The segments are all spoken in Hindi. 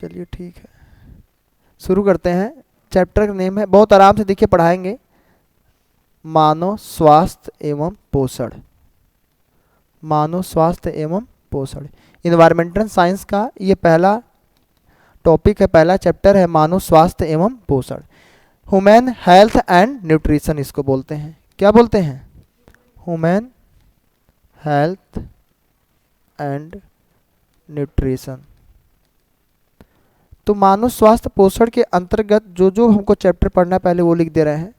चलिए ठीक है, शुरू करते हैं। चैप्टर का नेम है, बहुत आराम से देखिए पढ़ाएंगे, मानव स्वास्थ्य एवं पोषण। मानव स्वास्थ्य एवं पोषण, इन्वायरमेंटल साइंस का ये पहला टॉपिक है, पहला चैप्टर है मानव स्वास्थ्य एवं पोषण। ह्यूमन हेल्थ एंड न्यूट्रिशन इसको बोलते हैं। क्या बोलते हैं? Human health and nutrition. तो मानव स्वास्थ्य पोषण के अंतर्गत जो जो हमको चैप्टर पढ़ना है पहले वो लिख दे रहे हैं।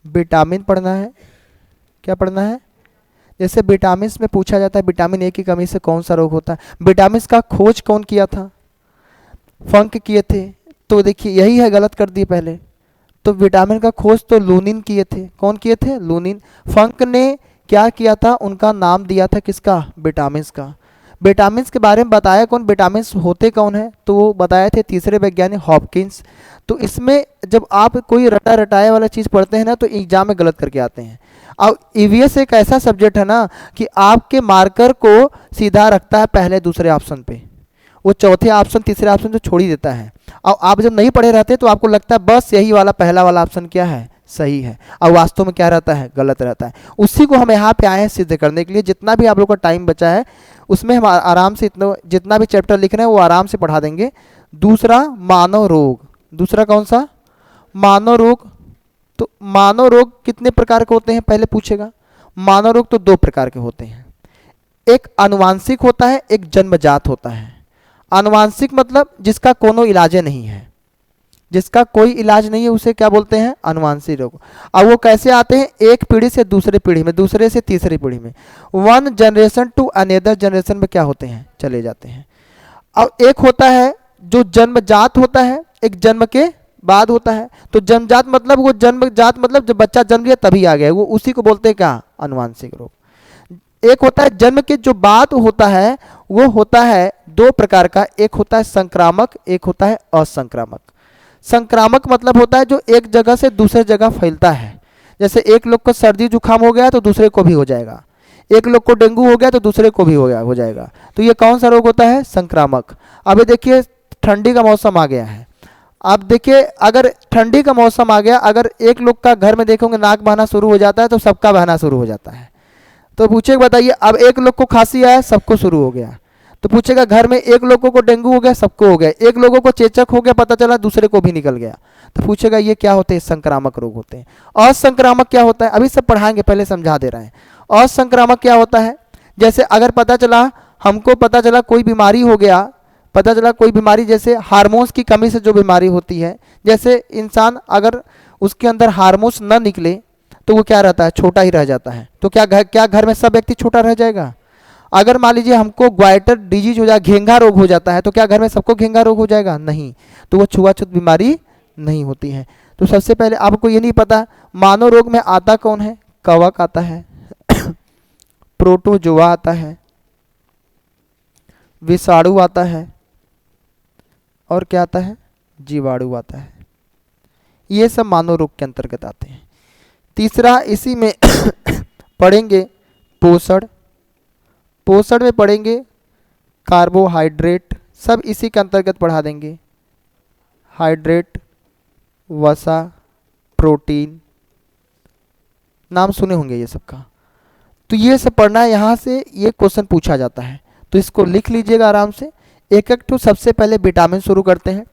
विटामिन पढ़ना है। क्या पढ़ना है? जैसे विटामिन में पूछा जाता है विटामिन ए की कमी से कौन सा रोग होता है। विटामिन का खोज कौन किया था? फंक किए थे। तो देखिए यही है, गलत कर दिए पहले। तो विटामिन का खोज तो लूनिन किए थे। कौन किए थे? लूनिन। फंक ने क्या किया था? उनका नाम दिया था किसका? विटामिन का। विटामिन के बारे में बताया कौन? विटामिन होते कौन है? तो वो बताए थे तीसरे वैज्ञानिक हॉपकिंस। तो इसमें जब आप कोई रटा रटाए वाला चीज़ पढ़ते हैं ना तो एग्जाम में गलत करके आते हैं। अब ईवीएस एक ऐसा सब्जेक्ट है ना कि आपके मार्कर को सीधा रखता है पहले दूसरे ऑप्शन पे, वो चौथे ऑप्शन तीसरे ऑप्शन तो छोड़ ही देता है। और आप जब नहीं पढ़े रहते तो आपको लगता है बस यही वाला पहला वाला ऑप्शन क्या है? सही है। और वास्तव में क्या रहता है? गलत रहता है। उसी को हम यहाँ पे आए हैं सिद्ध करने के लिए। जितना भी आप लोग का टाइम बचा है उसमें हम आराम से इतना जितना भी चैप्टर लिख रहे हैं वो आराम से पढ़ा देंगे। दूसरा मानव रोग। दूसरा कौन सा? मानव रोग। तो मानव रोग कितने प्रकार के होते हैं पहले पूछेगा। मानव रोग तो दो प्रकार के होते हैं, एक आनुवांशिक होता है, एक जन्मजात होता है। आनुवांशिक मतलब जिसका कोनो इलाज नहीं है, जिसका कोई इलाज नहीं है उसे क्या बोलते हैं? आनुवांशिक रोग। अब वो कैसे आते हैं? एक पीढ़ी से दूसरे पीढ़ी में, दूसरे से तीसरी पीढ़ी में, one generation to another generation में क्या होते हैं? चले जाते हैं। अब एक होता है जो जन्मजात होता है, एक जन्म के बाद होता है। तो जन्मजात मतलब वो जन्मजात मतलब जब बच्चा जन्म लिया तभी आ गया, वो उसी को बोलते हैं क्या? आनुवांशिक रोग। एक होता है जन्म के जो बाद होता है, वो होता है दो प्रकार का, एक होता है संक्रामक, एक होता है असंक्रामक। संक्रामक मतलब होता है जो एक जगह से दूसरे जगह फैलता है। जैसे एक लोग को सर्दी जुकाम हो गया तो दूसरे को भी हो जाएगा, एक लोग को डेंगू हो गया तो दूसरे को भी हो जाएगा। तो ये कौन सा रोग होता है? संक्रामक। अभी देखिए ठंडी का मौसम आ गया है। आप देखिए अगर ठंडी का मौसम आ गया, अगर एक लोग का घर में देखोगे नाक बहना शुरू हो जाता है तो सबका बहना शुरू हो जाता है। तो पूछेगा बताइए, अब एक लोग को खांसी आया सबको शुरू हो गया। तो पूछेगा घर में एक लोगों को डेंगू हो गया सबको हो गया, एक लोगों को चेचक हो गया पता चला दूसरे को भी निकल गया। तो पूछेगा ये क्या होते हैं? संक्रामक रोग होते हैं। असंक्रामक क्या होता है? अभी सब पढ़ाएंगे, पहले समझा दे रहे हैं। असंक्रामक क्या होता है? जैसे अगर पता चला, हमको पता चला कोई बीमारी हो गया, पता चला कोई बीमारी, जैसे हार्मोन्स की कमी से जो बीमारी होती है, जैसे इंसान अगर उसके अंदर हार्मोन्स न निकले तो वो क्या रहता है? छोटा ही रह जाता है। तो क्या घर में सब व्यक्ति छोटा रह जाएगा? अगर मान लीजिए हमको ग्वाइटर डिजीज हो जाए, घेंघा रोग हो जाता है, तो क्या घर में सबको घेंघा रोग हो जाएगा? नहीं। तो वो छुआछूत बीमारी नहीं होती है। तो सबसे पहले आपको ये नहीं पता मानव रोग में आता कौन है? कवक आता है, प्रोटोजोआ आता है, विषाणु आता है, और क्या आता है? जीवाणु आता है। ये सब मानव रोग के अंतर्गत आते हैं। तीसरा इसी में पढ़ेंगे पोषण। पोषण में पढ़ेंगे कार्बोहाइड्रेट, सब इसी के अंतर्गत पढ़ा देंगे। हाइड्रेट, वसा, प्रोटीन, नाम सुने होंगे ये सब का। तो ये सब पढ़ना है, यहाँ से ये क्वेश्चन पूछा जाता है तो इसको लिख लीजिएगा आराम से। एक एक तो सबसे पहले विटामिन शुरू करते हैं।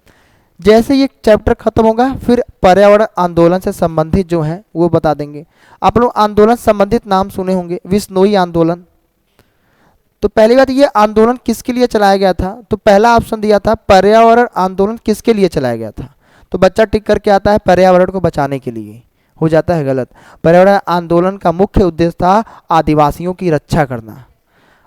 जैसे ये चैप्टर खत्म होगा फिर पर्यावरण आंदोलन से संबंधित जो है वो बता देंगे। आप लोग आंदोलन संबंधित नाम सुने होंगे, विश्नोई आंदोलन। तो पहली बात ये आंदोलन किसके लिए चलाया गया था? तो पहला ऑप्शन दिया था पर्यावरण आंदोलन किसके लिए चलाया गया था। तो बच्चा टिक करके आता है पर्यावरण को बचाने के लिए, हो जाता है गलत। पर्यावरण आंदोलन का मुख्य उद्देश्य था आदिवासियों की रक्षा करना,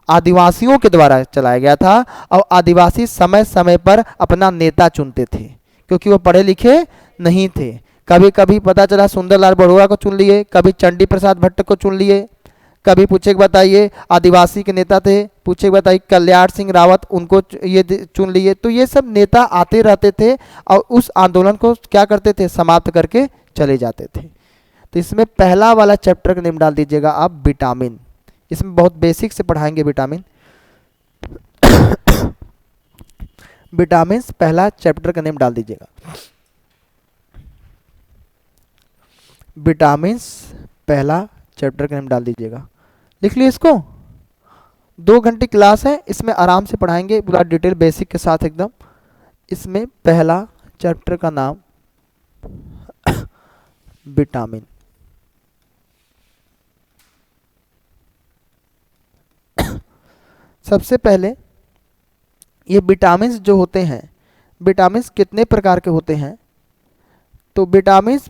आदिवासियों के द्वारा चलाया गया था। और आदिवासी समय समय पर अपना नेता चुनते थे क्योंकि वो पढ़े लिखे नहीं थे। कभी कभी पता चला सुंदरलाल बड़ोरा को चुन लिए, कभी चंडी प्रसाद भट्ट को चुन लिए, कभी पूछे कि बताइए आदिवासी के नेता थे, पूछे कि बताइए कल्याण सिंह रावत, उनको ये चुन लिए। तो ये सब नेता आते रहते थे और उस आंदोलन को क्या करते थे? समाप्त करके चले जाते थे। तो इसमें पहला वाला चैप्टर का नेम डाल दीजिएगा आप विटामिन। इसमें बहुत बेसिक से पढ़ाएंगे विटामिन। विटामिन पहला चैप्टर का नेम डाल दीजिएगा। विटामिन पहला चैप्टर का नेम डाल दीजिएगा। लिख लिया इसको। 2 घंटे क्लास है, इसमें आराम से पढ़ाएंगे पूरा डिटेल बेसिक के साथ एकदम। इसमें पहला चैप्टर का नाम विटामिन। सबसे पहले ये विटामिन जो होते हैं, विटामिन कितने प्रकार के होते हैं? तो विटामिन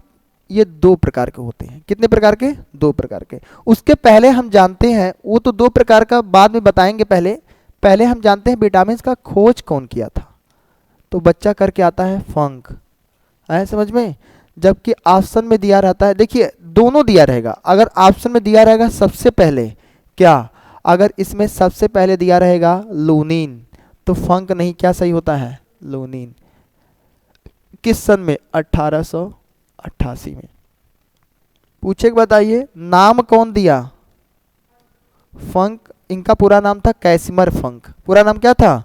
ये 2 प्रकार के होते हैं। कितने प्रकार के? 2 प्रकार के। उसके पहले हम जानते हैं, वो तो 2 प्रकार का बाद में बताएंगे, पहले हम जानते हैं विटामिन का खोज कौन किया था। तो बच्चा करके आता है फंक। आए समझ में? जबकि ऑप्शन में दिया रहता है, देखिए दोनों दिया रहेगा। अगर ऑप्शन में दिया रहेगा सबसे पहले क्या, अगर इसमें सबसे पहले दिया रहेगा लूनीन, तो फंक नहीं, क्या सही होता है? लूनीन। किस सन में? 1888 में। पूछे कि बताइए नाम कौन दिया? फंक। इनका पूरा नाम था कैसिमर फंक। पूरा नाम क्या था?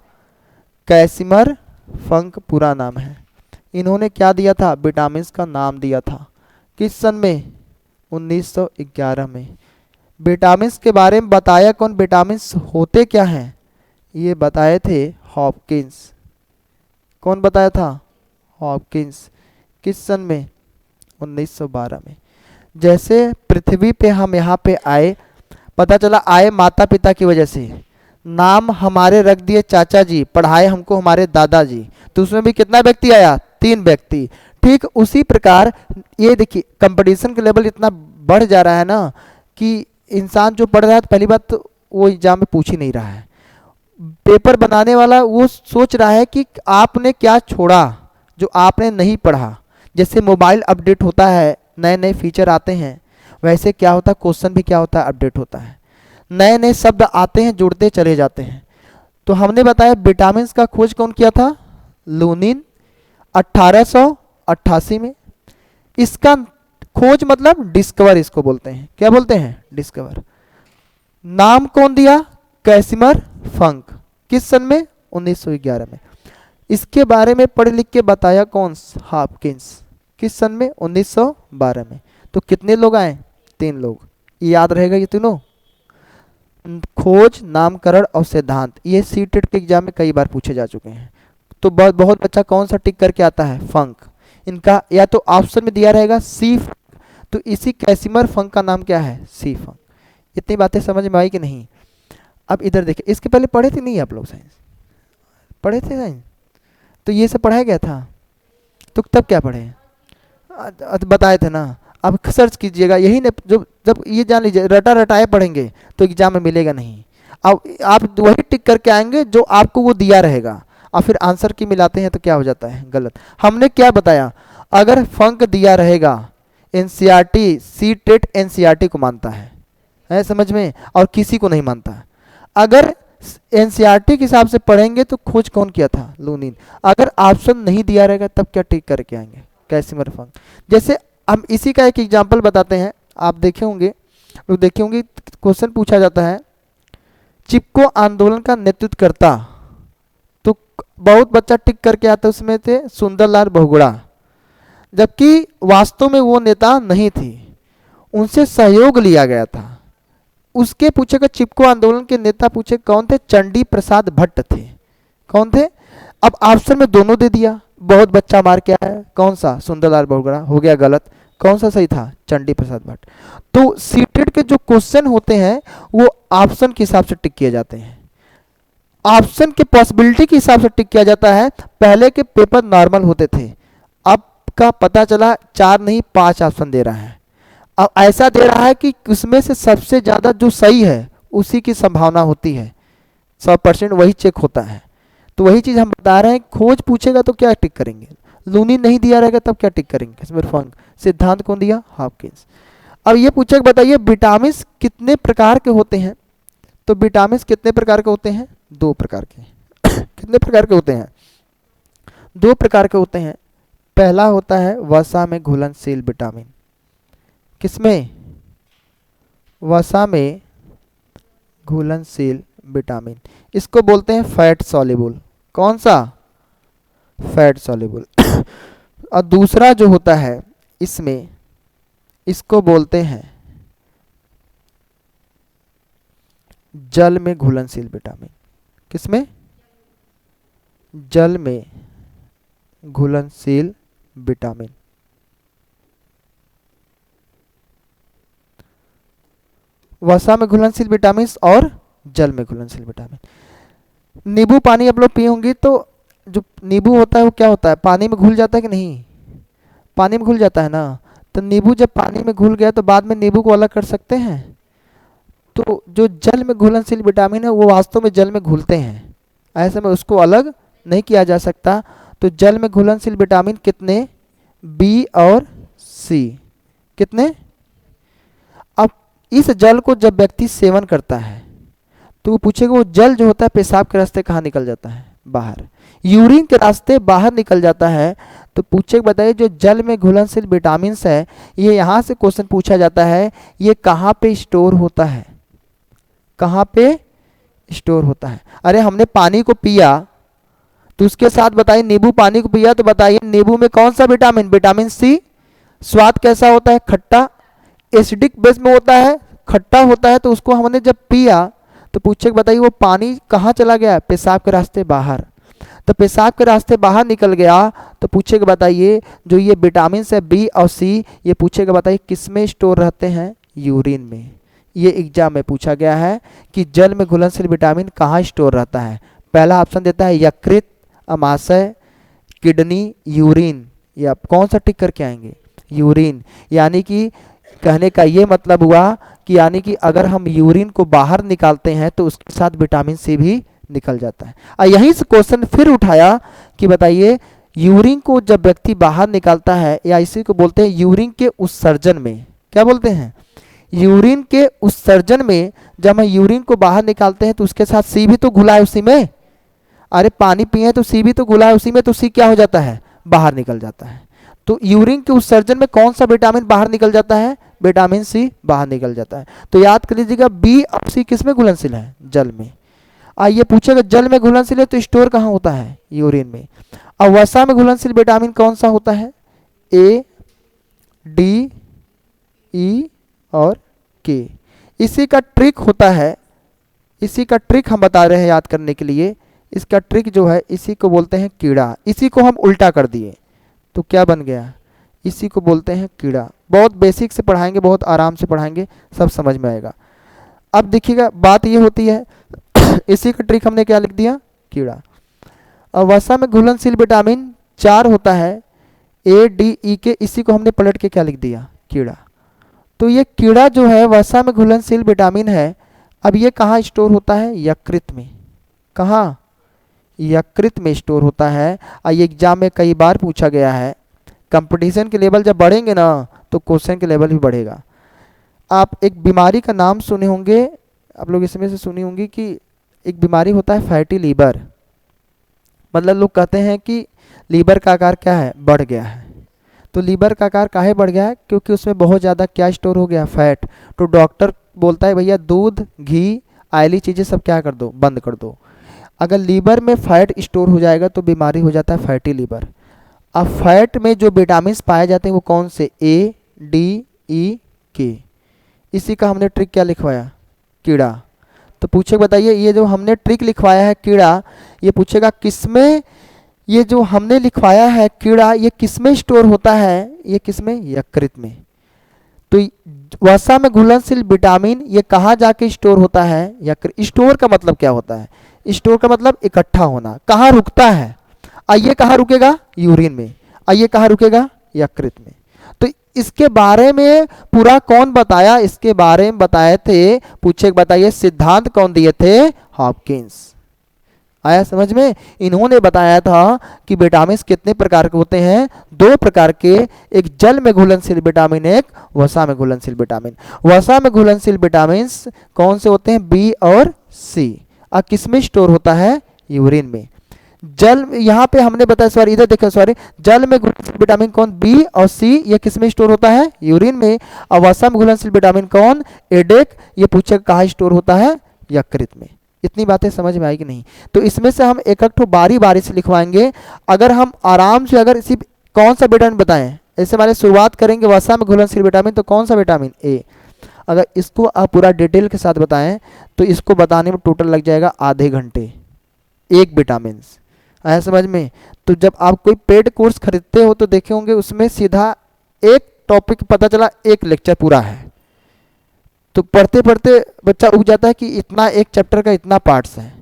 कैसिमर फंक पूरा नाम है। इन्होंने क्या दिया था? विटामिन का नाम दिया था। किस सन में? 1911 में। विटामिन के बारे में बताया कौन? विटामिन होते क्या हैं ये बताए थे हॉपकिंस। कौन बताया था? हॉपकिंस। किस सन में? 1912 में। जैसे पृथ्वी पे हम यहाँ पे आए, पता चला आए माता पिता की वजह से, नाम हमारे रख दिए चाचा जी, पढ़ाए हमको हमारे दादाजी, तो उसमें भी कितना व्यक्ति आया? 3 व्यक्ति। ठीक उसी प्रकार ये देखिए कंपटीशन का लेवल इतना बढ़ जा रहा है ना कि इंसान जो पढ़ रहा है, तो पहली बात तो वो एग्जाम में पूछ ही नहीं रहा है। पेपर बनाने वाला वो सोच रहा है कि आपने क्या छोड़ा जो आपने नहीं पढ़ा। जैसे मोबाइल अपडेट होता है, नए नए फीचर आते हैं, वैसे क्या होता है क्वेश्चन भी क्या होता है? अपडेट होता है। नए नए शब्द आते हैं, जुड़ते चले जाते हैं। तो हमने बताया विटामिन का खोज कौन किया था? लूनीन। 1888 में। इसका खोज मतलब डिस्कवर इसको बोलते हैं। क्या बोलते हैं? डिस्कवर। नाम कौन दिया? कैसिमर फंक। किस सन में? 1911 में। इसके बारे में पढ़ लिख के बताया कौन? हॉपकिंस। किस सन में? 1912 में। तो कितने लोग आए? 3 लोग। ये याद रहेगा ये तीनों, खोज, नामकरण और सिद्धांत। ये सीटेट के एग्जाम में कई बार पूछे जा चुके हैं। तो बहुत बच्चा कौन सा टिक करके आता है? फंक। इनका या तो ऑप्शन में दिया रहेगा सी, तो इसी कैसिमर फंक का नाम क्या है? सी फंक। इतनी बातें समझ में आई कि नहीं? अब इधर देखिए, इसके पहले पढ़े थे नहीं आप लोग? साइंस पढ़े थे? साइंस तो ये सब पढ़ाया गया था, तो तब क्या पढ़े? बताए थे ना। अब सर्च कीजिएगा, यही ने जो जब ये जान लीजिए रटा रटाए पढ़ेंगे तो एग्जाम में मिलेगा नहीं। अब आप वही टिक करके आएंगे जो आपको वो दिया रहेगा, और फिर आंसर की मिलाते हैं तो क्या हो जाता है? गलत। हमने क्या बताया? अगर फंक दिया रहेगा, एनसीईआरटी सीटेट एनसीईआरटी को मानता है समझ में, और किसी को नहीं मानता। अगर एनसीईआरटी के हिसाब से पढ़ेंगे तो खोज कौन किया था? लूनीन। अगर ऑप्शन नहीं दिया रहेगा तब क्या टिक करके आएंगे? कैसिमर फंक। जैसे हम इसी का एक एग्जाम्पल बताते हैं, आप देखे होंगे क्वेश्चन पूछा जाता है चिपको आंदोलन का नेतृत्व करता, तो बहुत बच्चा टिक करके आता, उसमें थे सुंदरलाल बहुगुणा, जबकि वास्तव में वो नेता नहीं थी, उनसे सहयोग लिया गया था। उसके पूछेगा चिपको आंदोलन के नेता पूछे कौन थे? चंडी प्रसाद भट्ट थे। कौन थे? अब ऑप्शन में दोनों दे दिया, बहुत बच्चा मार के आया, कौन सा? सुंदरलाल बहुगुणा। हो गया गलत। कौन सा सही था? चंडी प्रसाद भट्ट। तो सीटेट के जो क्वेश्चन होते हैं वो ऑप्शन के हिसाब से टिक किए जाते हैं, ऑप्शन के पॉसिबिलिटी के हिसाब से टिक किया जाता है। पहले के पेपर नॉर्मल होते थे, अब का पता चला 4 नहीं 5 ऑप्शन दे रहा है। अब ऐसा दे रहा है कि उसमें से सबसे ज़्यादा जो सही है उसी की संभावना होती है, 100% वही चेक होता है। तो वही चीज़ हम बता रहे हैं, खोज पूछेगा तो क्या टिक करेंगे? लूनीन नहीं दिया रहेगा तब क्या टिक करेंगे? कैसिमर फंक। सिद्धांत कौन दिया? हॉपकिंस। अब ये पूछा कि बताइए विटामिन कितने प्रकार के होते हैं? तो विटामिन कितने प्रकार के होते हैं? 2 प्रकार के। कितने प्रकार के होते हैं? 2 प्रकार के होते हैं। पहला होता है वसा में घुलनशील विटामिन। किसमें? वसा में घुलनशील विटामिन। इसको बोलते हैं फैट सॉल्युबल। कौन सा? Fat soluble. और दूसरा जो होता है इसमें, इसको बोलते हैं जल में घुलनशील विटामिन। किसमें? जल में घुलनशील विटामिन। वसा में घुलनशील विटामिन और जल में घुलनशील विटामिन। नींबू पानी आप लोग पिए होंगे तो जो नींबू होता है वो क्या होता है, पानी में घुल जाता है कि नहीं? पानी में घुल जाता है ना। तो नींबू जब पानी में घुल गया तो बाद में नींबू को अलग कर सकते हैं। तो जो जल में घुलनशील विटामिन है वो वास्तव में जल में घुलते हैं, ऐसे में उसको अलग नहीं किया जा सकता। तो जल में घुलनशील विटामिन कितने? बी और सी। कितने? अब इस जल को जब व्यक्ति सेवन करता है तो वो पूछेगा वो जल जो होता है पेशाब के रास्ते कहाँ निकल जाता है? बाहर। यूरिन के रास्ते बाहर निकल जाता है। तो पूछे बताइए जो जल में घुलनशील विटामिन है, ये यहाँ से क्वेश्चन पूछा जाता है, ये कहाँ पे स्टोर होता है? कहाँ पे स्टोर होता है? अरे हमने पानी को पिया तो उसके साथ बताइए, नींबू पानी को पिया तो बताइए नींबू में कौन सा विटामिन? Vitamin C. स्वाद कैसा होता है? खट्टा। एसिडिक बेस में होता है, खट्टा होता है। तो उसको हमने जब पिया तो पूछे बताइए वो पानी कहाँ चला गया? पेशाब के रास्ते बाहर। तो पेशाब के रास्ते बाहर निकल गया तो पूछेगा बताइए जो ये विटामिन है बी और सी, ये पूछेगा बताइए किस में स्टोर रहते हैं? यूरिन में। ये एग्जाम में पूछा गया है कि जल में घुलनशील विटामिन कहाँ स्टोर रहता है। पहला ऑप्शन देता है यकृत, अमाशय, किडनी, यूरिन। ये आप कौन सा टिक करके आएंगे? यूरिन। यानी कि कहने का ये मतलब हुआ कि यानी कि अगर हम यूरिन को बाहर निकालते हैं तो उसके साथ विटामिन सी भी निकल जाता है। और यहीं से क्वेश्चन फिर उठाया कि बताइए यूरिन को जब व्यक्ति बाहर निकालता है, या इसी को बोलते हैं यूरिन के उत्सर्जन में। क्या बोलते हैं? यूरिन के उत्सर्जन में जब हम यूरिन को बाहर निकालते हैं तो उसके साथ सी भी तो घुला है उसी में। अरे पानी पिए तो सी भी तो घुला है उसी में, तो सी क्या हो जाता है? बाहर निकल जाता है। तो यूरिन के उत्सर्जन में कौन सा विटामिन बाहर निकल जाता है? विटामिन सी बाहर निकल जाता है। तो याद कर लीजिएगा बी और सी किस में घुलनशील है? जल में। आइए पूछेगा जल में घुलनशील है तो स्टोर कहाँ होता है? यूरिन में। अब वसा में घुलनशील विटामिन कौन सा होता है? ए, डी, ई और के। इसी का ट्रिक होता है, इसी का ट्रिक हम बता रहे हैं याद करने के लिए। इसका ट्रिक जो है इसी को बोलते हैं कीड़ा। इसी को हम उल्टा कर दिए तो क्या बन गया? इसी को बोलते हैं कीड़ा। बहुत बेसिक से पढ़ाएंगे, बहुत आराम से पढ़ाएंगे, सब समझ में आएगा। अब देखिएगा बात ये होती है इसी का ट्रिक हमने क्या लिख दिया? कीड़ा। अब वसा में घुलनशील विटामिन 4 होता है, ए, डी, ई के। इसी को हमने पलट के क्या लिख दिया? कीड़ा। तो ये कीड़ा जो है वसा में घुलनशील विटामिन है। अब ये कहाँ स्टोर होता है? यकृत में। कहाँ? यकृत में स्टोर होता है। और ये एग्जाम में कई बार पूछा गया है। कंपटीशन के लेवल जब बढ़ेंगे ना तो क्वेश्चन के लेवल भी बढ़ेगा। आप एक बीमारी का नाम सुने होंगे, आप लोग इसमें से सुनी होंगी कि एक बीमारी होता है फैटी लीवर। मतलब लोग कहते हैं कि लीवर का आकार क्या है? बढ़ गया है। तो लीवर का आकार काहे बढ़ गया है? क्योंकि उसमें बहुत ज़्यादा क्या स्टोर हो गया? फैट। तो डॉक्टर बोलता है भैया दूध, घी, ऑयली चीज़ें सब क्या कर दो? बंद कर दो। अगर लीवर में फैट स्टोर हो जाएगा तो बीमारी हो जाता है फैटी लीवर। अब फैट में जो विटामिन पाए जाते हैं वो कौन से? ए, डी, ई, के। इसी का हमने ट्रिक क्या लिखवाया? कीड़ा। तो पूछे बताइए ये जो हमने ट्रिक लिखवाया है कीड़ा, ये पूछेगा किसमें, ये जो हमने लिखवाया है कीड़ा ये किसमें स्टोर होता है? ये किसमें? यकृत में। तो वसा में घुलनशील विटामिन ये कहाँ जाके स्टोर होता है? यकृत। स्टोर का मतलब क्या होता है? स्टोर का मतलब इकट्ठा होना। कहाँ रुकता है? ये कहाँ रुकेगा? यूरिन में। ये कहाँ रुकेगा? यकृत में। तो इसके बारे में पूरा कौन बताया? इसके बारे में बताए थे, पूछे बताइए सिद्धांत कौन दिए थे? हॉपकिंस। आया समझ में? इन्होंने बताया था कि विटामिन कितने प्रकार के होते हैं? 2 प्रकार के, एक जल में घुलनशील विटामिन, एक वसा में घुलनशील विटामिन। वसा में घुलनशील विटामिन कौन से होते हैं? बी और सी। और किसमें स्टोर होता है? यूरिन में। जल यहाँ पे हमने बताया, सॉरी इधर देखो, सॉरी, जल में घुलनशील विटामिन कौन? बी और सी। ये किसमें स्टोर होता है? यूरिन में। और वसा में घुलनशील विटामिन कौन? एडेक। ये पूछे कहाँ स्टोर होता है? यकृत में। इतनी बातें समझ में आई कि नहीं? तो इसमें से हम एक एक ठो बारी बारी से लिखवाएंगे। अगर हम आराम से अगर सिर्फ कौन सा विटामिन बताएं, ऐसे हमारे शुरुआत करेंगे वसा में घुलनशील विटामिन, तो कौन सा विटामिन? ए। अगर इसको आप पूरा डिटेल के साथ बताएं तो इसको बताने में टोटल लग जाएगा आधे घंटे, एक विटामिन। आया समझ में? तो जब आप कोई पेड कोर्स खरीदते हो तो देखे होंगे उसमें सीधा एक टॉपिक पता चला एक लेक्चर पूरा है, तो पढ़ते पढ़ते बच्चा उग जाता है कि इतना एक चैप्टर का इतना पार्ट्स है।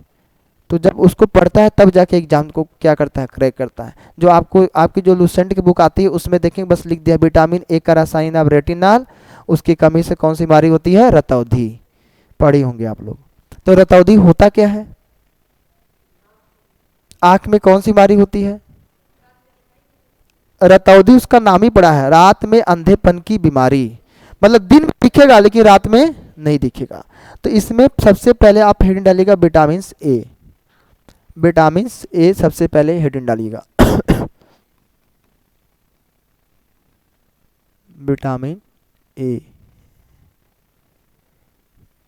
तो जब उसको पढ़ता है तब जाके एग्जाम को क्या करता है, क्रैक करता है। जो आपको आपकी जो लूसेंट की बुक आती है उसमें देखेंगे बस लिख दिया विटामिन ए का रासायनिक नाम रेटिनॉल, उसकी कमी से कौन सी बीमारी होती है? रतौंधी। पढ़ी होंगे आप लोग। तो रतौंधी होता क्या है? आंख में कौन सी बीमारी होती है? रतौंधी उसका नाम ही पड़ा है, रात में अंधेपन की बीमारी। मतलब दिन में दिखेगा लेकिन रात में नहीं दिखेगा। तो इसमें सबसे पहले आप हेडिंग डालिएगा विटामिन ए। विटामिन ए सबसे पहले हेडिंग डालिएगा। विटामिन ए,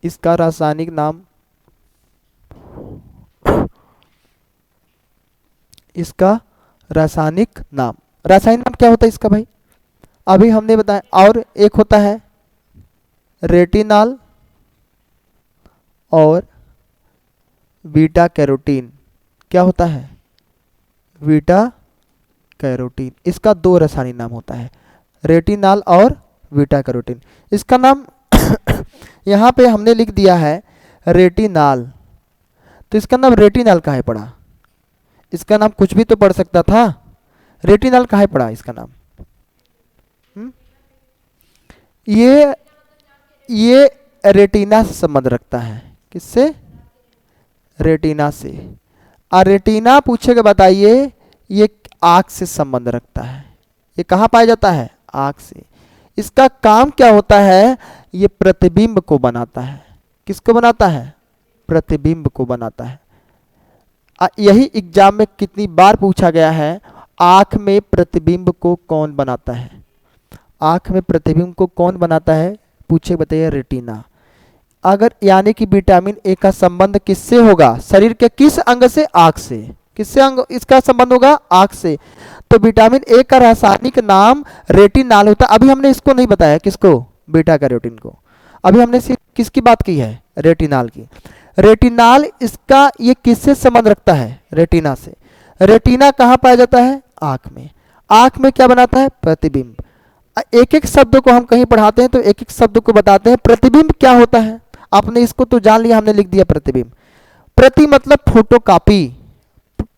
इसका रासायनिक नाम, इसका रासायनिक नाम, रासायनिक नाम क्या होता है इसका भाई? अभी हमने बताया। और एक होता है रेटिनॉल और बीटा कैरोटीन। क्या होता है? Beta carotene. इसका दो रासायनिक नाम होता है, रेटिनॉल और बीटा कैरोटीन। इसका नाम यहाँ पे हमने लिख दिया है रेटिनॉल, तो इसका नाम रेटिनॉल काहे पड़ा? इसका नाम कुछ भी तो पढ़ सकता था, रेटिनॉल काहे पड़ा इसका नाम? ये रेटिना से संबंध रखता है। किससे? रेटिना से। और रेटिना पूछेगा बताइए, ये आँख से संबंध रखता है। ये कहाँ पाया जाता है? आँख से। इसका काम क्या होता है? ये प्रतिबिंब को बनाता है। किसको बनाता है? प्रतिबिंब को बनाता है। यही एग्जाम में कितनी बार पूछा गया है, आँख में प्रतिबिंब को कौन बनाता है? आँख में प्रतिबिंब को कौन बनाता है? पूछे बताइए, रेटिना। अगर यानी कि विटामिन ए का संबंध किससे होगा? शरीर के किस अंग से? आँख से। किससे अंग इसका संबंध होगा? आँख से। तो विटामिन ए का रासायनिक नाम रेटिनॉल होता है। अभी हमने इसको नहीं बताया, किसको? बीटा कैरोटीन को। अभी हमने सिर्फ किसकी बात की है? रेटिनॉल की। रेटिनॉल इसका ये किससे संबंध रखता है? रेटिना से। रेटिना कहाँ पाया जाता है? आँख में। आँख में क्या बनाता है? प्रतिबिंब। एक एक शब्द को हम कहीं पढ़ाते हैं तो एक एक शब्द को बताते हैं। प्रतिबिंब क्या होता है? आपने इसको तो जान लिया, हमने लिख दिया प्रतिबिंब। प्रति मतलब फोटोकॉपी।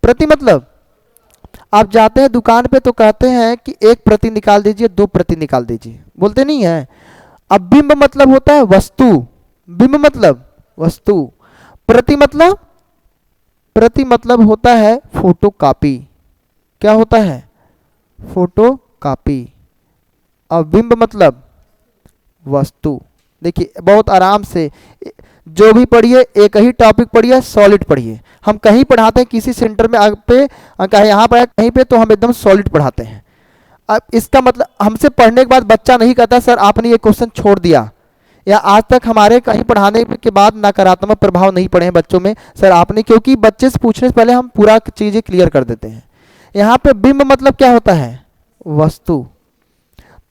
प्रति मतलब आप जाते हैं दुकान पे तो कहते हैं कि एक प्रति निकाल दीजिए, दो प्रति निकाल दीजिए, बोलते नहीं है? अब बिंब मतलब होता है वस्तु। बिंब मतलब वस्तु। प्रति मतलब, प्रति मतलब होता है फोटोकॉपी। क्या होता है? फोटोकॉपी। और बिंब मतलब वस्तु। देखिए बहुत आराम से जो भी पढ़िए, एक ही टॉपिक पढ़िए, सॉलिड पढ़िए। हम कहीं पढ़ाते हैं किसी सेंटर में पे यहाँ पर कहीं पे, तो हम एकदम सॉलिड पढ़ाते हैं। अब इसका मतलब हमसे पढ़ने के बाद बच्चा नहीं कहता सर आपने ये क्वेश्चन छोड़ दिया, या आज तक हमारे कहीं पढ़ाने के बाद नकारात्मक प्रभाव नहीं पड़े हैं बच्चों में सर आपने, क्योंकि बच्चे से पूछने से पहले हम पूरा चीज़ें क्लियर कर देते हैं। यहाँ पे बिंब मतलब क्या होता है? वस्तु।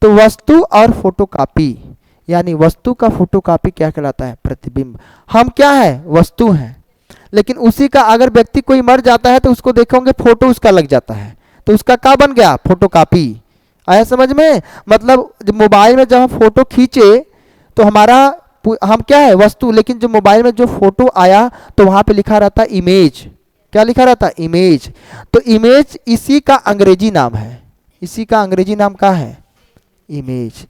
तो वस्तु और फोटोकॉपी, यानी वस्तु का फोटोकॉपी क्या कहलाता है? प्रतिबिंब। हम क्या है? वस्तु हैं। लेकिन उसी का अगर व्यक्ति कोई मर जाता है तो उसको देखोगे फोटो उसका लग जाता है, तो उसका क्या बन गया? फोटोकॉपी। आया समझ में? मतलब जब मोबाइल में जब हम फोटो खींचे तो हमारा हम क्या है? वस्तु। लेकिन जो मोबाइल में जो फोटो आया तो वहां पे लिखा रहता है इमेज। क्या लिखा रहता है? इमेज। तो इमेज इसी का अंग्रेजी नाम है। इसी का अंग्रेजी नाम क्या है? इमेज।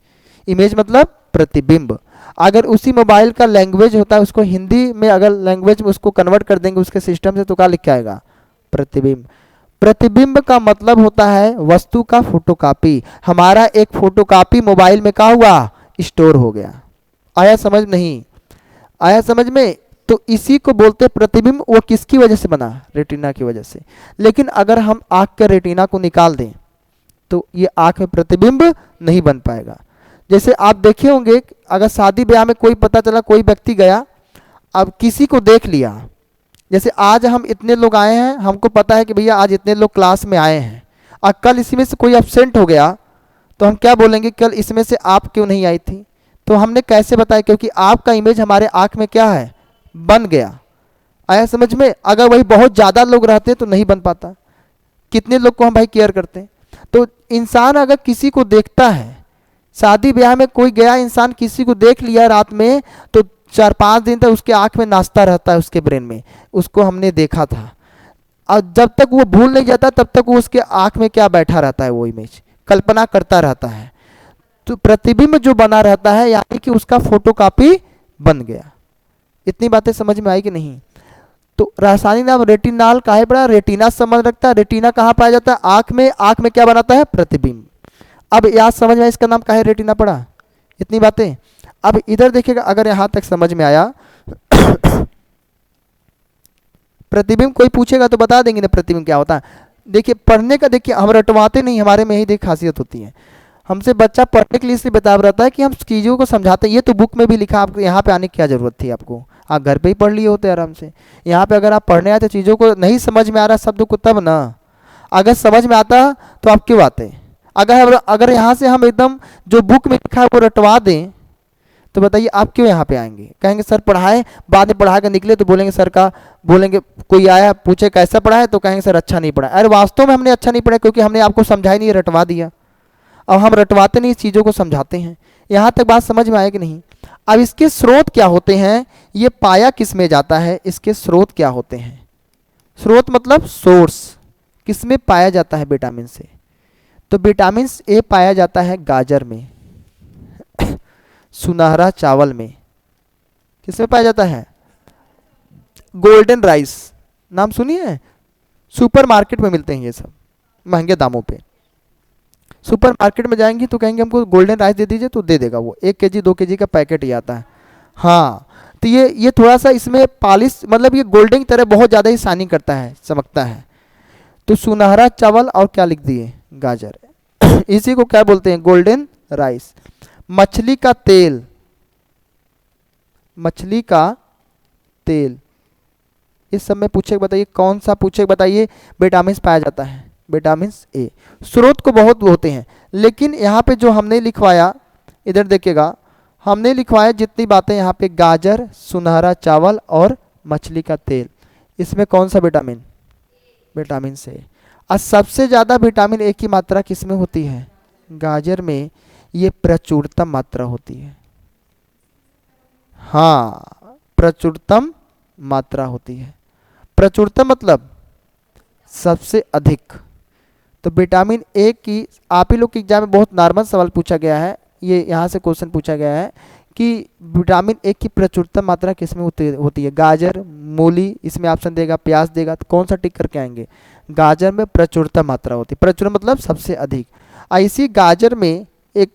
इमेज मतलब प्रतिबिंब। अगर उसी मोबाइल का लैंग्वेज होता है, उसको हिंदी में अगर लैंग्वेज में उसको कन्वर्ट कर देंगे उसके सिस्टम से, तो क्या लिख के आएगा? प्रतिबिंब। प्रतिबिंब का मतलब होता है वस्तु का फोटोकॉपी। हमारा एक फोटोकॉपी मोबाइल में क्या हुआ? स्टोर हो गया। आया समझ नहीं? आया समझ में? तो इसी को बोलते हैं प्रतिबिंब। वो किसकी वजह से बना? रेटिना की वजह से। लेकिन अगर हम आँख के रेटिना को निकाल दें तो ये आँख में प्रतिबिंब नहीं बन पाएगा। जैसे आप देखे होंगे, अगर शादी ब्याह में कोई पता चला कोई व्यक्ति गया, अब किसी को देख लिया जैसे आज हम इतने लोग आए हैं, हमको पता है कि भैया आज इतने लोग क्लास में आए हैं, और कल इसमें से कोई एब्सेंट हो गया तो हम क्या बोलेंगे, कल इसमें से आप क्यों नहीं आई थी? तो हमने कैसे बताया? क्योंकि आपका इमेज हमारे आंख में क्या है, बन गया। आया समझ में? अगर वही बहुत ज़्यादा लोग रहते तो नहीं बन पाता। कितने लोग को हम भाई केयर करते हैं। तो इंसान अगर किसी को देखता है, शादी ब्याह में कोई गया इंसान किसी को देख लिया रात में, तो 4-5 दिन तक उसके आंख में नाचता रहता है, उसके ब्रेन में, उसको हमने देखा था। और जब तक वो भूल नहीं जाता तब तक वो उसके आंख में क्या बैठा रहता है, वो इमेज कल्पना करता रहता है। तो प्रतिबिंब जो बना रहता है यानी कि उसका फोटोकॉपी बन गया। इतनी बातें समझ में आई कि नहीं? तो रासायनिक नाम रेटिनाल काहे पड़ा? रेटिना संबंध रखता है। रेटिना कहाँ पाया जाता है? आंख में। आंख में क्या बनाता है? प्रतिबिंब। अब याद समझ में, इसका नाम काहे रेटिना पड़ा? इतनी बातें। अब इधर देखिएगा, अगर यहां तक समझ में आया प्रतिबिंब कोई पूछेगा तो बता देंगे ना प्रतिबिंब क्या होता है। देखिए पढ़ने का, देखिए हम रटवाते नहीं, हमारे में यही देख खासियत होती है। हमसे बच्चा पढ़ने के लिए इसलिए बता रहता है कि हम चीज़ों को समझाते हैं। ये तो बुक में भी लिखा, आपको यहाँ पे आने की क्या जरूरत थी? आपको आप घर पे ही पढ़ लिए होते आराम से। यहाँ पे अगर आप पढ़ने आए तो चीज़ों को नहीं समझ में आ रहा शब्द को, तब ना। अगर समझ में आता तो आप क्यों आते? अगर यहाँ से हम एकदम जो बुक में लिखा है वो रटवा दें तो बताइए आप क्यों यहाँ पे आएंगे? कहेंगे सर पढ़ाए, बाद में पढ़ा कर निकले तो बोलेंगे सर का, बोलेंगे कोई आया पूछे कैसा पढ़ा है तो कहेंगे सर अच्छा नहीं पढ़ा। अरे वास्तव में हमने अच्छा नहीं पढ़ा, क्योंकि हमने आपको समझा ही नहीं, रटवा दिया। अब हम रटवाते नहीं, चीज़ों को समझाते हैं। यहाँ तक बात समझ में आए कि नहीं? अब इसके स्रोत क्या होते हैं, ये पाया किस में जाता है, इसके स्रोत क्या होते हैं? स्रोत मतलब सोर्स, किस में पाया जाता है विटामिन से? तो विटामिन ए पाया जाता है गाजर में, सुनहरा चावल में। किसमें पाया जाता है? गोल्डन राइस, नाम सुनिए है? सुपर मार्केट में मिलते हैं ये सब महंगे दामों पे। सुपर मार्केट में जाएंगे तो कहेंगे हमको गोल्डन राइस दे दीजिए, तो दे देगा वो। 1 केजी 2 केजी का पैकेट ही आता है। हाँ, तो ये थोड़ा सा इसमें पॉलिश, मतलब ये गोल्डन की तरह बहुत ज़्यादा ही शाइनिंग करता है, चमकता है। तो सुनहरा चावल और क्या लिख दिए? गाजर। इसी को क्या बोलते हैं? Golden rice. मछली का तेल, मछली का तेल, इस सब में पूछे बताइए कौन सा, पूछे बताइए विटामिन पाया जाता है? Vitamin A. स्रोत को बहुत होते हैं, लेकिन यहाँ पे जो हमने लिखवाया, इधर देखिएगा, हमने लिखवाया जितनी बातें यहाँ पे, गाजर, सुनहरा चावल और मछली का तेल, इसमें कौन सा विटामिन? विटामिन से। और सबसे ज़्यादा विटामिन ए की मात्रा किस में होती है? गाजर में। ये प्रचुरतम मात्रा होती है। हाँ, प्रचुरतम मात्रा होती है। प्रचुरतम मतलब सबसे अधिक। तो विटामिन ए की, आप ही लोग के एग्जाम में बहुत नॉर्मल सवाल पूछा गया है, ये यहाँ से क्वेश्चन पूछा गया है कि विटामिन ए की प्रचुरतम मात्रा किसमें होती है? गाजर, मूली, इसमें ऑप्शन देगा, प्याज देगा, तो कौन सा टिक करके आएंगे? गाजर में प्रचुरतम मात्रा होती है। प्रचुर मतलब सबसे अधिक। इसी गाजर में एक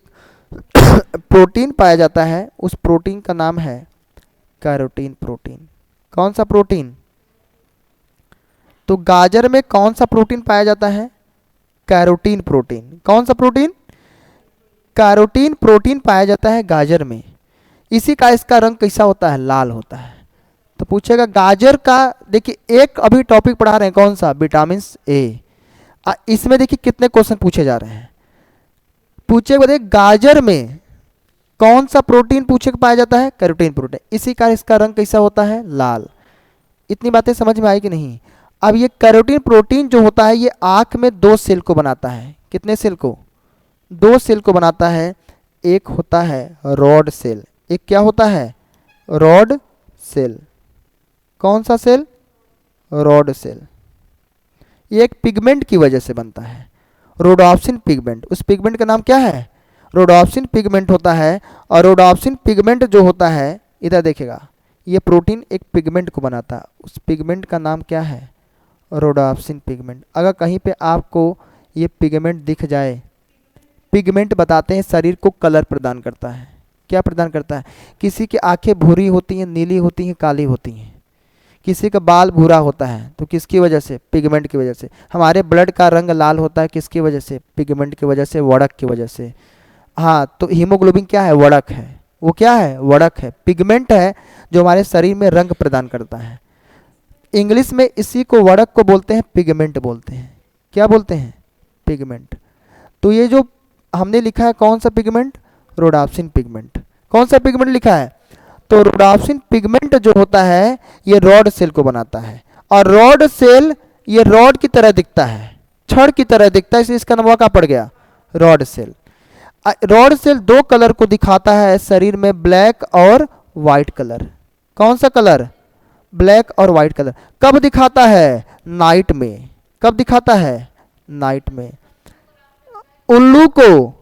प्रोटीन पाया जाता है, उस प्रोटीन का नाम है कैरोटीन प्रोटीन। कौन सा प्रोटीन? तो गाजर में कौन सा प्रोटीन पाया जाता है? Carotene protein. कौन सा प्रोटीन? कैरोटीन प्रोटीन पाया जाता है गाजर में। इसी का इसका रंग कैसा होता है? लाल होता है। तो पूछेगा गाजर का, देखिए एक अभी टॉपिक पढ़ा रहे हैं, कौन सा? Vitamin A. इसमें देखिए कितने क्वेश्चन पूछे जा रहे हैं। पूछे बताइए गाजर में कौन सा प्रोटीन पूछे पाया जाता है? Carotene protein. इसी का इसका रंग कैसा होता है? लाल। इतनी बातें समझ में आई कि नहीं? अब ये कैरोटीन प्रोटीन जो होता है ये आंख में 2 सेल को बनाता है। कितने सेल को? 2 सेल को बनाता है। एक होता है रॉड सेल, एक क्या होता है? Rod cell. कौन सा सेल? Rod cell. ये एक पिगमेंट की वजह से बनता है, रोडोप्सिन पिगमेंट। उस पिगमेंट का नाम क्या है? रोडोप्सिन पिगमेंट होता है। और रोडोप्सिन पिगमेंट जो होता है, इधर देखेगा, ये प्रोटीन एक पिगमेंट को बनाता है, उस पिगमेंट का नाम क्या है? Rhodopsin pigment. अगर कहीं पे आपको ये पिगमेंट दिख जाए, पिगमेंट बताते हैं शरीर को कलर प्रदान करता है। क्या प्रदान करता है? किसी की आंखें भूरी होती हैं, नीली होती हैं, काली होती हैं। किसी का बाल भूरा होता है, तो किसकी वजह से? पिगमेंट की वजह से। हमारे ब्लड का रंग लाल होता है, किसकी वजह से? पिगमेंट की वजह से, वड़क की वजह से। हाँ, तो हीमोग्लोबिन क्या है? वड़क है। वो क्या है? वड़क है, पिगमेंट है जो हमारे शरीर में रंग प्रदान करता है। इंग्लिश में इसी को वर्णक को बोलते हैं पिगमेंट बोलते हैं। क्या बोलते हैं? पिगमेंट। तो ये जो हमने लिखा है कौन सा पिगमेंट? रोडाप्सिन पिगमेंट। कौन सा पिगमेंट लिखा है? तो रोडाप्सिन पिगमेंट जो होता है ये रॉड सेल को बनाता है, और रॉड सेल ये रॉड की तरह दिखता है, छड़ की तरह दिखता है, इसलिए इसका नाम क्या पड़ गया? Rod cell. रॉड सेल दो कलर को दिखाता है शरीर में, ब्लैक और व्हाइट कलर। कौन सा कलर? ब्लैक और व्हाइट कलर। कब दिखाता है? नाइट में। कब दिखाता है? नाइट में। उल्लू को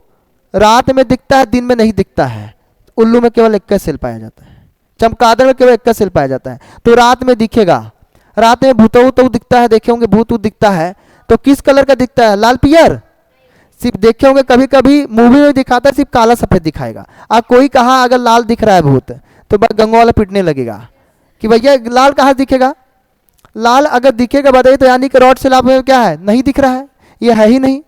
रात में दिखता है, दिन में नहीं दिखता है। उल्लू में केवल एक सेल पाया जाता है, चमगादड़ में केवल एक सेल पाया जाता है, तो रात में दिखेगा। रात में भूत दिखता है, देखे होंगे भूत दिखता है, तो किस कलर का दिखता है? लाल पियर। सिर्फ देखे होंगे कभी कभी मूवी में दिखाता है सिर्फ काला सफेद दिखाएगा। कोई कहा अगर लाल दिख रहा है भूत, तो बस गंगा वाला पिटने लगेगा कि भैया लाल कहाँ दिखेगा? लाल अगर दिखेगा बताइए, तो यानी कि रॉड सेल आप में क्या है? नहीं दिख रहा है, ये है ही नहीं।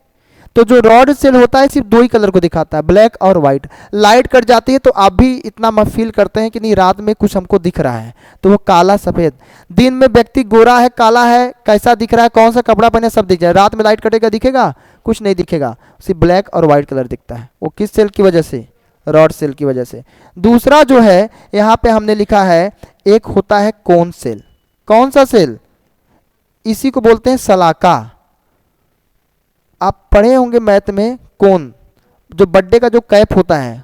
तो जो रॉड सेल होता है सिर्फ दो ही कलर को दिखाता है, ब्लैक और व्हाइट। लाइट कट जाती है तो आप भी इतना फील करते हैं कि नहीं रात में कुछ हमको दिख रहा है, तो वो काला सफेद। दिन में व्यक्ति गोरा है, काला है, कैसा दिख रहा है, कौन सा कपड़ा पहने, सब दिख जाए। रात में लाइट कटेगा, दिखेगा? कुछ नहीं दिखेगा, सिर्फ ब्लैक और व्हाइट कलर दिखता है। वो किस सेल की वजह से? रॉड सेल की वजह से। दूसरा जो है यहाँ पे हमने लिखा है, एक होता है कोन सेल। कौन सा सेल? इसी को बोलते हैं सलाका। आप पढ़े होंगे मैथ में, कोन जो बर्थडे का जो कैप होता है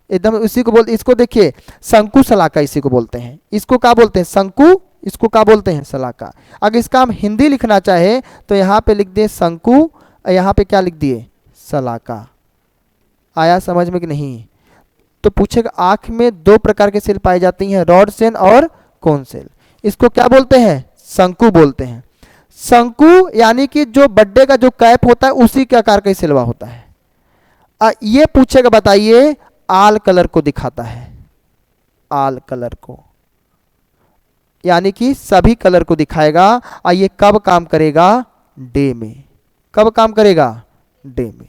एकदम, इसी को बोलते, इसको देखिए शंकु सलाका इसी को बोलते हैं। इसको क्या बोलते हैं? शंकु। इसको क्या बोलते हैं? सलाका। अगर इसका हम हिंदी लिखना चाहे तो यहाँ पे लिख दिए शंकु, यहाँ पे क्या लिख दिए? सलाका। आया समझ में कि नहीं? तो पूछेगा आंख में दो प्रकार के सेल पाई जाती हैं, रॉड सेल और कोन सेल। इसको क्या बोलते हैं? शंकु बोलते हैं। शंकु यानी कि जो बर्थडे का जो कैप होता है उसी के आकार का सिलवा होता है। ये पूछेगा बताइए, आल कलर को दिखाता है, आल कलर को, यानी कि सभी कलर को दिखाएगा। और ये कब काम करेगा? डे में। कब काम करेगा? डे में।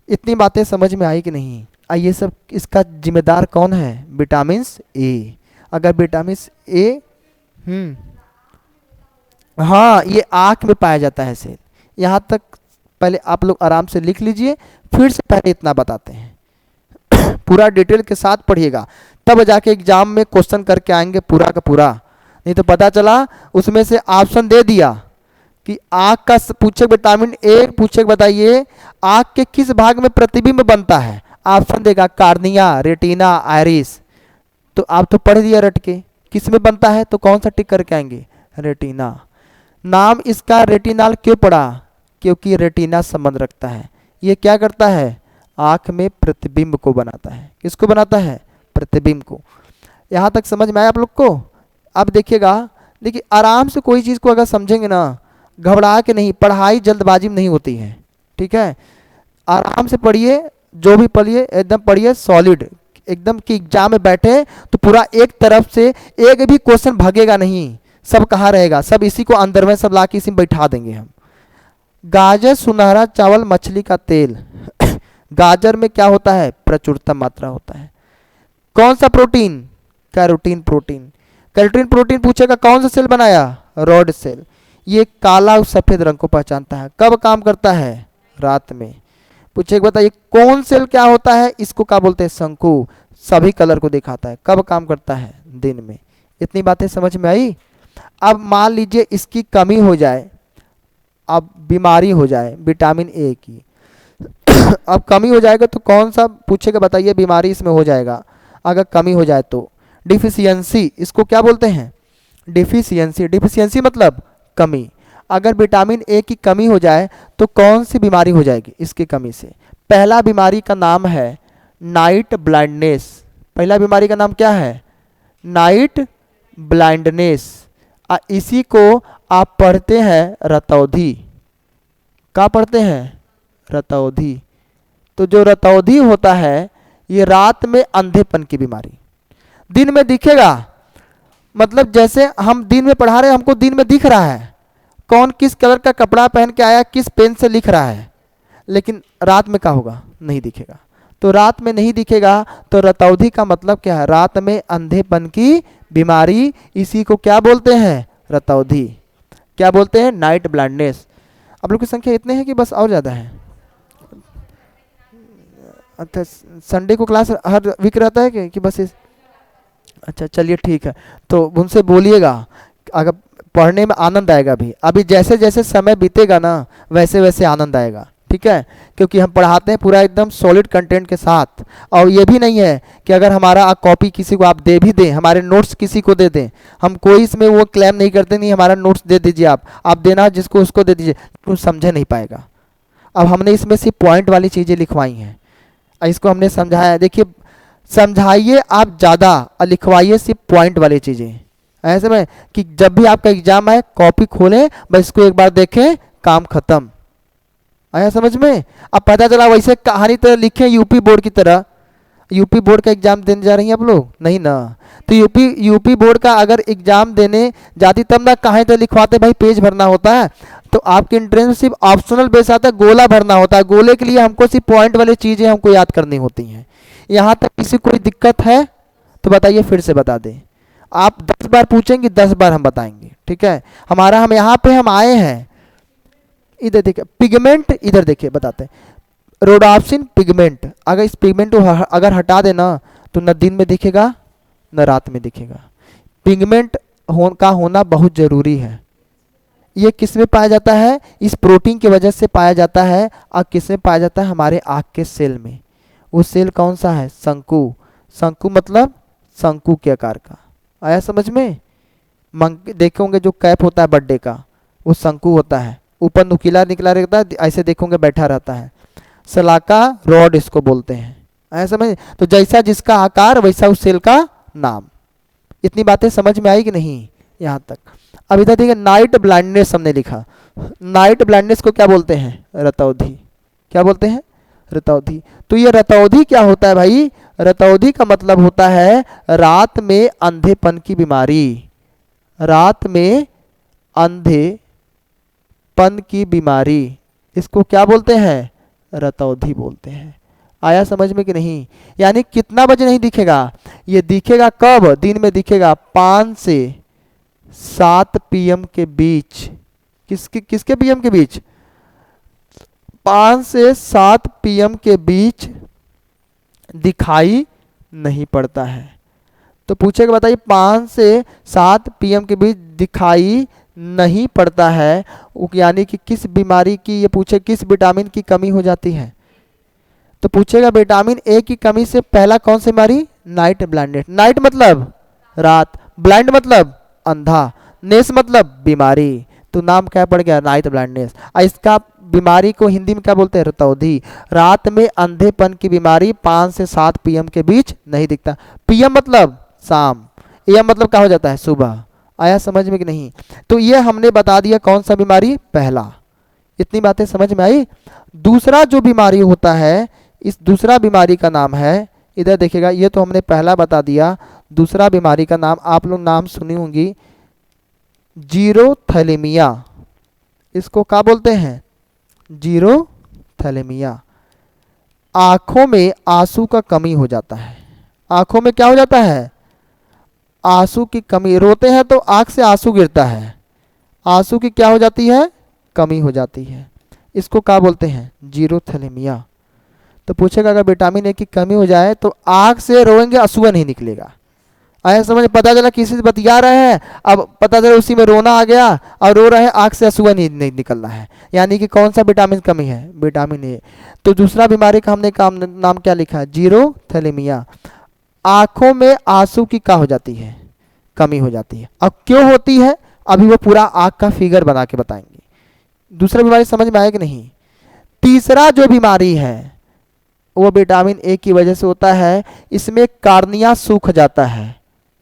इतनी बातें समझ में आई कि नहीं? ये सब इसका जिम्मेदार कौन है? Vitamin A. अगर विटामिन ए हाँ, ये आँख में पाया जाता है सेल। यहाँ तक पहले आप लोग आराम से लिख लीजिए, फिर से पहले इतना बताते हैं पूरा डिटेल के साथ पढ़िएगा, तब जाके एग्जाम में क्वेश्चन करके आएंगे पूरा का पूरा। नहीं तो पता चला उसमें से ऑप्शन दे दिया कि आँख का पूछे विटामिन ए, पूछे बताइए आँख के किस भाग में प्रतिबिंब बनता है, ऑप्शन देगा कार्निया, रेटिना, आइरिस। तो आप तो पढ़ दिया रट के, किस में बनता है, तो कौन सा टिक करके आएंगे? रेटिना। नाम इसका रेटिनाल क्यों पड़ा? क्योंकि रेटिना संबंध रखता है। ये क्या करता है? आँख में प्रतिबिंब को बनाता है। किसको बनाता है? प्रतिबिंब को। यहाँ तक समझ में आया आप लोग को? अब देखिएगा, देखिए आराम से कोई चीज़ को अगर समझेंगे ना, घबरा के नहीं, पढ़ाई जल्दबाजी में नहीं होती है, ठीक है? आराम से पढ़िए, जो भी पढ़िए एकदम पढ़िए सॉलिड, एकदम कि एग्जाम में बैठे तो पूरा एक तरफ से एक भी क्वेश्चन भागेगा नहीं, सब कहाँ रहेगा, सब इसी को अंदर में सब ला के इसी में बैठा देंगे हम। गाजर, सुनहरा चावल, मछली का तेल। गाजर में क्या होता है? प्रचुरतम मात्रा होता है। कौन सा protein? Carotene protein. Carotene protein पूछेगा कौन सा सेल बनाया? Rod cell. ये काला और सफेद रंग को पहचानता है। कब काम करता है? रात में। पूछेगा बताइए कौन सेल क्या होता है? इसको क्या बोलते हैं? शंकु। सभी कलर को दिखाता है। कब काम करता है? दिन में। इतनी बातें समझ में आई? अब मान लीजिए इसकी कमी हो जाए, अब बीमारी हो जाए विटामिन ए की अब कमी हो जाएगा तो कौन सा पूछेगा बताइए बीमारी इसमें हो जाएगा अगर कमी हो जाए तो? डिफिशियंसी। इसको क्या बोलते हैं? डिफिशियंसी। डिफिशियंसी मतलब कमी। अगर विटामिन ए की कमी हो जाए तो कौन सी बीमारी हो जाएगी इसकी कमी से? पहला बीमारी का नाम है नाइट ब्लाइंडनेस। पहला बीमारी का नाम क्या है? Night blindness. इसी को आप पढ़ते हैं रतौधी। क्या पढ़ते हैं? रतौधी। तो जो रतौधी होता है ये रात में अंधेपन की बीमारी, दिन में दिखेगा, मतलब जैसे हम दिन में पढ़ा रहे हैं, हमको दिन में दिख रहा है कौन किस कलर का कपड़ा पहन के आया, किस पेन से लिख रहा है, लेकिन रात में क्या होगा? नहीं दिखेगा। तो रात में नहीं दिखेगा तो रतौधी का मतलब क्या है? रात में अंधेपन की बीमारी। इसी को क्या बोलते हैं? रतौधी। क्या बोलते हैं? Night blindness. आप लोग की संख्या इतने हैं कि बस और ज़्यादा है? अच्छा, संडे को क्लास हर वीक रहता है कि बस अच्छा चलिए ठीक है। तो उनसे बोलिएगा, अगर पढ़ने में आनंद आएगा भी, अभी जैसे जैसे समय बीतेगा ना वैसे वैसे आनंद आएगा, ठीक है? क्योंकि हम पढ़ाते हैं पूरा एकदम सॉलिड कंटेंट के साथ। और ये भी नहीं है कि अगर हमारा कॉपी किसी को आप दे भी दें, हमारे नोट्स किसी को दे दें, हम कोई इसमें वो क्लेम नहीं करते नहीं हमारा नोट्स दे दीजिए, आप देना जिसको उसको दे दीजिए, कुछ समझ नहीं पाएगा। अब हमने इसमें सिर्फ पॉइंट वाली चीज़ें लिखवाई हैं, इसको हमने समझाया है। देखिए, समझाइए आप ज़्यादा और लिखवाइए सिर्फ पॉइंट वाली चीज़ें। ऐसे में कि जब भी आपका एग्जाम आए कॉपी खोलें, बस इसको एक बार देखें, काम खत्म। आया समझ में? अब पता चला वैसे कहानी तरह लिखें यूपी बोर्ड की तरह। यूपी बोर्ड का एग्जाम देने जा रही हैं आप लोग? नहीं ना। तो यूपी बोर्ड का अगर एग्जाम देने जाती तब ना कहानी तरह लिखवाते, भाई पेज भरना होता है। तो आपके एंट्रेंस में सिर्फ ऑप्शनल बेस आता है, गोला भरना होता है। गोले के लिए हमको सिर्फ पॉइंट वाली चीज़ें हमको याद करनी होती हैं। यहाँ तक किसी कोई दिक्कत है तो बताइए, फिर से बता दें। आप 10 बार पूछेंगे, 10 बार हम बताएंगे, ठीक है? हम यहाँ पे हम आए हैं। इधर देखिए, पिगमेंट, इधर देखिए बताते हैं। रोडॉप्सिन पिगमेंट, अगर इस पिगमेंट को अगर हटा देना तो न दिन में दिखेगा न रात में दिखेगा। पिगमेंट का होना बहुत जरूरी है। ये किस में पाया जाता है? इस प्रोटीन की वजह से पाया जाता है। और किस में पाया जाता है? हमारे आँख के सेल में। वो सेल कौन सा है? शंकु। शंकु मतलब शंकु के आकार का। आया समझ में? देखे होंगे जो कैप होता है बर्थडे का, वो शंकु होता है, ऊपर नुकीला निकला रहता है, ऐसे देखोगे बैठा रहता है। सलाका रॉड इसको बोलते हैं। आया समझ? तो जैसा जिसका आकार वैसा उस सेल का नाम। इतनी बातें समझ में आई कि नहीं यहाँ तक? अब इधर देखिए, नाइट ब्लाइंडनेस हमने लिखा। नाइट ब्लाइंडनेस को क्या बोलते हैं? रतौधी। क्या बोलते हैं? रतौधी। तो ये रतौधी क्या होता है भाई? रतौधी का मतलब होता है रात में अंधेपन की बीमारी। रात में अंधेपन की बीमारी, इसको क्या बोलते हैं? रतौधी बोलते हैं। आया समझ में कि नहीं? यानी कितना बजे नहीं दिखेगा? ये दिखेगा कब? दिन में दिखेगा 5 से 7 PM के बीच। किसके PM के बीच? 5 से 7 PM के बीच दिखाई नहीं पड़ता है। तो पूछेगा, बताइए 5 से 7 PM के बीच दिखाई नहीं पड़ता है, यानी कि किस बीमारी की? ये पूछे किस विटामिन की कमी हो जाती है? तो पूछेगा विटामिन ए की कमी से पहला कौन सी बीमारी? Night blindness. नाइट मतलब रात, ब्लाइंड मतलब अंधा, नेस मतलब बीमारी। तो नाम क्या पड़ गया? Night blindness. इसका बीमारी को हिंदी में क्या बोलते हैं? रतौधी। रात में अंधेपन की बीमारी 5 से 7 PM के बीच नहीं दिखता। PM मतलब शाम, AM मतलब क्या हो जाता है? सुबह। आया समझ में कि नहीं? तो ये हमने बता दिया कौन सा बीमारी? पहला। इतनी बातें समझ में आई? दूसरा जो बीमारी होता है, इस दूसरा बीमारी का नाम है, इधर देखिएगा, ये तो हमने पहला बता दिया। दूसरा बीमारी का नाम आप लोग नाम सुनी होंगी, जीरोथैलेमिया। इसको क्या बोलते हैं? जीरोथैलेमिया। आंखों में आंसू का कमी हो जाता है। आंखों में क्या हो जाता है? आंसू की कमी। रोते हैं तो आंख से आंसू गिरता है, आंसू की क्या हो जाती है? कमी हो जाती है। इसको क्या बोलते हैं? जीरोथैलेमिया। तो पूछेगा अगर विटामिन ए की कमी हो जाए तो आंख से रोएंगे, आंसू नहीं निकलेगा। आया समझ? पता चला किसी से बतिया रहे हैं, अब पता चला उसी में रोना आ गया और रो रहे हैं, आंख से आंसू नहीं निकल रहा है, यानी कि कौन सा विटामिन कमी है? Vitamin A. तो दूसरा बीमारी का हमने नाम क्या लिखा है? जीरोथैलेमिया। आंखों में आंसू की क्या हो जाती है? कमी हो जाती है। अब क्यों होती है? अभी वो पूरा आंख का फिगर बना के बताएंगे। दूसरा बीमारी समझ में आएगी नहीं? तीसरा जो बीमारी है वो विटामिन ए की वजह से होता है। इसमें कार्निया सूख जाता है।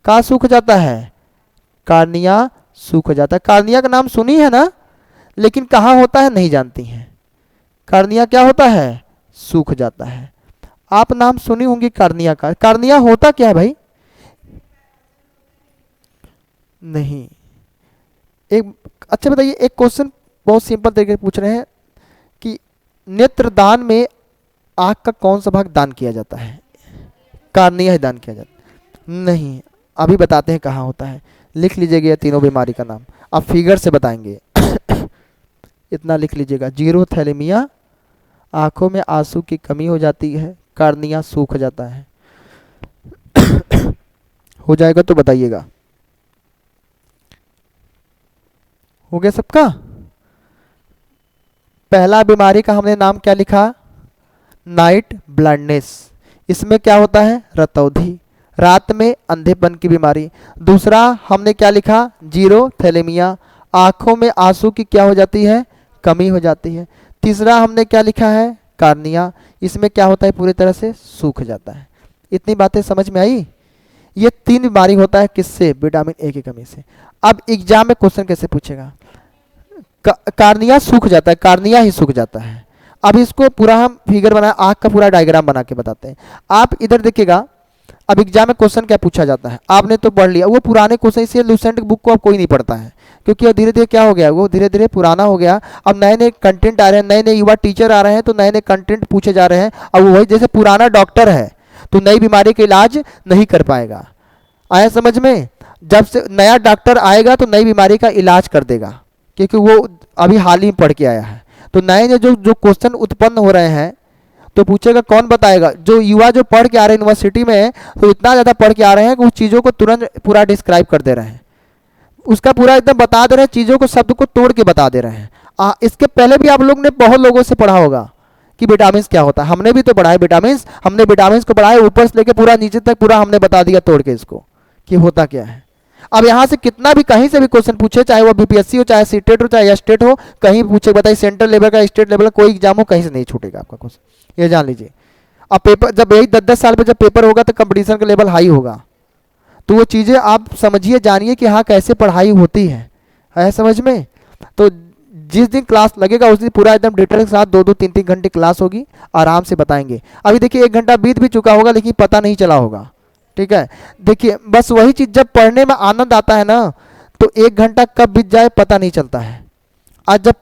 क्या सूख जाता है? कार्निया सूख जाता है। कार्निया का नाम सुनी है ना, लेकिन कहाँ होता है नहीं जानती हैं। कार्निया क्या होता है? सूख जाता है। आप नाम सुनी होंगी कार्निया का। कार्निया होता क्या है भाई? नहीं। एक अच्छा बताइए, एक क्वेश्चन बहुत सिंपल तरीके से पूछ रहे हैं कि नेत्रदान में आँख का कौन सा भाग दान किया जाता है? कार्निया ही दान किया जाता है। नहीं, अभी बताते हैं कहाँ होता है। लिख लीजिएगा ये तीनों बीमारी का नाम, अब फिगर से बताएंगे। इतना लिख लीजिएगा, जीरो थैलेमिया, आंखों में आंसू की कमी हो जाती है, कार्निया सूख जाता है। हो जाएगा तो बताइएगा। हो गया सबका? पहला बीमारी का हमने नाम क्या लिखा? Night blindness. इसमें क्या होता है? रतौंधी, रात में अंधेपन की बीमारी। दूसरा हमने क्या लिखा? जीरो थैलेमिया, आंखों में आंसू की क्या हो जाती है? कमी हो जाती है। तीसरा हमने क्या लिखा है? कार्निया, इसमें क्या होता है? पूरी तरह से सूख जाता है। इतनी बातें समझ में आई? ये तीन बीमारी होता है किससे? विटामिन ए की कमी से। अब एग्जाम में क्वेश्चन कैसे पूछेगा? कार्निया सूख जाता है, कार्निया ही सूख जाता है। अब इसको पूरा हम फिगर बना, आंख का पूरा डायग्राम बना के बताते हैं। आप इधर देखिएगा, अब एग्जाम में क्वेश्चन क्या पूछा जाता है, आपने तो पढ़ लिया, वो पुराने क्वेश्चन, इसलिए लूसेंट बुक को अब कोई नहीं पढ़ता है, क्योंकि अब धीरे धीरे क्या हो गया, वो धीरे धीरे पुराना हो गया। अब नए नए कंटेंट आ रहे हैं, नए नए युवा टीचर आ रहे हैं, तो नए नए कंटेंट पूछे जा रहे हैं। अब वही जैसे पुराना डॉक्टर है तो नई बीमारी का इलाज नहीं कर पाएगा। आया समझ में? जब से नया डॉक्टर आएगा तो नई बीमारी का इलाज कर देगा, क्योंकि वो अभी हाल ही में पढ़ के आया है। तो नए नए जो जो क्वेश्चन उत्पन्न हो रहे हैं तो पूछेगा कौन बताएगा? जो युवा जो पढ़ के आ रहे हैं यूनिवर्सिटी में, तो इतना ज़्यादा पढ़ के आ रहे हैं कि उस चीज़ों को तुरंत पूरा डिस्क्राइब कर दे रहे हैं, उसका पूरा एकदम बता दे रहे हैं, चीज़ों को शब्द को तोड़ के बता दे रहे हैं। इसके पहले भी आप लोग ने बहुत लोगों से पढ़ा होगा कि विटामिन क्या होता है, हमने भी तो पढ़ा है विटामिन, हमने विटामिन को पढ़ा है ऊपर से लेके पूरा नीचे तक, पूरा हमने बता दिया तोड़ के इसको कि होता क्या है। अब यहाँ से कितना भी कहीं से भी क्वेश्चन पूछे, चाहे वो बीपीएससी हो, चाहे सीटेट हो, चाहे स्टेट हो, कहीं पूछे बताइए, सेंट्रल लेवल का, स्टेट लेवल का, कोई एग्जाम हो, कहीं से नहीं छूटेगा आपका क्वेश्चन, ये जान लीजिए। अब पेपर जब यही 10-10 साल पे जब पेपर होगा तो कंपटीशन का लेवल हाई होगा, तो वो चीज़ें आप समझिए, जानिए कि हाँ कैसे पढ़ाई होती है समझ में? तो जिस दिन क्लास लगेगा उस दिन पूरा एकदम डिटेल के साथ 2-2, 3-3 घंटे क्लास होगी, आराम से बताएंगे। अभी देखिए 1 घंटा बीत भी चुका होगा लेकिन पता नहीं चला होगा, ठीक है? देखिए बस वही चीज़, जब पढ़ने में आनंद आता है ना, तो 1 घंटा कब बीत जाए पता नहीं चलता है। आज जब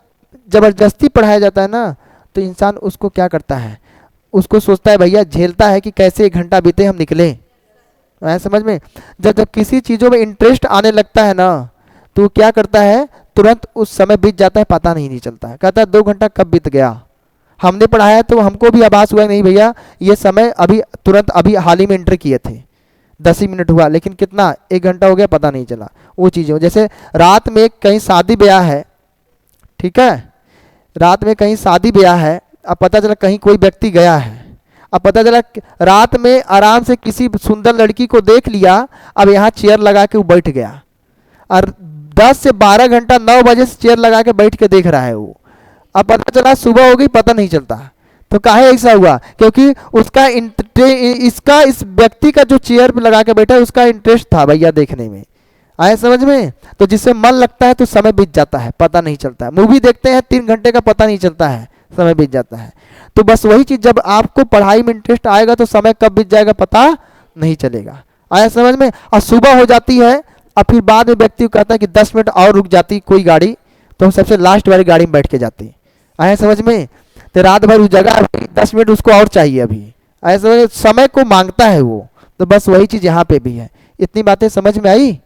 ज़बरदस्ती पढ़ाया जाता है ना, तो इंसान उसको क्या करता है, उसको सोचता है भैया झेलता है कि कैसे 1 घंटा बीते हम निकले, है समझ में? जब जब किसी चीज़ों में इंटरेस्ट आने लगता है ना, तो क्या करता है, तुरंत उस समय बीत जाता है, पता नहीं चलता है, कहता है 2 घंटा कब बीत गया। हमने पढ़ाया तो हमको भी आभास हुआ नहीं भैया ये समय अभी तुरंत अभी हाल ही में एंटर किए थे, 10 ही मिनट हुआ, लेकिन कितना 1 घंटा हो गया पता नहीं चला। वो चीज़ें जैसे रात में कहीं शादी ब्याह है, ठीक है, रात में कहीं शादी ब्याह है, अब पता चला कहीं कोई व्यक्ति गया है, अब पता चला रात में आराम से किसी सुंदर लड़की को देख लिया, अब यहाँ चेयर लगा के वो बैठ गया, और 10 से 12 घंटा 9 बजे से चेयर लगा के बैठ के देख रहा है वो, अब पता चला सुबह हो गई पता नहीं चलता। तो काहे ऐसा हुआ? क्योंकि उसका इसका इस व्यक्ति का जो चेयर पे लगा के बैठा है उसका इंटरेस्ट था भैया देखने में, आए समझ में? तो जिससे मन लगता है तो समय बीत जाता है, पता नहीं चलता है। मूवी देखते हैं 3 घंटे का पता नहीं चलता है, समय बीत जाता है। तो बस वही चीज़, जब आपको पढ़ाई में इंटरेस्ट आएगा तो समय कब बीत जाएगा पता नहीं चलेगा, आया समझ में? और सुबह हो जाती है, और फिर बाद में व्यक्ति को कहता है कि 10 मिनट और रुक जाती कोई गाड़ी, तो हम सबसे लास्ट वाली गाड़ी में बैठ के जाती, आया समझ में? तो रात भर उस जगह 10 मिनट उसको और चाहिए अभी, आया समझ में? समय को मांगता है वो। तो बस वही चीज़ यहाँ पे भी है। इतनी बातें समझ में आई?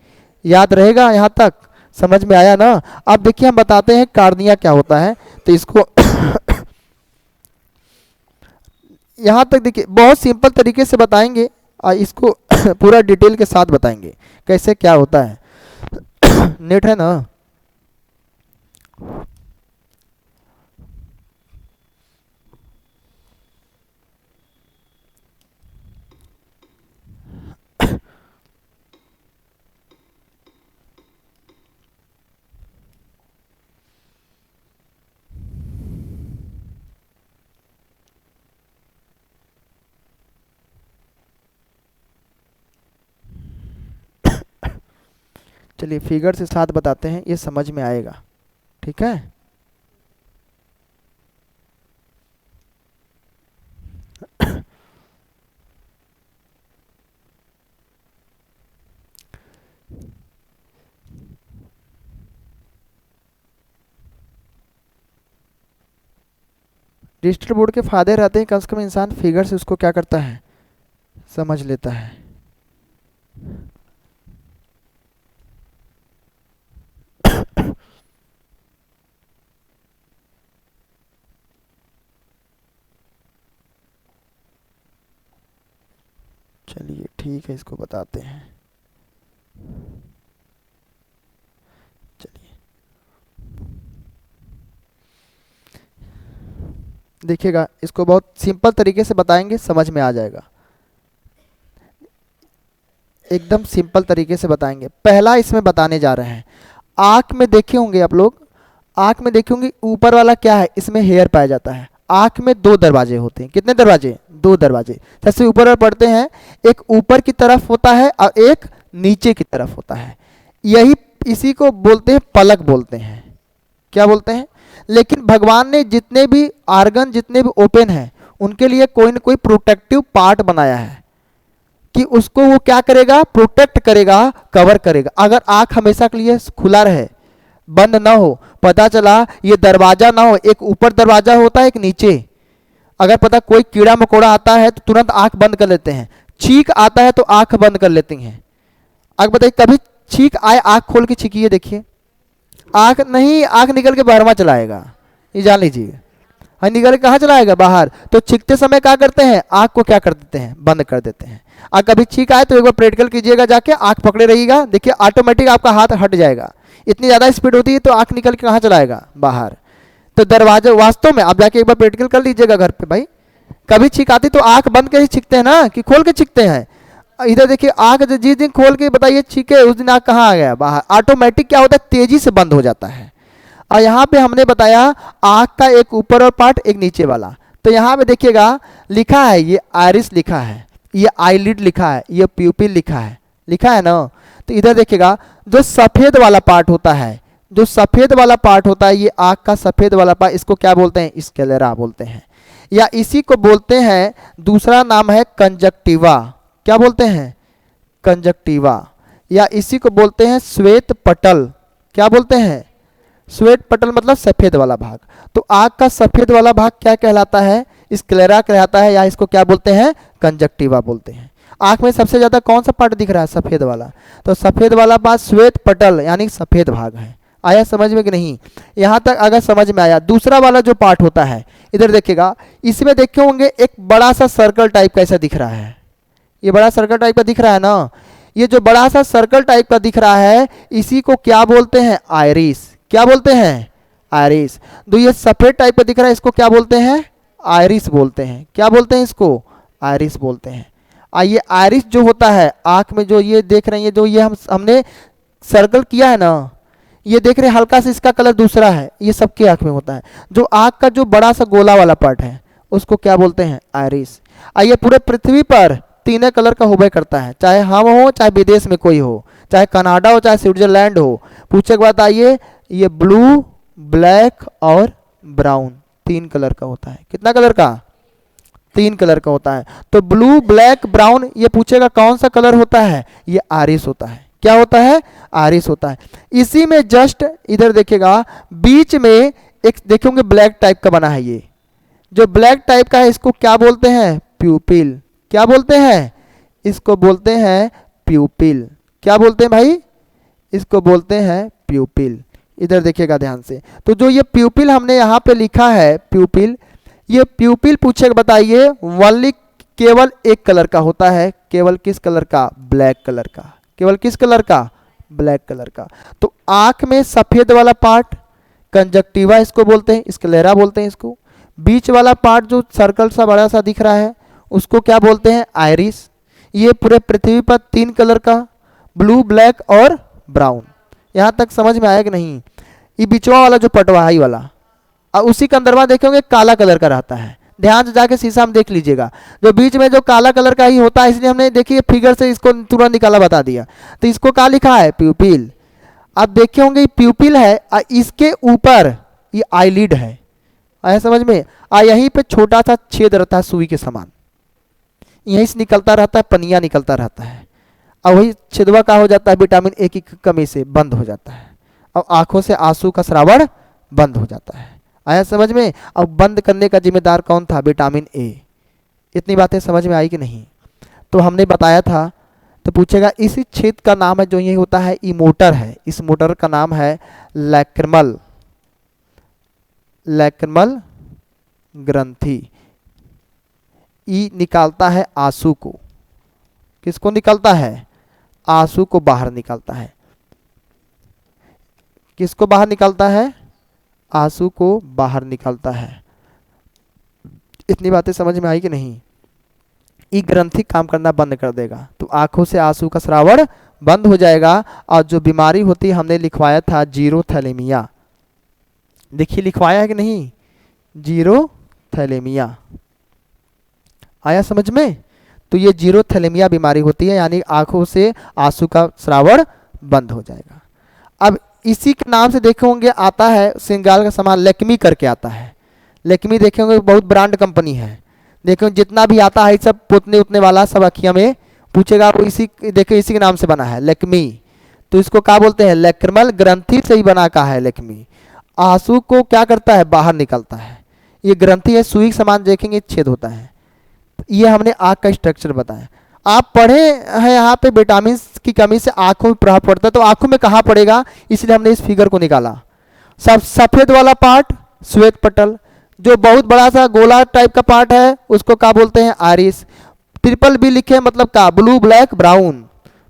याद रहेगा यहाँ तक? समझ में आया ना? अब देखिए हम बताते हैं कार्निया क्या होता है, तो इसको यहाँ तक देखिए बहुत सिंपल तरीके से बताएंगे, और इसको पूरा डिटेल के साथ बताएंगे कैसे क्या होता है। नेट है ना? चलिए फिगर से साथ बताते हैं, ये समझ में आएगा, ठीक है? डिजिटल बोर्ड के फायदे रहते हैं, कम से कम इंसान फिगर से उसको क्या करता है, समझ लेता है। चलिए ठीक है, इसको बताते हैं। चलिए देखिएगा, इसको बहुत सिंपल तरीके से बताएंगे, समझ में आ जाएगा। एकदम सिंपल तरीके से बताएंगे। पहला इसमें बताने जा रहे हैं, आँख में देखे होंगे आप लोग, आँख में देखे होंगे ऊपर वाला क्या है, इसमें हेयर पाया जाता है। आँख में दो दरवाजे होते हैं, कितने दरवाजे, दो दरवाजे। जैसे ऊपर और पढ़ते हैं, एक ऊपर की तरफ होता है और एक नीचे की तरफ होता है। यही इसी को बोलते हैं पलक बोलते हैं। क्या बोलते हैं? लेकिन भगवान ने जितने भी आर्गन जितने भी ओपन हैं उनके लिए कोई ना कोई प्रोटेक्टिव पार्ट बनाया है कि उसको वो क्या करेगा, प्रोटेक्ट करेगा, कवर करेगा। अगर आंख हमेशा के लिए खुला रहे, बंद ना हो, पता चला ये दरवाजा ना हो, एक ऊपर दरवाजा होता है एक नीचे, अगर पता कोई कीड़ा मकोड़ा आता है तो तुरंत आंख बंद कर लेते हैं, छींक आता है तो आंख बंद कर लेती हैं। आंख बताइए, कभी छींक आए आंख खोल के छींकिए, देखिए आंख नहीं, आंख निकल के बाहरवा चलाएगा, ये जान लीजिए। हाँ, निकल के कहाँ चलाएगा, बाहर। तो छींकते समय क्या करते हैं, आंख को क्या कर देते हैं, बंद कर देते हैं। और कभी छींक आए तो एक बार प्रैक्टिकल कीजिएगा, जाके आंख पकड़े रहिएगा, देखिए ऑटोमेटिक आपका हाथ हट जाएगा। इतनी ज़्यादा स्पीड होती है तो आंख निकल के कहाँ चलाएगा, बाहर। तो दरवाजे वास्तव में आप जाके एक बार प्रैक्टिकल कर लीजिएगा घर पे भाई। कभी छींक आती तो आंख बंद के ही छींकते हैं ना, कि खोल के छींकते हैं। इधर देखिए आंख जिस दिन खोल के बताइए छींके, उस दिन आंख कहाँ आ गया, बाहर। ऑटोमेटिक क्या होता है, तेजी से बंद हो जाता है। और यहाँ पे हमने बताया आंख का एक ऊपर और पार्ट एक नीचे वाला। तो यहाँ पे देखिएगा लिखा है, ये आइरिस लिखा है, ये आईलिड लिखा है, ये प्यूपिल लिखा है, लिखा है ना। तो इधर देखिएगा जो सफ़ेद वाला पार्ट होता है, जो सफ़ेद वाला पार्ट होता है, ये आँख का सफ़ेद वाला पार्ट, इसको क्या बोलते हैं, स्क्लेरा बोलते हैं, या इसी को बोलते हैं, दूसरा नाम है कंजक्टिवा। क्या बोलते हैं, कंजक्टिवा, या इसी को बोलते हैं श्वेत पटल। क्या बोलते हैं, श्वेत पटल, मतलब सफ़ेद वाला भाग। तो आँख का सफ़ेद वाला भाग क्या कहलाता है, स्क्लेरा कहलाता है, या इसको क्या बोलते हैं, कंजक्टिवा बोलते हैं। आँख में सबसे ज़्यादा कौन सा पार्ट दिख रहा है, सफ़ेद वाला। तो सफ़ेद वाला पार्ट श्वेत पटल यानी सफ़ेद भाग है। आया समझ में कि नहीं, यहाँ तक अगर समझ में आया। दूसरा वाला जो पार्ट होता है, इधर देखिएगा, इसमें देखे होंगे एक बड़ा सा सर्कल टाइप का ऐसा दिख रहा है, ये बड़ा सर्कल टाइप का दिख रहा है ना। ये जो बड़ा सा सर्कल टाइप का दिख रहा है, इसी को क्या बोलते हैं, आइरिस। क्या बोलते हैं, आइरिस। तो ये सफ़ेद टाइप का दिख रहा है, इसको क्या बोलते हैं, आइरिस बोलते हैं। क्या बोलते हैं इसको, आइरिस बोलते हैं। ये आइरिस जो होता है आँख में, जो ये देख रहे हैं, जो ये हमने सर्कल किया है ना, ये देख रहे हैं हल्का सा इसका कलर दूसरा है, ये सबके आँख में होता है। जो आँख का जो बड़ा सा गोला वाला पार्ट है उसको क्या बोलते हैं, आइरिस। ये पूरे पृथ्वी पर तीनों कलर का होबे करता है, चाहे हम हो चाहे विदेश में कोई हो, चाहे कनाडा हो चाहे स्विट्जरलैंड हो। पूछे के बाद आइए, ये ब्लू, ब्लैक और ब्राउन तीन कलर का होता है। कितना कलर का, तीन कलर का होता है। तो ब्लू, ब्लैक, ब्राउन, ये पूछेगा कौन सा कलर होता है, ये आइरिस होता है। क्या होता है, आइरिस होता है। इसी में जस्ट इधर देखिएगा बीच में एक देखेंगे ब्लैक टाइप का बना है, ये जो ब्लैक टाइप का है इसको क्या बोलते हैं, प्यूपिल। क्या बोलते हैं, इसको बोलते हैं प्यूपिल। क्या बोलते हैं भाई, इसको बोलते हैं प्यूपिल। इधर देखिएगा ध्यान से। तो जो ये प्यूपिल हमने यहाँ पे लिखा है प्यूपिल, ये प्यूपिल पूछे बताइए वनली केवल एक कलर का होता है। केवल किस कलर का, ब्लैक कलर का। केवल किस कलर का, ब्लैक कलर का। तो आँख में सफ़ेद वाला पार्ट कंजक्टिवा इसको बोलते हैं, स्क्लेरा बोलते हैं इसको। बीच वाला पार्ट जो सर्कल सा बड़ा सा दिख रहा है उसको क्या बोलते हैं, आइरिस। ये पूरे पृथ्वी पर तीन कलर का, ब्लू, ब्लैक और ब्राउन। यहाँ तक समझ में आया कि नहीं। ये बिचवा वाला जो पटवाही वाला, और उसी के अंदरवा देखेंगे काला कलर का रहता है। ध्यान से जाके शीशा में देख लीजिएगा, जो बीच में जो काला कलर का ही होता है, इसलिए हमने देखिए फिगर से इसको तुरंत निकाला बता दिया। तो इसको क्या लिखा है, प्यूपिल। आप देखे होंगे ये प्यूपिल है, और इसके ऊपर ये आईलिड है। आया समझ में। यहीं पे छोटा सा छेद रहता है सुई के समान, यहीं से निकलता रहता है, पनिया निकलता रहता है, और वही छेदवा का हो जाता है, विटामिन ए की कमी से बंद हो जाता है, और आंखों से आंसू का श्रावण बंद हो जाता है। आया समझ में। अब बंद करने का जिम्मेदार कौन था, विटामिन ए। इतनी बातें समझ में आई कि नहीं। तो हमने बताया था। तो पूछेगा इसी छेद का नाम है जो ये होता है, ई मोटर है। इस मोटर का नाम है लैक्रिमल, लैक्रिमल ग्रंथि। ई निकालता है आंसू को। किसको निकलता है? आंसू को बाहर निकालता है। किसको बाहर निकालता है? आंसू को बाहर निकालता है। इतनी बातें समझ में आई कि नहीं? ये ग्रंथि काम करना बंद कर देगा तो आंखों से आंसू का श्रावण बंद हो जाएगा। और जो बीमारी होती है हमने लिखवाया था जीरो थैलेमिया, देखिए लिखवाया है कि नहीं? जीरो थैलेमिया आया समझ में? तो ये जीरो थैलेमिया बीमारी होती है, यानी आंखों से आंसू का श्रावण बंद हो जाएगा। अब इसी के नाम से देखे होंगे आता है श्रृंगार का सामान, लेक्मी करके आता है। लेक्मी देखे होंगे बहुत ब्रांड कंपनी है, देखो जितना भी आता है सब पोतने उतने वाला सब अखिया में पूछेगा, वो इसी देखो इसी के नाम से बना है लेक्मी। तो इसको क्या बोलते हैं? लेक्रमल ग्रंथि से ही बना का है लेक्मी। आंसू को क्या करता है? बाहर निकलता है। ये ग्रंथि है, सुई के समान देखेंगे छेद होता है। ये हमने आँख का स्ट्रक्चर बताया। आप पढ़े हैं यहाँ पे विटामिन की कमी से आंखों में प्रभाव पड़ता है, तो आंखों में कहाँ पड़ेगा, इसलिए हमने इस फिगर को निकाला। सब सफेद वाला पार्ट श्वेत पटल, जो बहुत बड़ा सा गोला टाइप का पार्ट है उसको क्या बोलते हैं? आइरिस। ट्रिपल बी लिखे मतलब का ब्लू ब्लैक ब्राउन।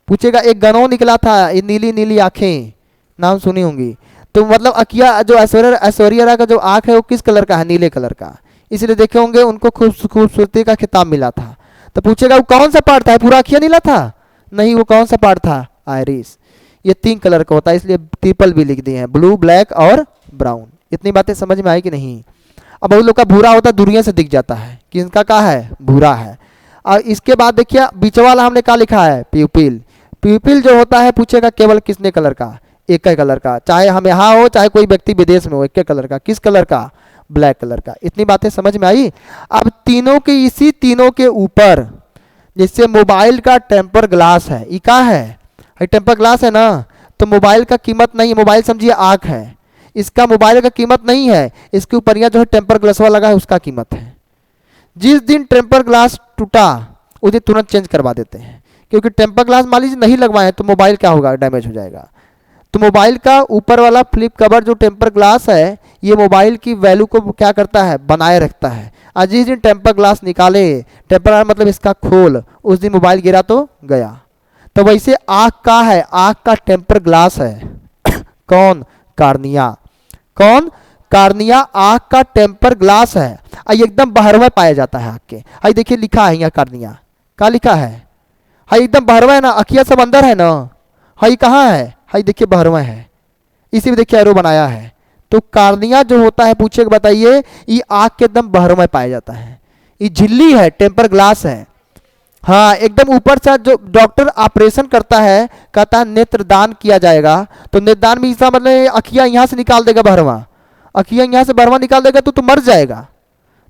पूछेगा एक गनौ निकला था, ये नीली नीली आंखें, नाम सुनी होंगी। तो मतलब अकिया जो ऐश्वर्या राय का जो आंख है वो किस कलर का है? नीले कलर का, इसलिए देखे होंगे उनको खूबसूरती का खिताब मिला था। तो पूछेगा वो कौन सा पार्ट था? पूरा अखिया नीला था? नहीं, वो कौन सा पार्ट था? आइरिस। ये 3 कलर का होता है, इसलिए ट्रिपल बी लिख दिए हैं, ब्लू ब्लैक और ब्राउन। इतनी बातें समझ में आई कि नहीं? अब बहुत लोग का भूरा होता है, दूरिया से दिख जाता है कि इनका क्या है? भूरा है। और इसके बाद देखिए बीच वाला हमने क्या लिखा है? प्यूपिल। प्यूपिल जो होता है पूछेगा केवल किसने कलर का? एक ही कलर का, चाहे हम यहाँ हो चाहे कोई व्यक्ति विदेश में हो, एक ही कलर का। किस कलर का? ब्लैक कलर का। इतनी बातें समझ में आई? अब तीनों के इसी तीनों के ऊपर जैसे मोबाइल का टेम्पर ग्लास है, ये क्या है? ये टेम्पर ग्लास है ना, तो मोबाइल का कीमत नहीं है, मोबाइल समझिए आँख है, इसका मोबाइल का कीमत नहीं है, इसके ऊपर यह जो है टेम्पर ग्लासवा लगा है उसका कीमत है। जिस दिन टेम्पर ग्लास टूटा उस दिन तुरंत चेंज करवा देते हैं, क्योंकि टेम्पर ग्लास मान लीजिए नहीं लगवाए तो मोबाइल क्या होगा? डैमेज हो जाएगा। तो मोबाइल का ऊपर वाला फ्लिप कवर जो टेम्पर ग्लास है ये मोबाइल की वैल्यू को क्या करता है? बनाए रखता है। आज जिस दिन टेम्पर ग्लास निकाले, टेम्पर मतलब इसका खोल, उस दिन मोबाइल गिरा तो गया। तो वैसे आँख का है, आँख का टेम्पर ग्लास है कौन? कार्निया। कौन? कार्निया आँख का टेम्पर ग्लास है। एकदम बहरवा पाया जाता है आँख के। हाई देखिए लिखा है यहाँ कार्निया, क्या लिखा है? हाई एकदम बहरवा है ना, अखिया सब अंदर है ना। हाई कहाँ है? हाई देखिए बहरवा है, इसी में देखिए एरो बनाया है। तो कार्निया जो होता है पूछे बताइए, ये आँख के एकदम बहरों में पाया जाता है। ये झिल्ली है, टेम्पर ग्लास है। हाँ एकदम ऊपर से जो डॉक्टर ऑपरेशन करता है कहता है नेत्रदान किया जाएगा, तो नेत्रदान में इसका मतलब अखियाँ यहाँ से निकाल देगा बहरवा, अखियाँ यहाँ से बहरवा निकाल देगा तो मर जाएगा।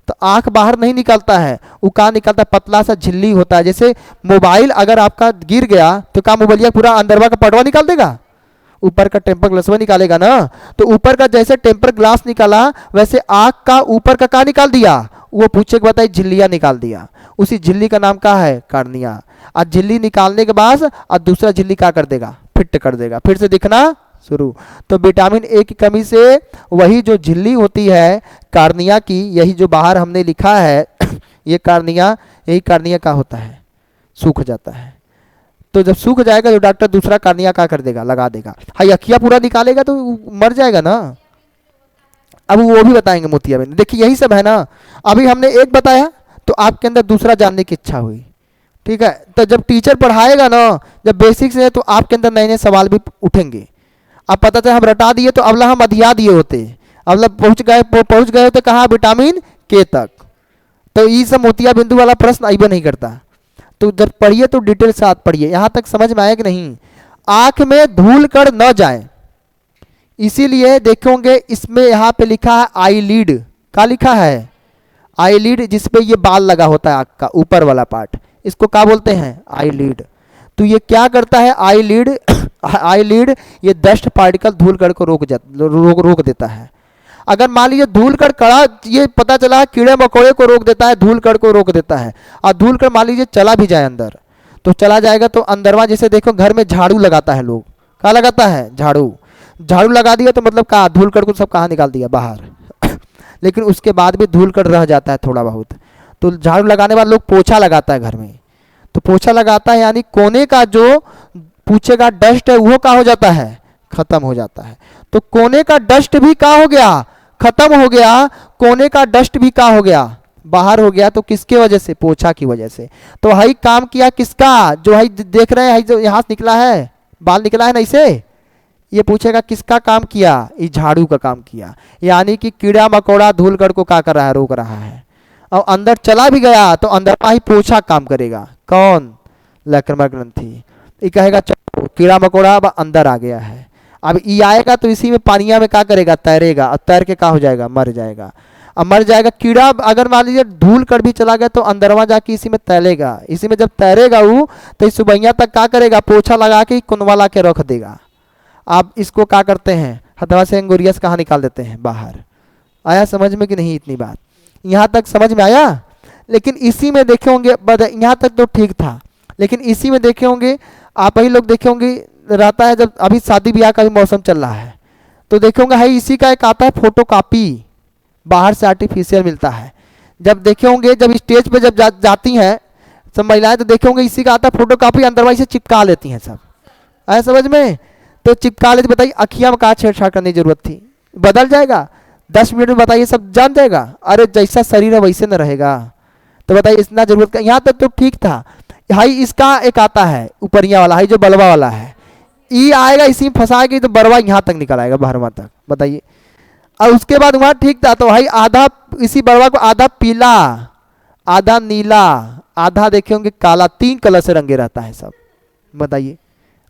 तो आँख बाहर नहीं निकालता है, वो कहाँ निकालता है? पतला सा झिल्ली होता है। जैसे मोबाइल अगर आपका गिर गया तो क्या मोबाइल पूरा अंदरवा का पटवा निकाल देगा? ऊपर का टेम्पर ग्लास में निकालेगा ना। तो ऊपर का जैसे टेम्पर ग्लास निकाला वैसे आँख का ऊपर का निकाल दिया, वो पूछे के बताइए झिल्लियाँ निकाल दिया। उसी झिल्ली का नाम क्या है? कार्निया। आज झिल्ली निकालने के बाद और दूसरा झिल्ली क्या कर देगा? फिट कर देगा, फिर से दिखना शुरू। तो विटामिन ए की कमी से वही जो झिल्ली होती है कार्निया की, यही जो बाहर हमने लिखा है ये कार्निया, यही कार्निया का होता है, सूख जाता है। तो जब सूख जाएगा तो डॉक्टर दूसरा कार्निया क्या कर देगा? लगा देगा। हाँ अखिया पूरा निकालेगा तो मर जाएगा ना। अब वो भी बताएंगे मोतियाबिंद। देखिए यही सब है ना, अभी हमने एक बताया तो आपके अंदर दूसरा जानने की इच्छा हुई, ठीक है। तो जब टीचर पढ़ाएगा ना, जब बेसिक से है तो आपके अंदर नए नए सवाल भी उठेंगे। अब पता चला हम रटा दिए तो अगला हम अधिया दिए होते, अगला पहुंच गए होते कहाँ? विटामिन के तक। तो ये सब मोतिया बिंदु वाला प्रश्न आइबे नहीं करता। तो जब पढ़िए तो डिटेल साथ पढ़िए। यहाँ तक समझ में आया कि नहीं? आंख में धूल कण न जाए इसीलिए देखोगे इसमें यहाँ पे लिखा है आईलिड। क्या लिखा है? आईलिड, जिसपे ये बाल लगा होता है आंख का ऊपर वाला पार्ट, इसको क्या बोलते हैं? आईलिड। तो ये क्या करता है? आईलिड आईलिड ये डस्ट पार्टिकल धूल कण को रोक देता है। अगर मान लीजिए धूल कण कड़ा, ये पता चला है कीड़े मकोड़े को रोक देता है, धूल कण को रोक देता है। और धूल कण मान लीजिए चला भी जाए अंदर, तो चला जाएगा तो अंदरवा जैसे देखो घर में झाड़ू लगाता है लोग, क्या लगाता है? झाड़ू। झाड़ू लगा दिया तो मतलब कहाँ? धूल कण को सब कहाँ निकाल दिया? बाहर लेकिन उसके बाद भी धूल कण रह जाता है थोड़ा बहुत। तो झाड़ू लगाने वाले लोग पोछा लगाता है घर में, तो पोछा लगाता है यानी कोने का जो पूछे का डस्ट है वो क्या हो जाता है, खत्म हो जाता है। तो कोने का डस्ट भी क्या हो गया, खत्म हो गया। कोने का डस्ट भी क्या हो गया, बाहर हो गया। तो किसके वजह से, पोछा की वजह से। तो हाई काम किया किसका, जो हाई देख रहे हैं, हाई जो यहाँ से निकला है, बाल निकला है ना इसे, ये पूछेगा किसका काम किया, ये झाड़ू का काम किया। यानी कि कीड़ा मकोड़ा धूल कण को क्या कर रहा है, रोक रहा है। और अंदर चला भी गया तो अंदर का ही पोछा काम करेगा। कौन, लक्रमण ग्रंथि। ये कहेगा चलो कीड़ा मकोड़ा अब अंदर आ गया है, अब ये आएगा तो इसी में पानिया में क्या करेगा, तैरेगा, और तैर के क्या हो जाएगा, मर जाएगा। अब मर जाएगा कीड़ा, अगर मान लीजिए धूल कर भी चला गया तो अंदरवा जाके इसी में तैरेगा। इसी में जब तैरेगा वो, तो इस सुबैया तक क्या करेगा, पोछा लगा के कुनवा ला के रख देगा। आप इसको क्या करते हैं, हथवा से अंगुरिया से कहाँ निकाल देते हैं, बाहर। आया समझ में कि नहीं, इतनी बात यहाँ तक समझ में आया। लेकिन इसी में देखे होंगे, यहाँ तक तो ठीक था, लेकिन इसी में देखे होंगे आप ही लोग देखे होंगे, रहता है जब अभी शादी ब्याह का भी मौसम चल रहा है, तो देखे होंगे है इसी का एक आता है फोटो कॉपी, बाहर से आर्टिफिशियल मिलता है। जब देखे होंगे जब स्टेज पे जब जाती हैं सब महिलाएं, तो देखे होंगे इसी का आता है फोटो कॉपी, अंदरवाइज से चिपका लेती हैं सब। आया समझ में, तो चिपका लेते। बताइए अखियां में कहाँ छेड़छाड़ करने की जरूरत थी, बदल जाएगा 10 मिनट में, बताइए सब जान जाएगा। अरे जैसा शरीर है वैसे न रहेगा, तो बताइए इतना जरूरत का, यहाँ तक तो ठीक था। हाई इसका एक आता है ऊपरिया वाला, हाई जो बलवा वाला है, ई आएगा इसी में फंसाएगी तो बरवा यहाँ तक निकल आएगा, बहरवा तक। बताइए, और उसके बाद वहाँ ठीक था, तो भाई आधा इसी बरवा को आधा पीला, आधा नीला, आधा देखे होंगे काला, 3 कलर से रंगे रहता है सब। बताइए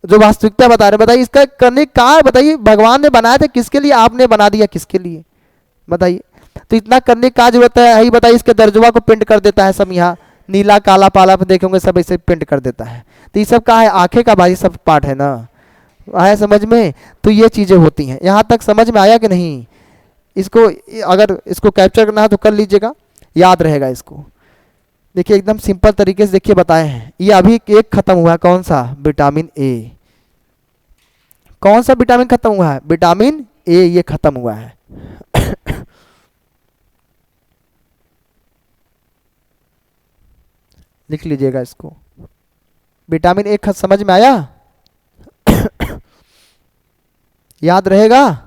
जो वास्तविकता बता रहे, बताइए इसका करने का, बताइए भगवान ने बनाया था किसके लिए, आपने बना दिया किसके लिए, बताइए। तो इतना करने का जरूरत है, यही बताइए। इसके दर्जवा को पेंट कर देता है सब, यहाँ नीला काला पाला पे देखेंगे सब ऐसे पेंट कर देता है। तो ये सब का है, आंखें का भाई सब पार्ट है ना, आया समझ में। तो ये चीजें होती हैं, यहाँ तक समझ में आया कि नहीं। इसको अगर इसको कैप्चर करना है तो कर लीजिएगा, याद रहेगा इसको। देखिए एकदम सिंपल तरीके से देखिए बताए हैं। ये अभी एक खत्म हुआ है, कौन सा, विटामिन ए। कौन सा विटामिन खत्म हुआ है, विटामिन ए, ये खत्म हुआ है। लिख लीजिएगा इसको, विटामिन ए समझ में आया, याद रहेगा।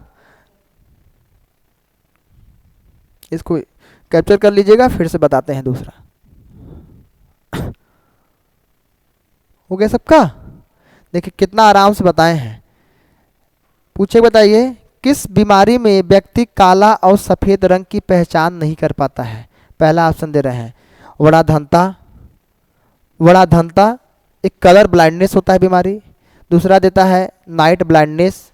इसको कैप्चर कर लीजिएगा, फिर से बताते हैं दूसरा। हो गया सबका, देखिए कितना आराम से बताए हैं। पूछे बताइए किस बीमारी में व्यक्ति काला और सफेद रंग की पहचान नहीं कर पाता है। पहला ऑप्शन दे रहे हैं वड़ाधनता, वड़ाधनता एक कलर ब्लाइंडनेस होता है बीमारी। दूसरा देता है नाइट ब्लाइंडनेस।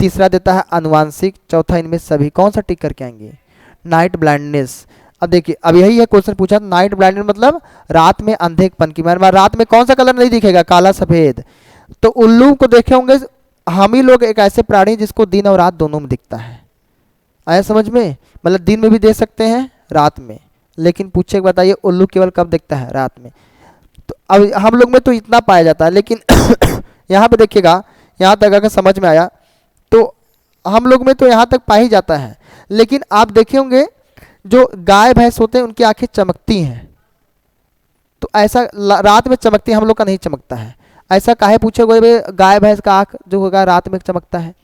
तीसरा देता है अनुवांशिक। चौथा इनमें सभी, कौन सा टिक करके आएंगे, नाइट ब्लाइंडनेस। अब देखिए अब यही है क्वेश्चन पूछा, नाइट ब्लाइंडनेस मतलब रात में अंधेपन की, मतलब रात में कौन सा कलर नहीं दिखेगा, काला सफेद। तो उल्लू को देखे होंगे, हम ही लोग एक ऐसे प्राणी जिसको दिन और रात दोनों में दिखता है। आया समझ में, मतलब दिन में भी देख सकते हैं रात में, लेकिन पूछे बताइए उल्लू केवल कब दिखता है, रात में। तो अब हम लोग में तो इतना पाया जाता है, लेकिन यहाँ पे देखिएगा, यहाँ तक अगर समझ में आया तो हम लोग में तो यहाँ तक पा ही जाता है। लेकिन आप देखे होंगे जो गाय भैंस होते हैं उनकी आंखें चमकती हैं, तो ऐसा रात में चमकती है, हम लोग का नहीं चमकता है। ऐसा काहे पूछोगे, गाय भैंस का आंख जो होगा रात में चमकता है,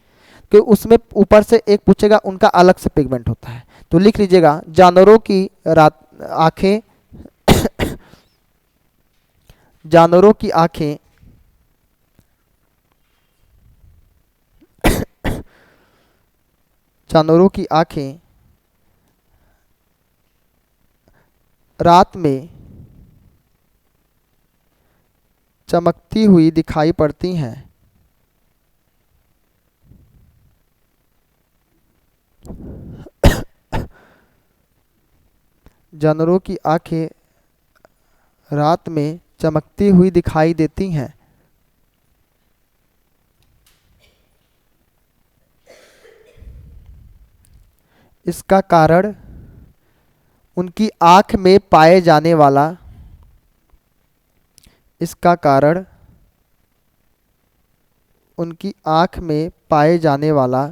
कि उसमें ऊपर से एक पूछेगा उनका अलग से पिगमेंट होता है। तो लिख लीजिएगा जानवरों की रात आंखें जानवरों की आंखें जानवरों की आंखें रात में चमकती हुई दिखाई पड़ती हैं। जानवरों की आंखें रात में चमकती हुई दिखाई देती हैं। इसका कारण उनकी आँख में पाए जाने वाला इसका कारण उनकी आँख में पाए जाने वाला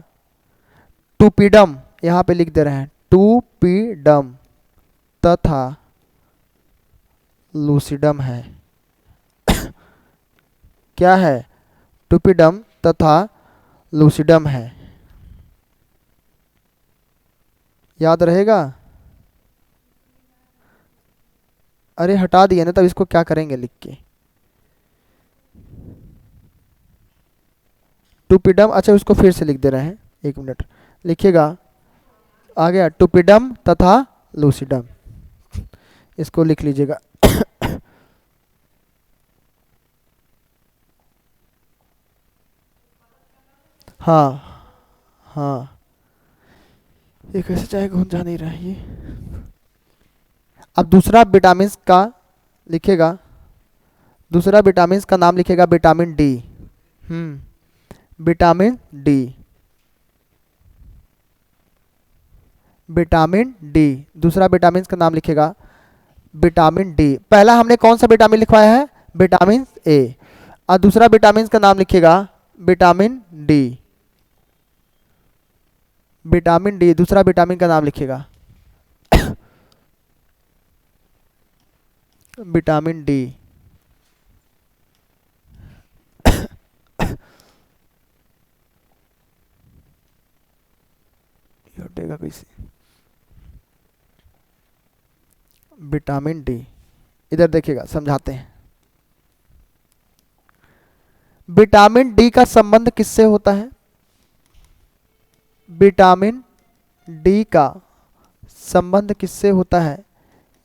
टूपिडम, यहाँ पे लिख दे रहे हैं टूपिडम तथा लूसिडम है। क्या है? टुपिडम तथा लूसिडम है। याद रहेगा? अरे हटा दिया ना, तब इसको क्या करेंगे लिख के? टुपिडम, अच्छा उसको फिर से लिख दे रहे हैं, एक मिनट लिखिएगा। आ गया, टुपिडम तथा लूसिडम, इसको लिख लीजिएगा। हाँ हाँ, ये कैसे जाएगा, जा नहीं रहा है ये। अब दूसरा विटामिन का लिखेगा, दूसरा विटामिन का नाम लिखेगा vitamin D. Vitamin D, vitamin D, दूसरा विटामिन का नाम लिखेगा विटामिन डी। पहला हमने कौन सा विटामिन लिखवाया है? Vitamin A. और दूसरा विटामिन का नाम लिखेगा विटामिन डी। विटामिन डी, दूसरा विटामिन का नाम लिखेगा विटामिन डी। हटेगा कैसे? विटामिन डी, इधर देखिएगा समझाते हैं। विटामिन डी का संबंध किससे होता है? विटामिन डी का संबंध किससे होता है?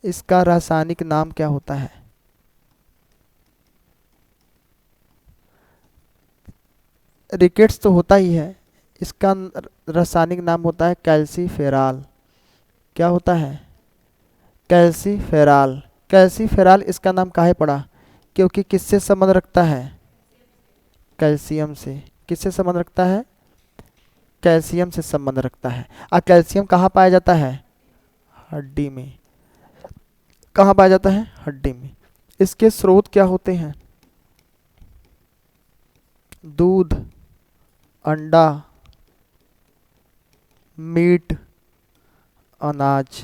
इसका रासायनिक नाम क्या होता है? रिकेट्स तो होता ही है, इसका रासायनिक नाम होता है कैल्सीफेरॉल। क्या होता है? कैल्सीफेरॉल। कैल्सीफेरॉल इसका नाम काहे पड़ा? क्योंकि किससे संबंध रखता है? कैल्शियम से। किससे संबंध रखता है? कैल्शियम से संबंध रखता है। और कैल्शियम कहाँ पाया जाता है? हड्डी में। कहाँ पाया जाता है? हड्डी में। इसके स्रोत क्या होते हैं? दूध, अंडा, मीट, अनाज।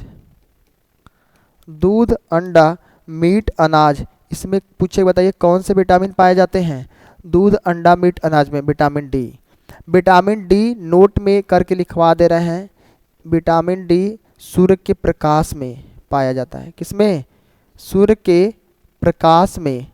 दूध, अंडा, मीट, अनाज, इसमें पूछे बताइए कौन से विटामिन पाए जाते हैं? दूध, अंडा, मीट, अनाज में vitamin D. Vitamin D naught में करके लिखवा दे रहे हैं। विटामिन डी सूर्य के प्रकाश में पाया जाता है। किसमें? सूर्य के प्रकाश में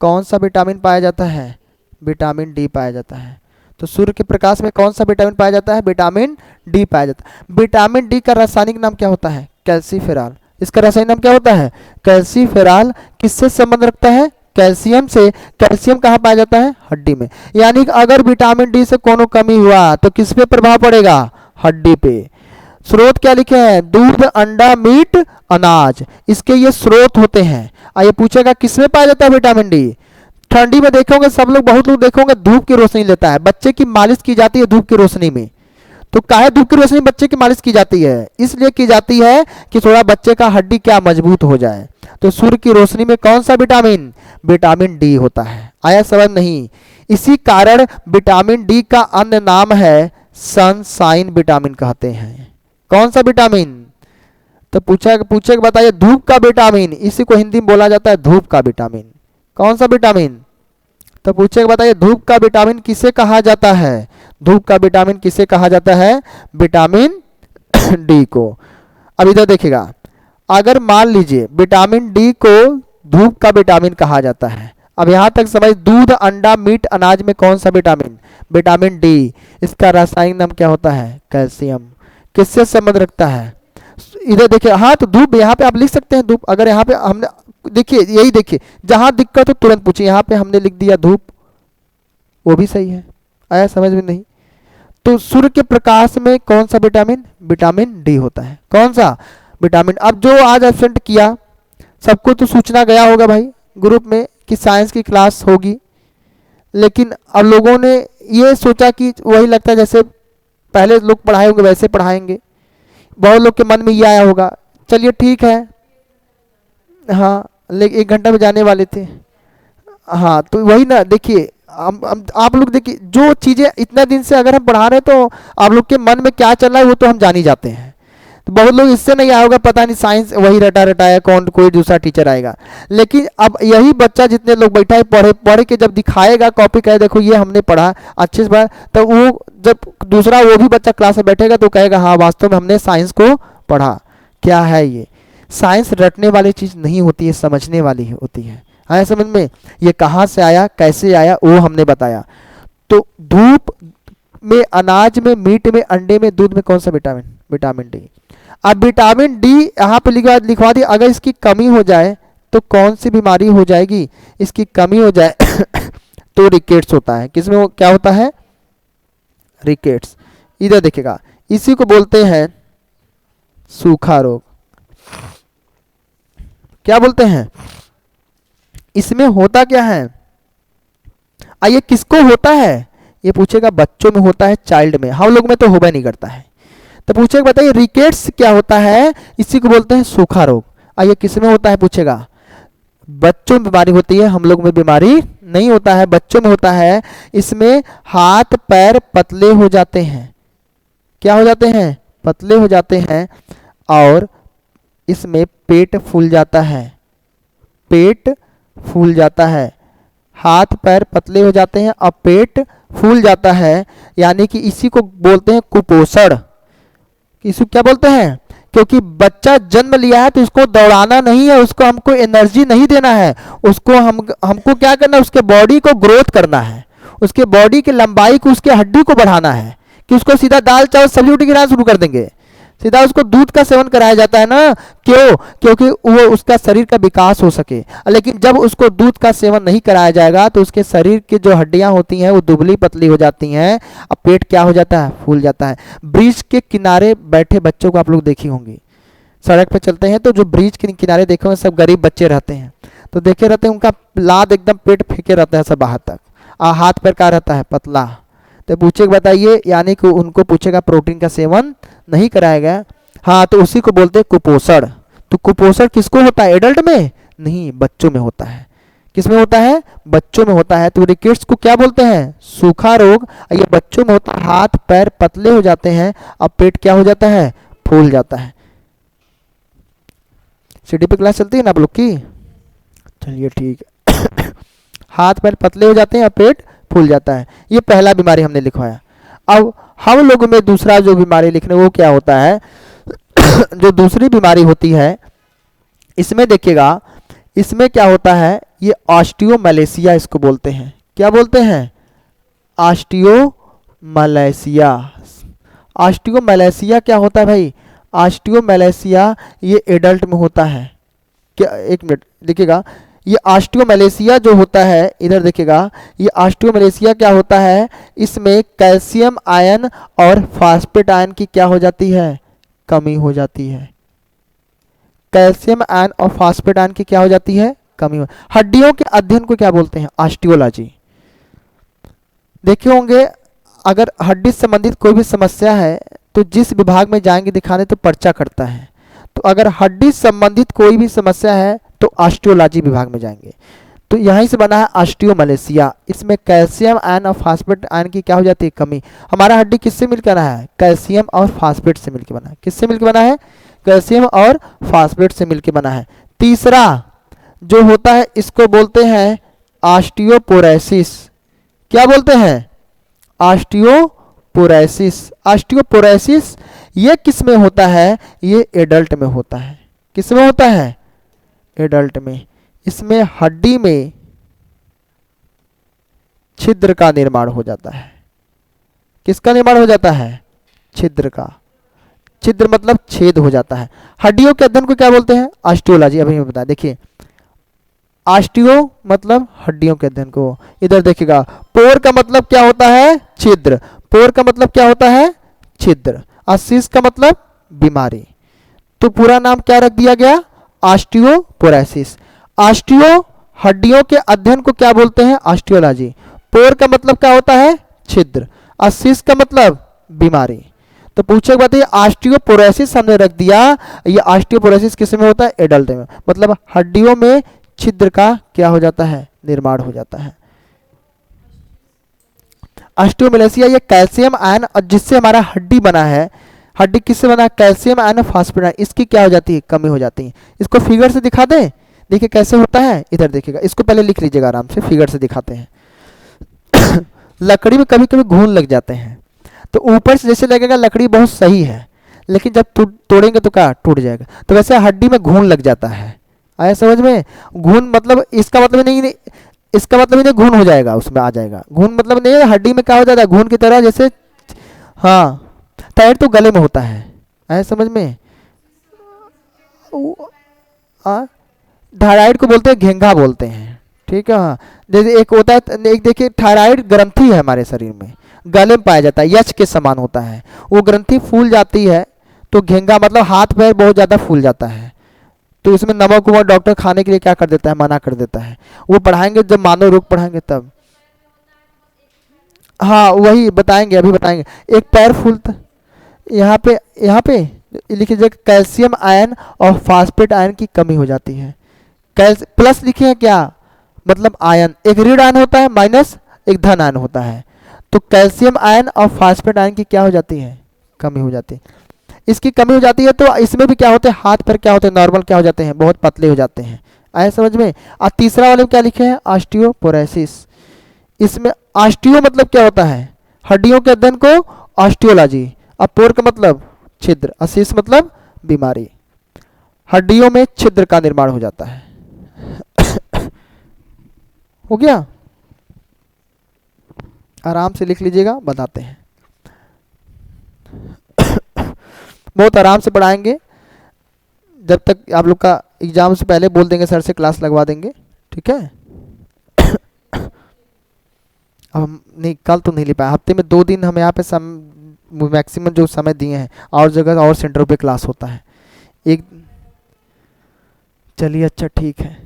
कौन सा विटामिन पाया जाता है? विटामिन डी पाया जाता है। तो सूर्य के प्रकाश में कौन सा विटामिन पाया जाता है? विटामिन डी पाया जाता है। विटामिन डी का रासायनिक नाम क्या होता है? कैल्सीफेरॉल। इसका रासायनिक नाम क्या होता है? कैल्सीफेरॉल। किससे संबंध रखता है? कैल्शियम से। कैल्शियम कहाँ पाया जाता है? हड्डी में। यानी कि अगर विटामिन डी से कोनो कमी हुआ तो किस पे प्रभाव पड़ेगा? हड्डी पे। स्रोत क्या लिखे हैं? दूध, अंडा, मीट, अनाज, इसके ये स्रोत होते हैं। आइए पूछेगा किसमें पाया जाता है विटामिन डी? ठंडी में देखोगे सब लोग, बहुत लोग देखोगे धूप की रोशनी लेता है। बच्चे की मालिश की जाती है धूप की रोशनी में। तो काहे धूप की रोशनी में बच्चे की मालिश की जाती है? इसलिए की जाती है कि थोड़ा बच्चे का हड्डी क्या मजबूत हो जाए। तो सूर्य की रोशनी में कौन सा विटामिन? विटामिन डी होता है। आया समझ नहीं? इसी कारण विटामिन डी का अन्य नाम है सनशाइन विटामिन कहते हैं। कौन सा विटामिन? तो पूछे बताइए धूप का विटामिन, इसी को हिंदी में बोला जाता है धूप का विटामिन। कौन सा विटामिन? तो पूछे बताइए धूप का विटामिन किसे कहा जाता है? धूप का विटामिन किसे कहा जाता है? विटामिन डी को। अब इधर देखिएगा, अगर मान लीजिए विटामिन डी को धूप का विटामिन कहा जाता है। अब यहां तक समझ, दूध, अंडा, मीट, अनाज में कौन सा विटामिन? Vitamin D. इसका रासायनिक नाम क्या होता है? कैल्शियम। किससे संबंध रखता है? इधर देखिए, हाँ तो धूप यहाँ पे आप लिख सकते हैं धूप। अगर यहाँ पे हमने देखिए, यही देखिए, जहां दिक्कत हो तुरंत पूछिए। यहाँ पे हमने लिख दिया धूप, वो भी सही है। आया समझ में नहीं? तो सूर्य के प्रकाश में कौन सा विटामिन? विटामिन डी होता है। कौन सा विटामिन? अब जो आज एब्सेंट किया सबको तो सूचना गया होगा भाई ग्रुप में कि साइंस की क्लास होगी, लेकिन अब लोगों ने ये सोचा कि वही लगता है जैसे पहले लोग पढ़ाए होंगे वैसे पढ़ाएंगे। बहुत लोग के मन में ये आया होगा, चलिए ठीक है, हाँ लेकिन 1 घंटा में जाने वाले थे। हाँ तो वही ना, देखिए आप लोग देखिए जो चीज़ें इतना दिन से अगर हम पढ़ा रहे हैं तो आप लोग के मन में क्या चल रहा है वो तो हम जान ही जाते हैं। तो बहुत लोग इससे नहीं आया होगा, पता नहीं साइंस वही रटा रटाया, कौन कोई दूसरा टीचर आएगा। लेकिन अब यही बच्चा जितने लोग बैठा है पढ़ के जब दिखाएगा कॉपी कहे देखो ये हमने पढ़ा अच्छे से, तो वो जब दूसरा वो भी बच्चा क्लास में बैठेगा तो कहेगा हाँ वास्तव में हमने साइंस को पढ़ा। क्या है ये? साइंस रटने वाली चीज़ नहीं होती है, समझने वाली होती है। आया समझ में? ये कहाँ से आया, कैसे आया, वो हमने बताया। तो धूप में, अनाज में, मीट में, अंडे में, दूध में कौन सा विटामिन? Vitamin D. अब विटामिन डी यहाँ पे लिखवा दी, अगर इसकी कमी हो जाए तो कौन सी बीमारी हो जाएगी? इसकी कमी हो जाए तो रिकेट्स होता है। किसमें क्या होता है? रिकेट्स। इधर देखिएगा, इसी को बोलते हैं सूखा रोग। क्या बोलते हैं? इसमें होता क्या है? ये किसको होता है? ये पूछेगा बच्चों में होता है, चाइल्ड में, हम लोग में तो होबे नहीं करता है। तो पूछेगा बताइए रिकेट्स क्या होता है? इसी को बोलते हैं सूखा रोग। ये किस में होता है? पूछेगा। बच्चों में बीमारी होती है, हम लोग में बीमारी नहीं होता है, बच्चों में होता है। इसमें हाथ पैर पतले हो जाते हैं। क्या हो जाते हैं? पतले हो जाते हैं। और इसमें पेट फूल जाता है। पेट फूल जाता है। हाथ पैर पतले हो जाते हैं और पेट फूल जाता है, यानी कि इसी को बोलते हैं कुपोषण। इसको क्या बोलते हैं? क्योंकि बच्चा जन्म लिया है तो उसको दौड़ाना नहीं है, उसको हमको एनर्जी नहीं देना है, उसको हमको क्या करना है? उसके बॉडी को ग्रोथ करना है, उसके बॉडी की लंबाई को, उसके हड्डी को बढ़ाना है। कि उसको सीधा दाल चावल सब्जी रोटी खिलाना शुरू कर देंगे, सीधा उसको दूध का सेवन कराया जाता है ना। क्यों? क्योंकि वो उसका शरीर का विकास हो सके। लेकिन जब उसको दूध का सेवन नहीं कराया जाएगा तो उसके शरीर की जो हड्डियां होती हैं वो दुबली पतली हो जाती हैं और पेट क्या हो जाता है? फूल जाता है। ब्रिज के किनारे बैठे बच्चों को आप लोग देखी होंगी, सड़क पे चलते हैं तो जो ब्रिज के किनारे देखे होंगे सब गरीब बच्चे रहते हैं, तो देखे रहते हैं उनका लाद एकदम पेट फेंके रहता है सब बाहर तक, हाथ पैर का रहता है पतला। तो पूछेगा बताइए, यानी कि उनको पूछेगा प्रोटीन का सेवन नहीं कराया गया। हाँ, तो उसी को बोलते हैं कुपोषण। तो कुपोषण किसको होता है? एडल्ट में नहीं, बच्चों में होता है। किसमें होता है? बच्चों में होता है। तो रिकेट्स को क्या बोलते हैं? सूखा रोग। ये बच्चों में होता है, हाथ पैर पतले हो जाते हैं और पेट क्या हो जाता है? फूल जाता है। सीडी पे क्लास चलती है ना आप लोग की? चलिए ठीक है। हाथ पैर पतले हो जाते हैं और पेट फूल जाता है, ये पहला बीमारी हमने लिखवाया। अब हम लोग में दूसरा जो बीमारी लिखने वो क्या होता है? जो दूसरी बीमारी होती है इसमें देखिएगा, इसमें क्या होता है? ये ऑस्टियोमैलेशिया इसको बोलते हैं। क्या बोलते हैं? ऑस्टियोमैलेशिया। ऑस्टियोमैलेशिया क्या होता है भाई? ऑस्टियोमैलेशिया ये एडल्ट में होता है। क्या? एक मिनट देखिएगा, ये ऑस्टियोमैलेशिया जो होता है, इधर देखिएगा, ये ऑस्टियोमैलेशिया क्या होता है? इसमें कैल्शियम आयन और फास्फेट आयन की क्या हो जाती है? कमी हो जाती है। कैल्शियम आयन और फास्फेट आयन की क्या हो जाती है? कमी हो। हड्डियों के अध्ययन को क्या बोलते हैं? ऑस्टियोलॉजी। देखे होंगे, अगर हड्डी संबंधित कोई भी समस्या है तो जिस विभाग में जाएंगे दिखाने तो पर्चा कटता है। तो अगर हड्डी संबंधित कोई भी समस्या है तो ऑस्टियोलॉजी विभाग में जाएंगे। तो यहीं से बना है ऑस्टियोमैलेशिया। इसमें कैल्शियम आयन और फास्फेट आयन की क्या हो जाती है? कमी। हमारा हड्डी किससे मिलकर बना है? कैल्शियम और फास्फेट से मिलकर बना है। किससे मिलकर बना है? कैल्शियम और फास्फेट से मिलकर बना है। तीसरा जो होता है इसको बोलते हैं ऑस्टियोपोरोसिस। क्या बोलते हैं? ऑस्टियोपोरोसिस। ऑस्टियोपोरोसिस ये किस में होता है? ये एडल्ट में होता है। किस में होता है? एडल्ट में। इसमें हड्डी में छिद्र का निर्माण हो जाता है। किसका निर्माण हो जाता है? छिद्र का। छिद्र मतलब छेद हो जाता है। हड्डियों के अध्ययन को क्या बोलते हैं? ऑस्टियोलॉजी। अभी मैं बताया, देखिए ऑस्टियो मतलब हड्डियों के अध्ययन को। इधर देखिएगा, पोर का मतलब क्या होता है? छिद्र। पोर का मतलब क्या होता है? छिद्र। और सिस का मतलब बीमारी। तो पूरा नाम क्या रख दिया गया? ऑस्टियोपोरोसिस। ऑस्टियो हड्डियों के अध्ययन को क्या बोलते हैं? ऑस्टियोलॉजी। पोर का मतलब क्या होता है? छिद्र। और सिस का मतलब बीमारी। तो पूछे बताइए ऑस्टियोपोरोसिस हमने रख दिया, ये ऑस्टियोपोरोसिस किस में होता है? एडल्ट में। मतलब हड्डियों में छिद्र का क्या हो जाता है? निर्माण हो जाता है। ऑस्टियोमैलेशिया ये कैल्शियम आयन और जिससे हमारा हड्डी बना है, हड्डी किससे बना है? कैल्शियम आयन और फास्फेट आयन, इसकी क्या हो जाती है? कमी हो जाती है। इसको फिगर से दिखा दें, देखिए कैसे होता है। इधर देखिएगा, इसको पहले लिख लीजिएगा आराम से, फिगर से दिखाते हैं। लकड़ी में कभी कभी घून लग जाते हैं, तो ऊपर से जैसे लगेगा लकड़ी बहुत सही है, लेकिन जब तोड़ेंगे तो क्या टूट जाएगा। तो वैसे हड्डी में घून लग जाता है। आया समझ में? घून मतलब इसका मतलब नहीं, इसका मतलब नहीं घून हो जाएगा, उसमें आ जाएगा। घून मतलब नहीं है, हड्डी में क्या हो जाता है? घून की तरह जैसे, हाँ थायराइड तो गले में होता है। आया समझ में? थायराइड को बोलते हैं घेंघा बोलते हैं, ठीक है। हाँ, जैसे एक होता है, एक देखिए थायराइड ग्रंथि है हमारे शरीर में, गले में पाया जाता है, यक्ष के समान होता है। वो ग्रंथि फूल जाती है तो घेंघा मतलब हाथ पैर बहुत ज़्यादा फूल जाता है, तो इसमें नमक वमक डॉक्टर खाने के लिए क्या कर देता है? मना कर देता है। वो पढ़ाएंगे जब मानव रोग पढ़ाएंगे तब, हाँ वही बताएंगे, अभी बताएंगे। एक पैर फूलता, यहाँ पे लिखिए कैल्शियम आयन और फास्फेट आयन की कमी हो जाती है। प्लस लिखे हैं क्या? मतलब आयन, एक ऋण आयन होता है माइनस एक धन आयन होता है, तो कैल्शियम आयन और फास्फेट आयन की क्या हो जाती है? कमी हो जाती है। इसकी कमी हो जाती है तो इसमें भी क्या होते हैं? हाथ पैर क्या होते हैं? नॉर्मल क्या हो जाते हैं? बहुत पतले हो जाते हैं। आए समझ में? और तीसरा वाले में क्या लिखे हैं? ऑस्टियोपोरोसिस। इसमें ऑस्टियो मतलब क्या होता है? हड्डियों के अध्ययन को ऑस्टियोलॉजी, और पोर का मतलब छिद्र, असीस मतलब बीमारी। हड्डियों में छिद्र का निर्माण हो जाता है। हो गया? आराम से लिख लीजिएगा, बताते हैं। बहुत आराम से पढ़ाएंगे, जब तक आप लोग का एग्जाम से पहले बोल देंगे सर से क्लास लगवा देंगे, ठीक है। अब हम नहीं, कल तो नहीं ले पाए, हफ्ते में 2 दिन हम यहाँ पे मैक्सिमम जो समय दिए हैं, और जगह और सेंटरों पे क्लास होता है। एक चलिए अच्छा ठीक है,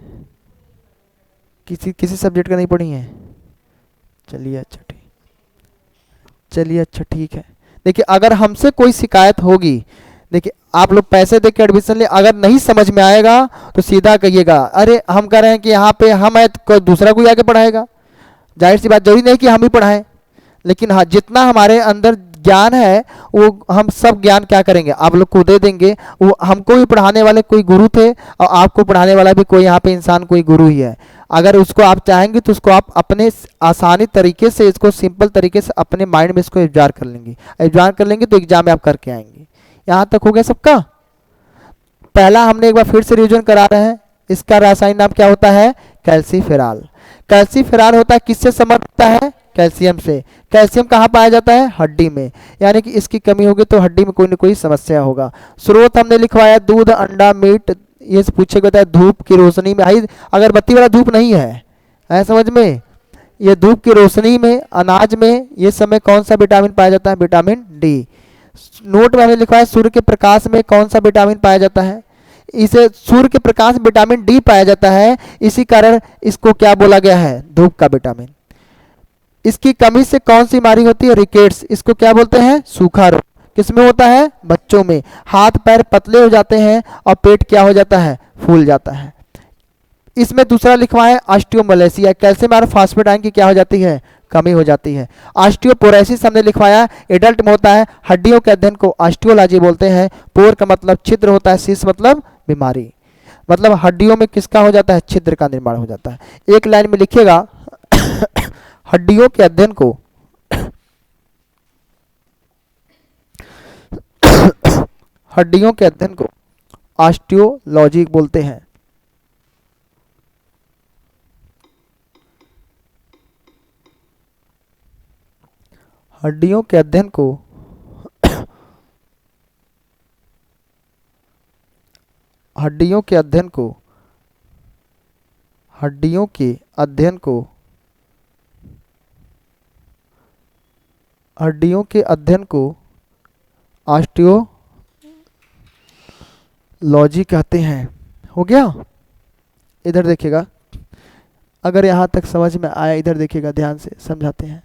किसी सब्जेक्ट का नहीं पढ़ी है? चलिए अच्छा ठीक, चलिए अच्छा ठीक है। देखिए अगर हमसे कोई शिकायत होगी, देखिए आप लोग पैसे दे के एडमिशन ले, अगर नहीं समझ में आएगा तो सीधा कहिएगा, अरे हम कह रहे हैं कि यहाँ पे हम है तो कोई दूसरा कोई आके पढ़ाएगा। जाहिर सी बात, जरूरी नहीं कि हम ही पढ़ाएं, लेकिन हाँ जितना हमारे अंदर ज्ञान है वो हम सब ज्ञान क्या करेंगे? आप लोग को दे देंगे। वो हमको भी पढ़ाने वाले कोई गुरु थे, और आपको पढ़ाने वाला भी कोई यहाँ पे इंसान कोई गुरु ही है। अगर उसको आप चाहेंगे तो उसको आप अपने आसानी तरीके से, इसको सिंपल तरीके से अपने माइंड में इसको एब्जॉर्ब कर लेंगे। एब्जॉर्ब कर लेंगे तो एग्जाम में आप करके आएंगे। यहाँ तक हो गया सबका? पहला हमने एक बार फिर से रिविजन करा रहे हैं। इसका रासायनिक नाम क्या होता है? कैल्सीफेरॉल। कैल्सीफेरॉल होता है किससे संबंध होता है? कैल्शियम से। कैल्शियम कहाँ पाया जाता है? हड्डी में। यानी कि इसकी कमी होगी तो हड्डी में कोई न कोई समस्या होगा। स्रोत हमने लिखवाया दूध, अंडा, मीट। ये पूछेगा बताया धूप की रोशनी में, आई अगरबत्ती वाला धूप नहीं है समझ में? ये धूप की रोशनी में, अनाज में, ये समय कौन सा विटामिन पाया जाता है? Vitamin D. नोट में हमने लिखवाया सूर्य के प्रकाश में कौन सा विटामिन पाया जाता है? इसे सूर्य के प्रकाश में विटामिन डी पाया जाता है, इसी कारण इसको क्या बोला गया है? धूप का विटामिन। इसकी कमी से कौन सी बीमारी होती है? रिकेट्स। इसको क्या बोलते हैं? सूखा रोग। किसमें होता है? बच्चों में। हाथ पैर पतले हो जाते हैं और पेट क्या हो जाता है? फूल जाता है। इसमें दूसरा लिखवा है ऑस्टियोमलेसिया। कैल्शियम और फास्फेट आयन की क्या हो जाती है? कमी हो जाती है। ऑस्टियोपोरोसिस हमने लिखवाया एडल्ट में होता है। हड्डियों के अध्ययन को ऑस्टियोलॉजी बोलते हैं। पोर का मतलब छिद्र होता है, सिस मतलब बीमारी। मतलब हड्डियों में किसका हो जाता है? छिद्र का निर्माण हो जाता है। एक लाइन में लिखिएगा हड्डियों के अध्ययन को हड्डियों के अध्ययन को ऑस्टियोलॉजी बोलते हैं। हड्डियों के अध्ययन को हड्डियों के अध्ययन को हड्डियों के अध्ययन को हड्डियों के अध्ययन को ऑस्टियोलॉजी कहते हैं। हो गया? इधर देखिएगा, अगर यहाँ तक समझ में आया, इधर देखिएगा ध्यान से समझाते हैं।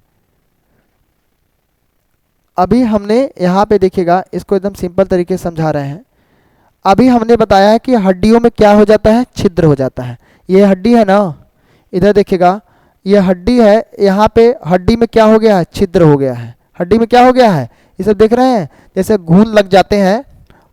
अभी हमने यहाँ पे देखिएगा, इसको एकदम सिंपल तरीके से समझा रहे हैं। अभी हमने बताया है कि हड्डियों में क्या हो जाता है? छिद्र हो जाता है। ये हड्डी है ना, इधर देखिएगा, ये हड्डी है। यहाँ पे हड्डी में क्या हो गया है? छिद्र हो गया है। हड्डी में क्या हो गया है? ये सब देख रहे हैं? जैसे घून लग जाते हैं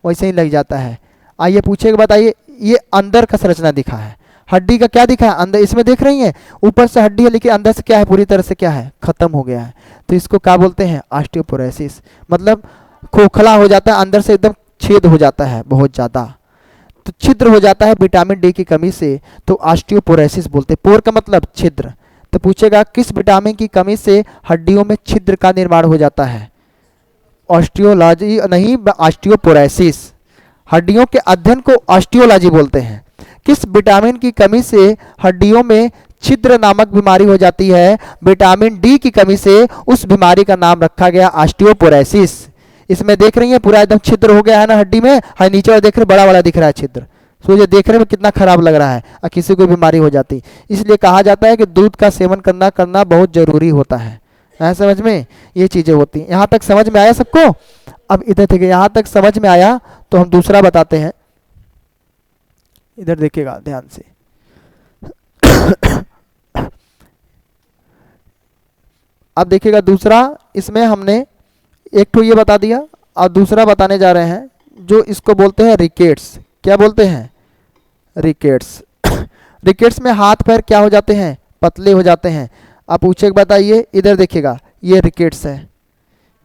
वैसे ही लग जाता है। आइए पूछेगा, बताइए ये अंदर का संरचना दिखा है, हड्डी का क्या दिखा है अंदर, इसमें देख रही हैं ऊपर से हड्डी है लेकिन अंदर से क्या है, पूरी तरह से क्या है, खत्म हो गया है। तो इसको क्या बोलते हैं, ऑस्टियोपोरोसिस। मतलब खोखला हो जाता है, अंदर से एकदम छेद हो जाता है बहुत ज़्यादा, तो छिद्र हो जाता है विटामिन डी की कमी से, तो ऑस्टियोपोरोसिस बोलते हैं। पोर का मतलब छिद्र। तो पूछेगा किस विटामिन की कमी से हड्डियों में छिद्र का निर्माण हो जाता है, ऑस्टियोलॉजी नहीं, ऑस्टियोपोरोसिस। हड्डियों के अध्ययन को ऑस्टियोलॉजी बोलते हैं। किस विटामिन की कमी से हड्डियों में छिद्र नामक बीमारी हो जाती है, विटामिन डी की कमी से उस बीमारी का नाम रखा गया ऑस्टियोपोरोसिस। इसमें देख रही हैं पूरा एकदम छिद्र हो गया है ना हड्डी में, हाँ नीचे और देख रहे बड़ा बड़ा दिख रहा है छिद्र, सोचिए देखने में कितना खराब लग रहा है, और किसी को बीमारी हो जाती। इसलिए कहा जाता है कि दूध का सेवन करना बहुत जरूरी होता है समझ में, ये चीजें होती हैं। यहाँ तक समझ में आया सबको? अब इधर देखिए, यहाँ तक समझ में आया तो हम दूसरा बताते हैं, इधर देखिएगा ध्यान से। अब देखिएगा दूसरा, इसमें हमने एक तो ये बता दिया और दूसरा बताने जा रहे हैं जो इसको बोलते हैं रिकेट्स। क्या बोलते हैं, रिकेट्स। रिकेट्स में हाथ पैर क्या हो जाते हैं, पतले हो जाते हैं। आप पूछे बताइए, इधर देखिएगा ये रिकेट्स है,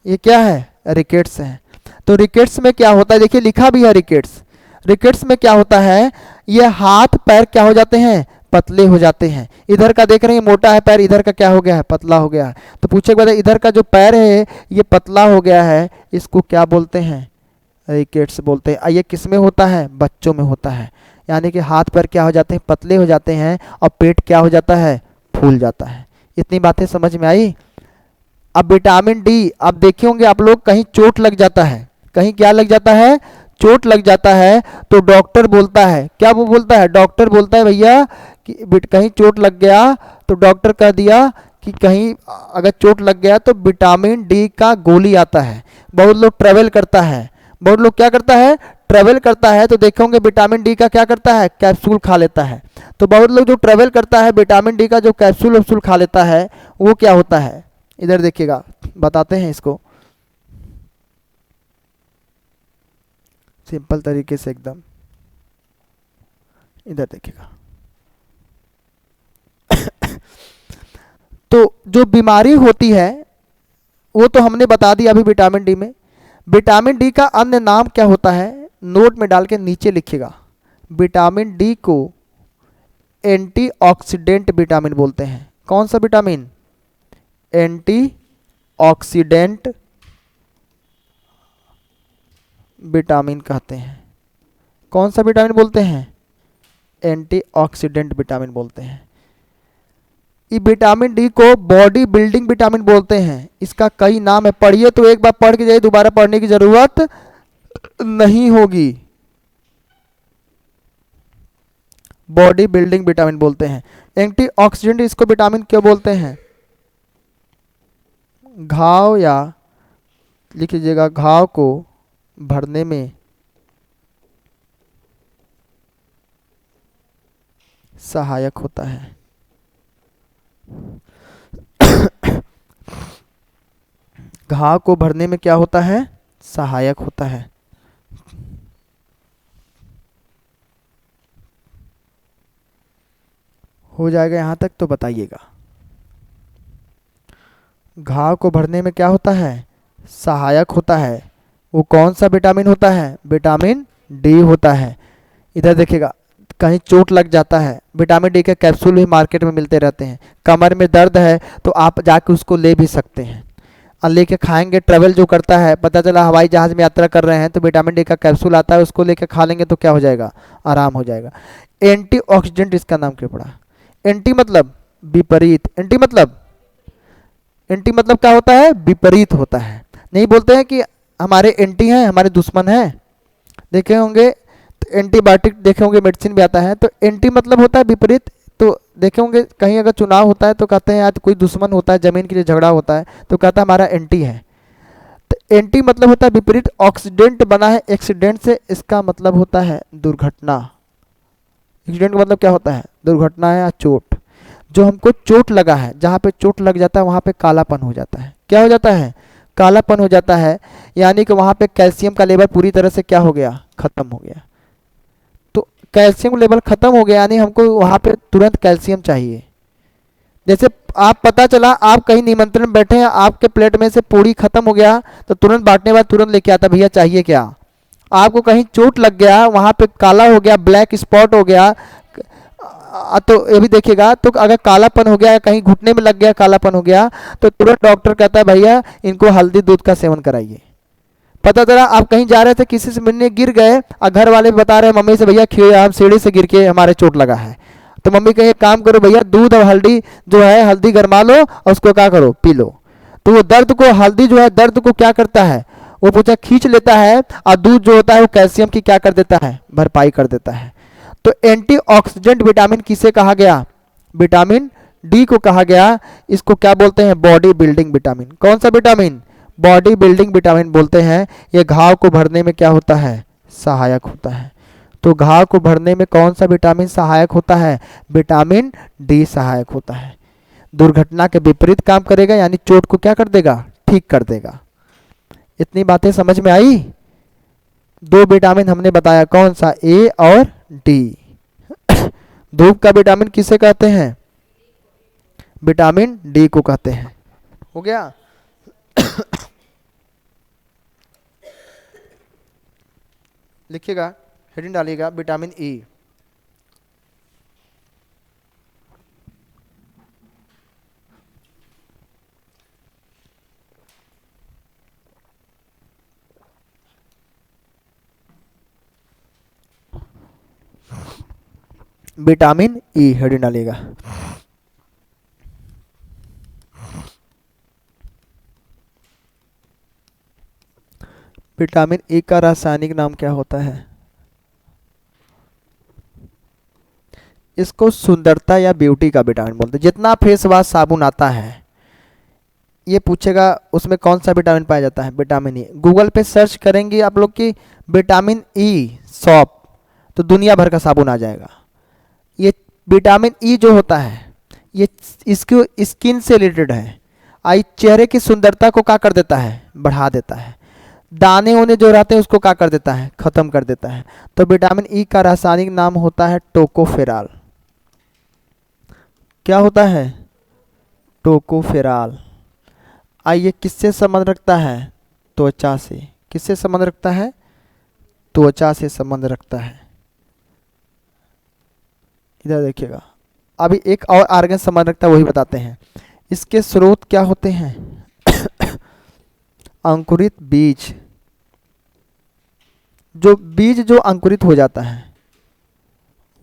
ये क्या है, रिकेट्स है। तो रिकेट्स में क्या होता है, देखिए लिखा भी है रिकेट्स। रिकेट्स में क्या होता है, ये हाथ पैर क्या हो जाते हैं, पतले हो जाते हैं। इधर का देख रहे हैं मोटा है पैर, इधर का क्या हो गया है, पतला हो गया है। तो पूछे बताइए इधर का जो पैर है ये पतला हो गया है, इसको क्या बोलते हैं, रिकेट्स बोलते हैं। ये किस में होता है, बच्चों में होता है। यानी कि हाथ पैर क्या हो जाते हैं, पतले हो जाते हैं, और पेट क्या हो जाता है, फूल जाता है। इतनी बातें समझ में आई। अब विटामिन डी, अब देखे होंगे आप लोग कहीं चोट लग जाता है, कहीं क्या लग जाता है, चोट लग जाता है, तो डॉक्टर बोलता है, क्या वो बोलता है, डॉक्टर बोलता है भैया कि कहीं चोट लग गया तो डॉक्टर कह दिया कि कहीं अगर चोट लग गया तो विटामिन डी का गोली आता है। बहुत लोग ट्रेवल करता है, बहुत लोग क्या करता है, ट्रेवल करता है, तो देखोगे विटामिन डी का क्या करता है, कैप्सूल खा लेता है। तो बहुत लोग जो ट्रेवल करता है विटामिन डी का जो कैप्सूल वैप्सूल खा लेता है, वो क्या होता है, इधर देखिएगा बताते हैं इसको सिंपल तरीके से एकदम, इधर देखिएगा। तो जो बीमारी होती है वो तो हमने बता दिया अभी विटामिन डी में। विटामिन डी का अन्य नाम क्या होता है, नोट में डाल के नीचे लिखिएगा। विटामिन डी को एंटीऑक्सीडेंट विटामिन बोलते हैं। कौन सा विटामिन, एंटीऑक्सीडेंट विटामिन कहते हैं। कौन सा विटामिन बोलते हैं, एंटीऑक्सीडेंट विटामिन बोलते हैं। ये विटामिन डी को बॉडी बिल्डिंग विटामिन बोलते हैं। इसका कई नाम है, पढ़िए तो एक बार पढ़ के जाइए, दोबारा पढ़ने की जरूरत नहीं होगी। बॉडी बिल्डिंग विटामिन बोलते हैं। एंटीऑक्सीडेंट इसको विटामिन क्यों बोलते हैं, घाव या लिख लीजिएगा, घाव को भरने में सहायक होता है। घाव को भरने में क्या होता है, सहायक होता है। हो जाएगा यहां तक तो बताइएगा। घाव को भरने में क्या होता है, सहायक होता है। वो कौन सा विटामिन होता है, विटामिन डी होता है। इधर देखिएगा, कहीं चोट लग जाता है, विटामिन डी के कैप्सूल भी मार्केट में मिलते रहते हैं। कमर में दर्द है तो आप जाके उसको ले भी सकते हैं और लेके खाएंगे। ट्रेवल जो करता है, पता चला हवाई जहाज में यात्रा कर रहे हैं तो विटामिन डी का कैप्सूल आता है, उसको लेके खा लेंगे तो क्या हो जाएगा, आराम हो जाएगा। एंटीऑक्सीडेंट इसका नाम क्यों पड़ा, एंटी मतलब विपरीत, एंटी मतलब क्या होता है, विपरीत होता है। नहीं बोलते हैं कि हमारे एंटी हैं, हमारे दुश्मन हैं। देखे होंगे तो एंटीबायोटिक देखे होंगे, मेडिसिन भी आता है, तो एंटी मतलब होता है विपरीत। तो देखे होंगे कहीं अगर चुनाव होता है तो कहते हैं आज कोई दुश्मन होता है, जमीन के लिए झगड़ा होता है तो कहता है हमारा एंटी है। तो एंटी मतलब होता है विपरीत। ऑक्सीडेंट बना है एक्सीडेंट से, इसका मतलब होता है दुर्घटना। एक्सीडेंट का मतलब क्या होता है, दुर्घटना या चोट। जो हमको चोट लगा है, जहाँ पे चोट लग जाता है वहाँ पे कालापन हो जाता है। क्या हो जाता है, कालापन हो जाता है, यानी कि वहाँ पे कैल्शियम का लेवल पूरी तरह से क्या हो गया, खत्म हो गया। तो कैल्शियम लेवल खत्म हो गया यानी हमको वहाँ पे तुरंत कैल्शियम चाहिए। जैसे आप पता चला आप कहीं निमंत्रण में बैठे हैं, आपके प्लेट में से पूरी खत्म हो गया, तो तुरंत बांटने वाला तुरंत लेके आता, भैया चाहिए क्या। आपको कहीं चोट लग गया, वहाँ पे काला हो गया, ब्लैक स्पॉट हो गया, तो ये भी देखिएगा, तो अगर कालापन हो गया, कहीं घुटने में लग गया, कालापन हो गया, तो तुरंत डॉक्टर कहता है भैया इनको हल्दी दूध का सेवन कराइए। पता चला आप कहीं जा रहे थे, किसी से मिलने गिर गए, और घर वाले बता रहे हैं मम्मी से भैया हम सीढ़ी से गिर के हमारे चोट लगा है, तो मम्मी कहे काम करो भैया, दूध और हल्दी जो है, हल्दी गरमा लो और उसको क्या करो, पी लो। तो वो दर्द को, हल्दी जो है दर्द को क्या करता है, वो पूछा खींच लेता है, और दूध जो होता है वो कैल्शियम की क्या कर देता है, भरपाई कर देता है। तो एंटीऑक्सीडेंट विटामिन किसे कहा गया, विटामिन डी को कहा गया। इसको क्या बोलते हैं, बॉडी बिल्डिंग विटामिन। कौन सा विटामिन, बॉडी बिल्डिंग विटामिन बोलते हैं। ये घाव को भरने में क्या होता है, सहायक होता है। तो घाव को भरने में कौन सा विटामिन सहायक होता है, विटामिन डी सहायक होता है। दुर्घटना के विपरीत काम करेगा, यानी चोट को क्या कर देगा, ठीक कर देगा। इतनी बातें समझ में आई। दो विटामिन हमने बताया, कौन सा, ए और डी। धूप का विटामिन किसे कहते हैं, विटामिन डी को कहते हैं। हो गया। लिखिएगा, हेडिंग डालिएगा, vitamin E. Vitamin E heading डालिएगा। विटामिन ई का रासायनिक नाम क्या होता है, इसको सुंदरता या ब्यूटी का विटामिन बोलते हैं। जितना फेस वॉश साबुन आता है, ये पूछेगा उसमें कौन सा विटामिन पाया जाता है, विटामिन ई। गूगल पे सर्च करेंगे आप लोग की विटामिन ई सॉप, तो दुनिया भर का साबुन आ जाएगा। ये विटामिन ई जो होता है, ये इसको स्किन से रिलेटेड है। आई चेहरे की सुंदरता को क्या कर देता है, बढ़ा देता है। दाने होने जो रहते हैं उसको क्या कर देता है, खत्म कर देता है। तो विटामिन ई का रासायनिक नाम होता है टोकोफेरॉल। क्या होता है, टोकोफेरॉल। आइए किससे संबंध रखता है, त्वचा से। किससे संबंध रखता है, त्वचा से संबंध रखता है। इधर देखिएगा, अभी एक और आर्गन संबंध रखता है, वही बताते हैं। इसके स्रोत क्या होते हैं, अंकुरित बीज। जो बीज जो अंकुरित हो जाता है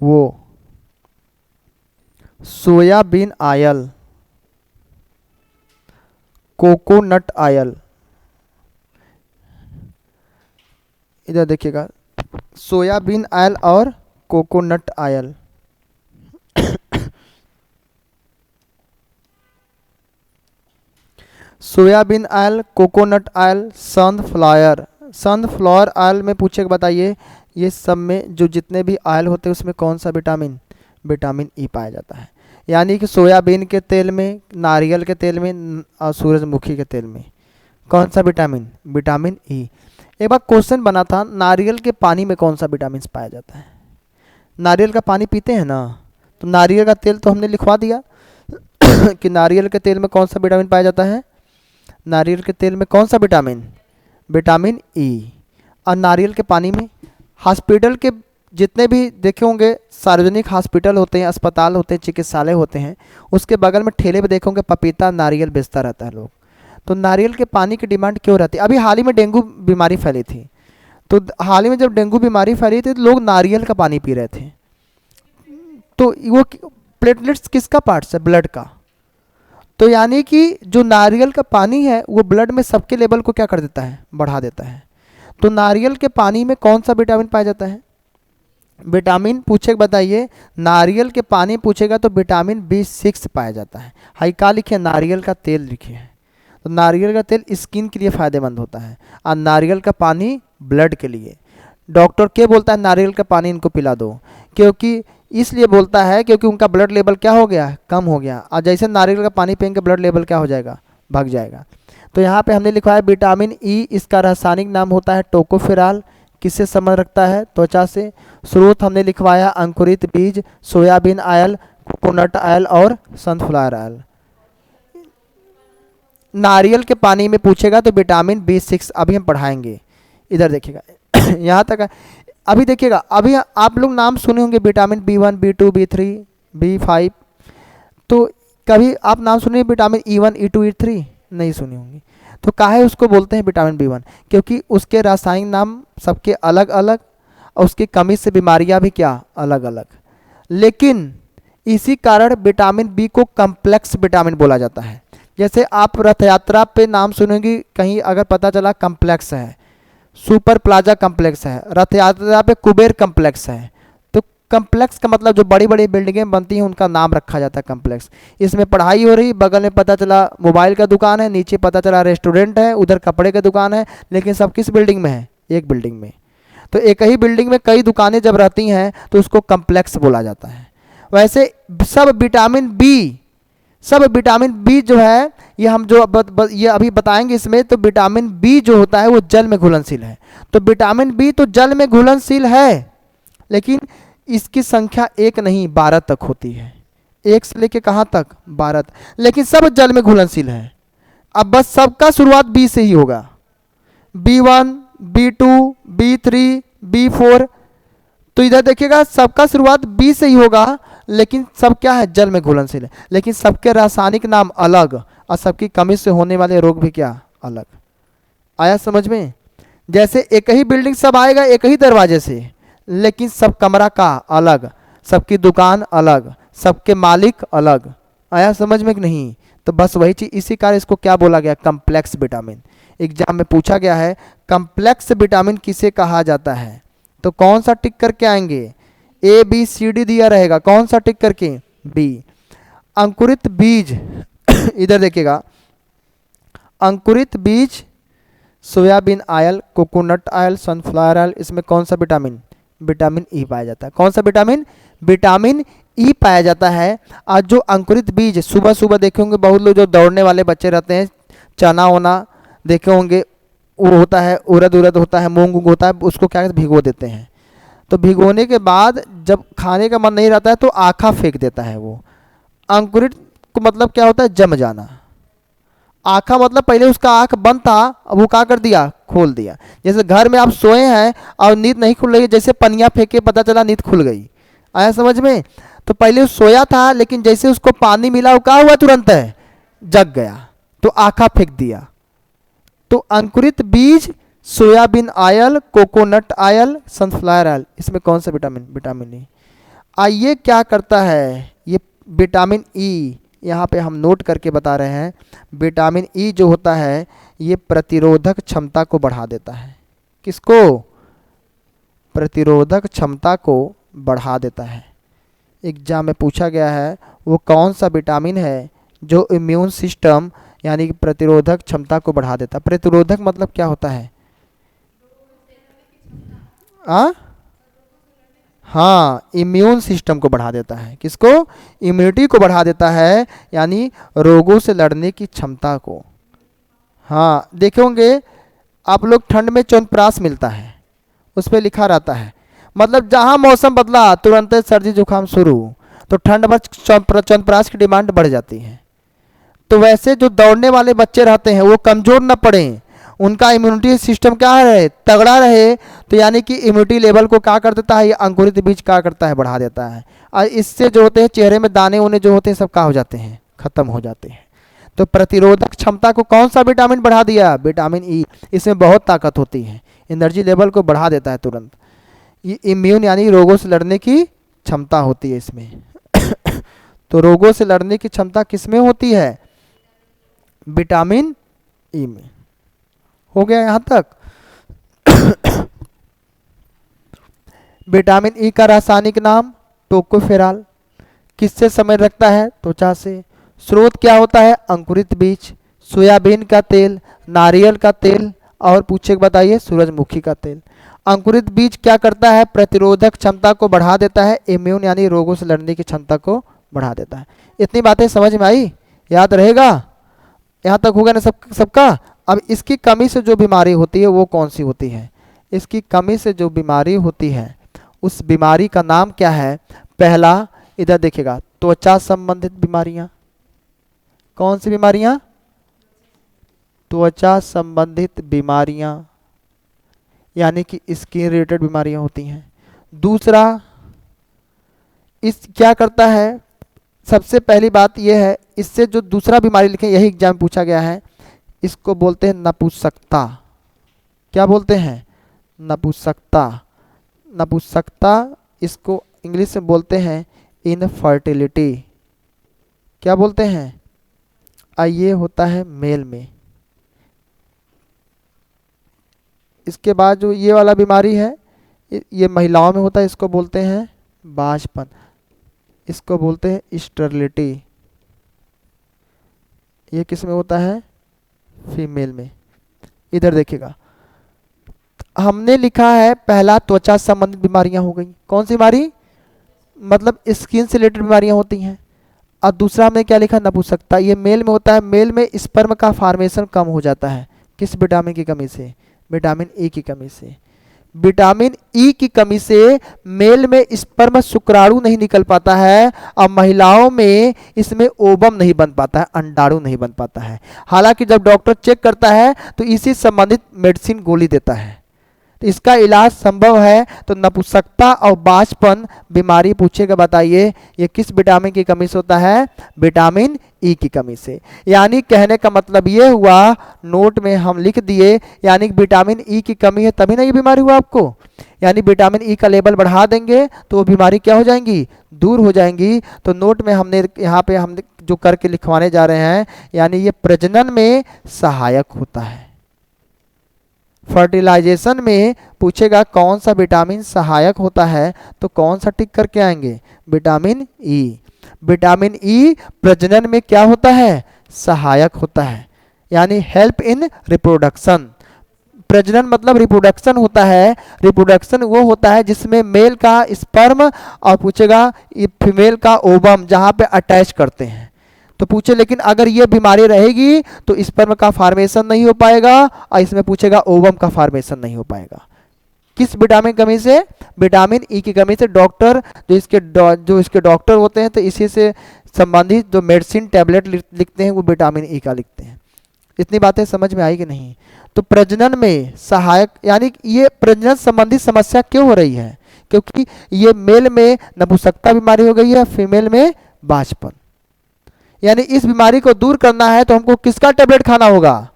वो सोयाबीन आयल, कोकोनट आयल। इधर देखिएगा, सोयाबीन आयल और coconut oil. Soybean oil, coconut oil, sunflower. Sunflower oil में पूछेगा बताइए, ये सब में जो जितने भी ऑयल होते हैं उसमें कौन सा विटामिन, विटामिन ई पाया जाता है। यानी कि सोयाबीन के तेल में, नारियल के तेल में और सूरजमुखी के तेल में कौन सा विटामिन, विटामिन ई। एक बार क्वेश्चन बना था, नारियल के पानी में कौन सा विटामिन पाया जाता है। नारियल का पानी पीते हैं ना, तो नारियल का तेल तो हमने लिखवा दिया कि नारियल के तेल में कौन सा विटामिन पाया जाता है, नारियल के तेल में कौन सा विटामिन, विटामिन ई। और नारियल के पानी में, हॉस्पिटल के जितने भी देखे होंगे, सार्वजनिक हॉस्पिटल होते हैं, अस्पताल होते हैं, चिकित्सालय होते हैं, उसके बगल में ठेले पे देखोगे पपीता नारियल बेचता रहता है लोग। तो नारियल के पानी की डिमांड क्यों रहती है। अभी हाल ही में डेंगू बीमारी फैली थी, तो हाल ही में जब डेंगू बीमारी फैली थी तो लोग नारियल का पानी पी रहे थे। तो वो प्लेटलेट्स किसका पार्ट्स है, ब्लड का। तो यानी कि जो नारियल का पानी है वो ब्लड में सबके लेवल को क्या कर देता है, बढ़ा देता है। तो नारियल के पानी में कौन सा विटामिन पाया जाता है, विटामिन पूछेगा बताइए। नारियल के पानी पूछेगा तो विटामिन B6 पाया जाता है। हाई का लिखिए, नारियल का तेल लिखिए। तो नारियल का तेल स्किन के लिए फ़ायदेमंद होता है, और नारियल का पानी ब्लड के लिए। डॉक्टर क्या बोलता है, नारियल का पानी इनको पिला दो, क्योंकि इसलिए बोलता है क्योंकि उनका ब्लड लेवल क्या हो गया, कम हो गया। और जैसे नारियल का पानी पियेंगे ब्लड लेवल क्या हो जाएगा, भाग जाएगा। तो यहाँ पे हमने लिखा है विटामिन ई, इसका रासायनिक नाम होता है टोकोफेराल। किससे संबंध रखता है? त्वचा से। स्रोत हमने लिखवाया अंकुरित बीज, सोयाबीन ऑयल, कोकोनट ऑयल और सनफ्लावर ऑयल। नारियल के पानी में पूछेगा तो विटामिन B6 अभी हम पढ़ाएंगे। इधर देखिएगा यहाँ तक है। अभी देखिएगा, अभी आप लोग नाम सुने होंगे vitamin B1, B2, B3, B5, तो कभी आप नाम सुने विटामिन E1, E2, E3? नहीं सुनी होंगी। तो काहे उसको बोलते हैं विटामिन B1? क्योंकि उसके रासायनिक नाम सबके अलग अलग और उसकी कमी से बीमारियां भी क्या अलग अलग। लेकिन इसी कारण विटामिन बी को कम्प्लेक्स विटामिन बोला जाता है। जैसे आप रथ यात्रा पे नाम सुनेंगे, कहीं अगर पता चला कम्प्लेक्स है, सुपर प्लाजा कम्प्लेक्स है, रथ यात्रा पे कुबेर कम्प्लेक्स है, तो कम्प्लेक्स का मतलब जो बड़ी बड़ी बिल्डिंगें बनती हैं उनका नाम रखा जाता है कम्प्लेक्स। इसमें पढ़ाई हो रही, बगल में पता चला मोबाइल का दुकान है, नीचे पता चला रेस्टोरेंट है, उधर कपड़े का दुकान है, लेकिन सब किस बिल्डिंग में है? एक बिल्डिंग में। तो एक ही बिल्डिंग में कई दुकानें जब रहती हैं तो उसको कम्प्लेक्स बोला जाता है। वैसे सब विटामिन बी जो है, ये हम जो ये अभी बताएंगे इसमें, तो विटामिन बी जो होता है वो जल में घुलनशील है। तो विटामिन बी तो जल में घुलनशील है, लेकिन इसकी संख्या 1 नहीं 12 तक होती है। 1 से लेके कहाँ तक? 12 तक। लेकिन सब जल में घुलनशील है। अब बस सबका शुरुआत बी से ही होगा। B1, B2, B3, B4, तो इधर देखिएगा सबका शुरुआत बी से ही होगा, लेकिन सब क्या है? जल में घुलनशील है। लेकिन सबके रासायनिक नाम अलग और सबकी कमी से होने वाले रोग भी क्या अलग। आया समझ में? जैसे एक ही बिल्डिंग सब आएगा एक ही दरवाजे से, लेकिन सब कमरा का अलग, सबकी दुकान अलग, सबके मालिक अलग। आया समझ में कि नहीं? तो बस वही चीज, इसी कारण इसको क्या बोला गया? Complex vitamin. एग्जाम में पूछा गया है कम्प्लेक्स विटामिन किसे कहा जाता है, तो कौन सा टिक करके आएंगे? ABCD दिया रहेगा, कौन सा टिक करके? बी। अंकुरित बीज इधर देखिएगा, अंकुरित बीज, soybean oil, coconut oil, sunflower oil, इसमें कौन सा विटामिन? विटामिन ई पाया जाता है। कौन सा विटामिन? विटामिन ई पाया जाता है। आज जो अंकुरित बीज, सुबह सुबह देखे होंगे बहुत लोग जो दौड़ने वाले बच्चे रहते हैं, चना वना देखे होंगे, वो होता है, उड़द होता है, मूंग होता है, उसको क्या कहते हैं? भिगो देते हैं। तो भिगोने के बाद जब खाने का मन नहीं रहता है तो आँखा फेंक देता है वो। अंकुरित को मतलब क्या होता है? जम जाना। आँखा मतलब पहले उसका आँख बंद था, अब वो क्या कर दिया? खोल दिया। जैसे घर में आप सोए हैं और नींद नहीं खुल रही है, जैसे पनिया फेंके पता चला नींद खुल गई। आया समझ में? तो पहले सोया था, लेकिन जैसे उसको पानी मिला वो क्या हुआ? तुरंत है जग गया, तो आँखा फेंक दिया। तो अंकुरित बीज, soybean oil, coconut oil, sunflower oil, इसमें कौन सा विटामिन? Vitamin E. आइए क्या करता है ये विटामिन ई, यहाँ पे हम नोट करके बता रहे हैं। विटामिन ई जो होता है ये प्रतिरोधक क्षमता को बढ़ा देता है। किसको? प्रतिरोधक क्षमता को बढ़ा देता है। एग्जाम में पूछा गया है वो कौन सा विटामिन है जो इम्यून सिस्टम यानी कि प्रतिरोधक क्षमता को बढ़ा देता है। प्रतिरोधक मतलब क्या होता है? हाँ, इम्यून सिस्टम को बढ़ा देता है। किसको? इम्यूनिटी को बढ़ा देता है, यानी रोगों से लड़ने की क्षमता को। हाँ, देखे होंगे आप लोग, ठंड में च्यवनप्राश मिलता है, उस पर लिखा रहता है, मतलब जहाँ मौसम बदला तुरंत सर्दी जुकाम शुरू, तो ठंड भर च्यवनप्राश की डिमांड बढ़ जाती है। तो वैसे जो दौड़ने वाले बच्चे रहते हैं वो कमज़ोर न पड़े, उनका इम्यूनिटी सिस्टम क्या रहे? तगड़ा रहे। तो यानी कि इम्यूनिटी लेवल को क्या कर देता है? ये अंकुरित बीज क्या करता है? बढ़ा देता है। और इससे जो होते हैं चेहरे में दाने उन्हें जो होते हैं सब क्या हो जाते हैं? खत्म हो जाते हैं। तो प्रतिरोधक क्षमता को कौन सा विटामिन बढ़ा दिया? Vitamin E. इसमें बहुत ताकत होती है, एनर्जी लेवल को बढ़ा देता है तुरंत। ये इम्यून यानी रोगों से लड़ने की क्षमता होती है इसमें। तो रोगों से लड़ने की क्षमता किसमें होती है? विटामिन ई में। हो गया यहाँ तक? विटामिन ई का रासायनिक नाम टोकोफेराल। किससे संबंध रखता है? त्वचा से। स्रोत क्या होता है? अंकुरित बीज, सोयाबीन का तेल, नारियल का तेल, और पूछे बताइए सूरजमुखी का तेल। अंकुरित बीज क्या करता है? प्रतिरोधक क्षमता को बढ़ा देता है, इम्यून यानी रोगों से लड़ने की क्षमता को बढ़ा देता है। इतनी बातें समझ में आई? याद रहेगा? यहाँ तक होगा ना सबका। अब इसकी कमी से जो बीमारी होती है वो कौन सी होती है? इसकी कमी से जो बीमारी होती है उस बीमारी का नाम क्या है? पहला, इधर देखिएगा, त्वचा संबंधित बीमारियां। कौन सी बीमारियां? त्वचा संबंधित बीमारियां, यानी कि स्किन रिलेटेड बीमारियां होती हैं। दूसरा, इस क्या करता है, सबसे पहली बात यह है, इससे जो दूसरा बीमारी लिखे, यही एग्जाम में पूछा गया है, इसको बोलते हैं नपुंसकता। क्या बोलते हैं? नपुंसकता। नपुंसकता, इसको इंग्लिश में बोलते हैं इनफर्टिलिटी। क्या बोलते हैं? ये होता है मेल में। इसके बाद जो ये वाला बीमारी है ये महिलाओं में होता है, इसको बोलते हैं बांझपन, इसको बोलते हैं स्टेरिलिटी। ये किस में होता है? फीमेल में। इधर देखिएगा, हमने लिखा है पहला त्वचा संबंधित बीमारियां हो गई। कौन सी बीमारी? मतलब स्किन से रिलेटेड बीमारियां होती हैं। और दूसरा हमने क्या लिखा? नपुंसकता। ये मेल में होता है। मेल में स्पर्म का फॉर्मेशन कम हो जाता है। किस विटामिन की कमी से? विटामिन ई की कमी से। विटामिन ई की कमी से मेल में स्पर्म शुक्राणु नहीं निकल पाता है और महिलाओं में इसमें ओवम नहीं बन पाता है, अंडाणु नहीं बन पाता है। हालांकि जब डॉक्टर चेक करता है तो इसी संबंधित मेडिसिन गोली देता है, तो इसका इलाज संभव है। तो नपुंसकता और बांझपन बीमारी पूछेगा, बताइए ये किस विटामिन की कमी से होता है? विटामिन ई की कमी से। यानी कहने का मतलब ये हुआ, नोट में हम लिख दिए, यानी विटामिन ई की कमी है तभी ना ये बीमारी हुआ आपको। यानी विटामिन ई का लेवल बढ़ा देंगे तो वो बीमारी क्या हो जाएंगी? दूर हो जाएंगी। तो नोट में हमने यहाँ पे हम जो करके लिखवाने जा रहे हैं, यानी ये प्रजनन में सहायक होता है। फर्टिलाइजेशन में पूछेगा कौन सा विटामिन सहायक होता है, तो कौन सा टिक करके आएंगे? Vitamin E. विटामिन ई प्रजनन में क्या होता है? सहायक होता है, यानी हेल्प इन रिप्रोडक्शन। प्रजनन मतलब रिप्रोडक्शन होता है। रिप्रोडक्शन वो होता है जिसमें मेल का स्पर्म और पूछेगा फीमेल का ओवम जहां पे अटैच करते हैं। तो पूछे लेकिन अगर ये बीमारी रहेगी तो स्पर्म का फॉर्मेशन नहीं हो पाएगा और इसमें पूछेगा ओवम का फॉर्मेशन नहीं हो पाएगा। किस विटामिन कमी से? विटामिन ई की कमी से। डॉक्टर जो इसके डॉक्टर होते हैं तो इसी से संबंधित जो मेडिसिन टैबलेट लिखते हैं वो विटामिन ई का लिखते हैं। इतनी बातें समझ में आई कि नहीं? तो प्रजनन में सहायक, यानी ये प्रजनन संबंधी समस्या क्यों हो रही है? क्योंकि ये मेल में नपुंसकता बीमारी हो गई है, फीमेल में बांझपन। यानी इस बीमारी को दूर करना है तो हमको किसका टैबलेट खाना होगा?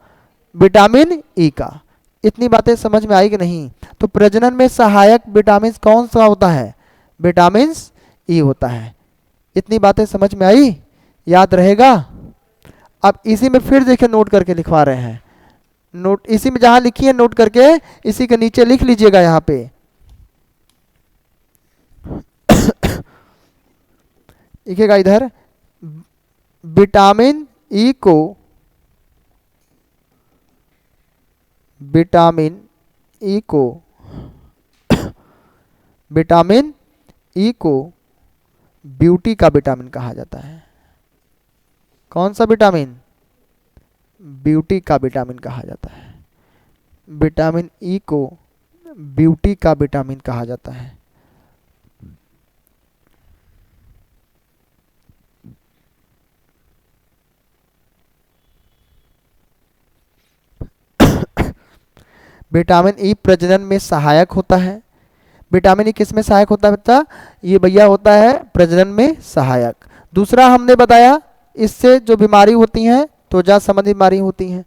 विटामिन ई का। इतनी बातें समझ में आई कि नहीं? तो प्रजनन में सहायक विटामिन कौन सा होता है? विटामिन ई होता है। इतनी बातें समझ में आई? याद रहेगा? अब इसी में फिर देखिए नोट करके लिखवा रहे हैं। नोट इसी में जहां लिखी है नोट करके इसी के नीचे लिख लीजिएगा यहां पे। लिखिएगा इधर, विटामिन ई को विटामिन ई को विटामिन ई को ब्यूटी का विटामिन कहा जाता है। कौन सा विटामिन? ब्यूटी का विटामिन कहा जाता है। विटामिन ई को ब्यूटी का विटामिन कहा जाता है। विटामिन ई प्रजनन में सहायक होता है। विटामिन ई किस में सहायक होता है बच्चा? ये भैया होता है प्रजनन में सहायक। दूसरा हमने बताया इससे जो बीमारी होती हैं त्वचा संबंधी बीमारी होती हैं।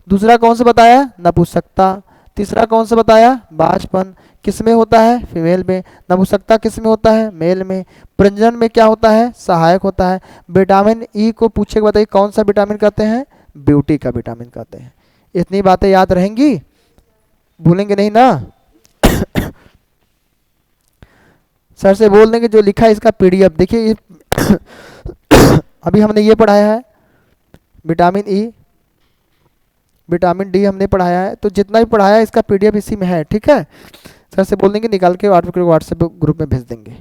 दूसरा कौन सा बताया? नपुंसकता। तीसरा कौन सा बताया? बांझपन। किस में होता है? फीमेल में। नपुंसकता किस में होता है? मेल में। प्रजनन में क्या होता है? सहायक होता है। विटामिन ई को पूछे बताइए कौन सा विटामिन कहते हैं? ब्यूटी का विटामिन कहते हैं। इतनी बातें याद रहेंगी? भूलेंगे नहीं ना? सर से बोल देंगे जो लिखा है इसका पीडीएफ देखिए। अभी हमने ये पढ़ाया है विटामिन ई, विटामिन डी हमने पढ़ाया है, तो जितना भी पढ़ाया है इसका पीडीएफ इसी में है, ठीक है? सर से बोल देंगे निकाल के व्हाट्सएप ग्रुप में भेज देंगे।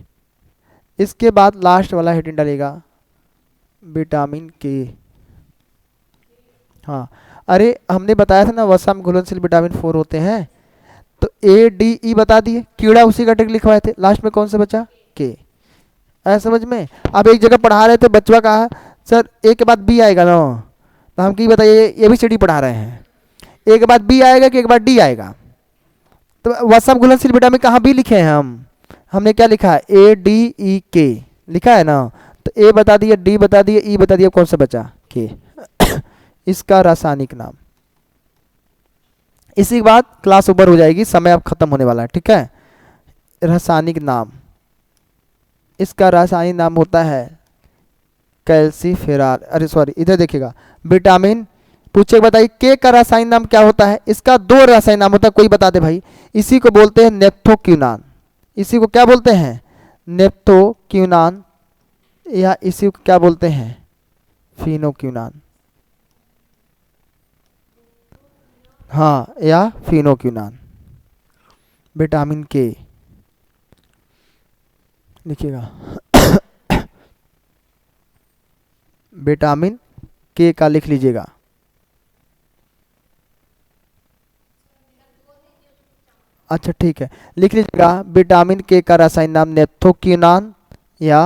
इसके बाद लास्ट वाला हेडिंग डालेगा विटामिन के। हाँ, अरे हमने बताया था ना वसा में घुलनशील विटामिन 4 होते हैं, तो ए डी ई बता दिए, कीड़ा उसी का टिक लिखवाए थे, लास्ट में कौन सा बचा, के। ऐसा समझ में। अब एक जगह पढ़ा रहे थे, बच्चा कहा सर ए के बाद बी आएगा ना, तो हम की बताइए ये भी सी पढ़ा रहे हैं, ए के बाद बी आएगा कि एक बार डी आएगा, तो वसा में घुलनशील विटामिन कहाँ बी लिखे हैं हमने क्या लिखा है, ए डी ई के लिखा है ना, तो ए बता दिया, डी बता दिया, ई बता दिया, कौन सा बचा, के। इसका रासायनिक नाम। इसी के बाद क्लास ओवर हो जाएगी, समय अब खत्म होने वाला है, ठीक है। रासायनिक नाम, इसका रासायनिक नाम होता है कैल्सीफेरॉल। अरे सॉरी, इधर देखिएगा, विटामिन पूछे बताइए के का रासायनिक नाम क्या होता है। इसका दो रासायनिक नाम होता है, कोई बता दे भाई। इसी को बोलते हैं नेप्थोक्यूनान, इसी को क्या बोलते हैं, नेप्थोक्यूनान, या इसी को क्या बोलते हैं, फिनोक्यूनान। हाँ, या फिनोक्यूनान। विटामिन के लिखिएगा, विटामिन के का लिख लीजिएगा। अच्छा ठीक है, लिख लीजिएगा, विटामिन के का रासायनिक नाम नेप्थोक्यूनान या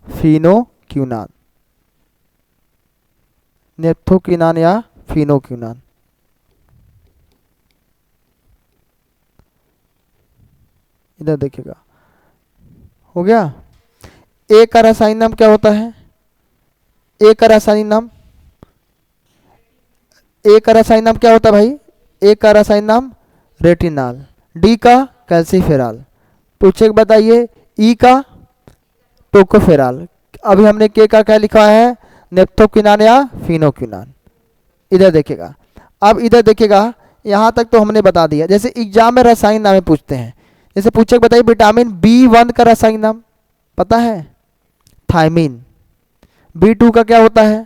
फिनोक्यूनान, नेप्थोक्यूनान या फिनोक्यूनान। इधर देखिएगा, हो गया। ए का रासायनिक नाम क्या होता है, ए का रासायनिक नाम, ए का रासायनिक नाम क्या होता है भाई, ए का रासायनिक नाम रेटिनॉल, डी का कैल्सीफेरॉल, पूछे बताइए ई का टोकोफेरॉल। अभी हमने के का क्या लिखा है, नेप्थोक्यूनान या फिनोक्यूनान। इधर देखिएगा, अब इधर देखिएगा, यहाँ तक तो हमने बता दिया। जैसे एग्जाम में रासायनिक नाम पूछते हैं, जैसे पूछे बताइए विटामिन B1 का रासायनिक नाम पता है, थायमीन। B2 का क्या होता है,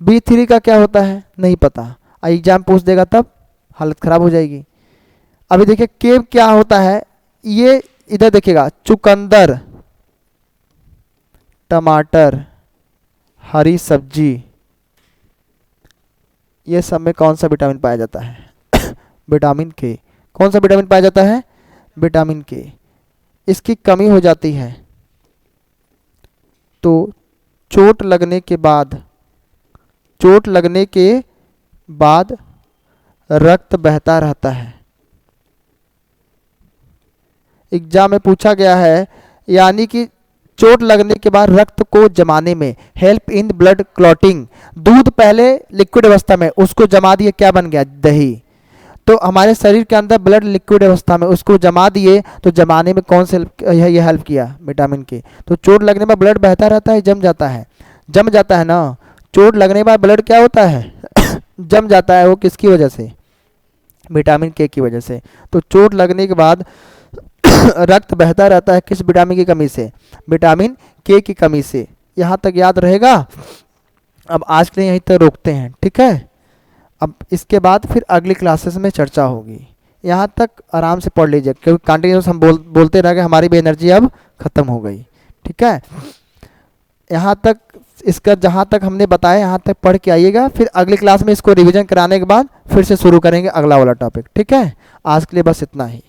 B3 का क्या होता है, नहीं पता। एग्जाम पूछ देगा तब हालत खराब हो जाएगी। अभी देखिए के क्या होता है, ये इधर देखिएगा, चुकंदर, टमाटर, हरी सब्जी, ये सब में कौन सा विटामिन पाया जाता है, विटामिन के। कौन सा विटामिन पाया जाता है, विटामिन के। इसकी कमी हो जाती है तो चोट लगने के बाद, चोट लगने के बाद रक्त बहता रहता है। एग्जाम में पूछा गया है, यानी कि चोट लगने के बाद रक्त को जमाने में, हेल्प इन ब्लड क्लॉटिंग। दूध पहले लिक्विड अवस्था में, उसको जमा दिए, क्या बन गया, दही। तो हमारे शरीर के अंदर ब्लड लिक्विड अवस्था में, उसको जमा दिए, तो जमाने में कौन से ये हेल्प किया, विटामिन के। तो चोट लगने में ब्लड बहता रहता है, जम जाता है, जम जाता है ना। चोट लगने के बाद ब्लड क्या होता है जम जाता है, वो किसकी वजह से, विटामिन के की वजह से। तो चोट लगने के बाद रक्त बहता रहता है, किस विटामिन की कमी से, विटामिन के की कमी से। यहाँ तक याद रहेगा। अब आज के लिए यहीं तक रोकते हैं, ठीक है। अब इसके बाद फिर अगली क्लासेस में चर्चा होगी। यहाँ तक आराम से पढ़ लीजिए, क्योंकि कंटिन्यूस हम बोलते रह गए, हमारी भी एनर्जी अब खत्म हो गई, ठीक है। यहाँ तक इसका जहाँ तक हमने बताया, यहाँ तक पढ़ के आइएगा। फिर अगली क्लास में इसको रिवीजन कराने के बाद फिर से शुरू करेंगे अगला वाला टॉपिक, ठीक है। आज के लिए बस इतना ही।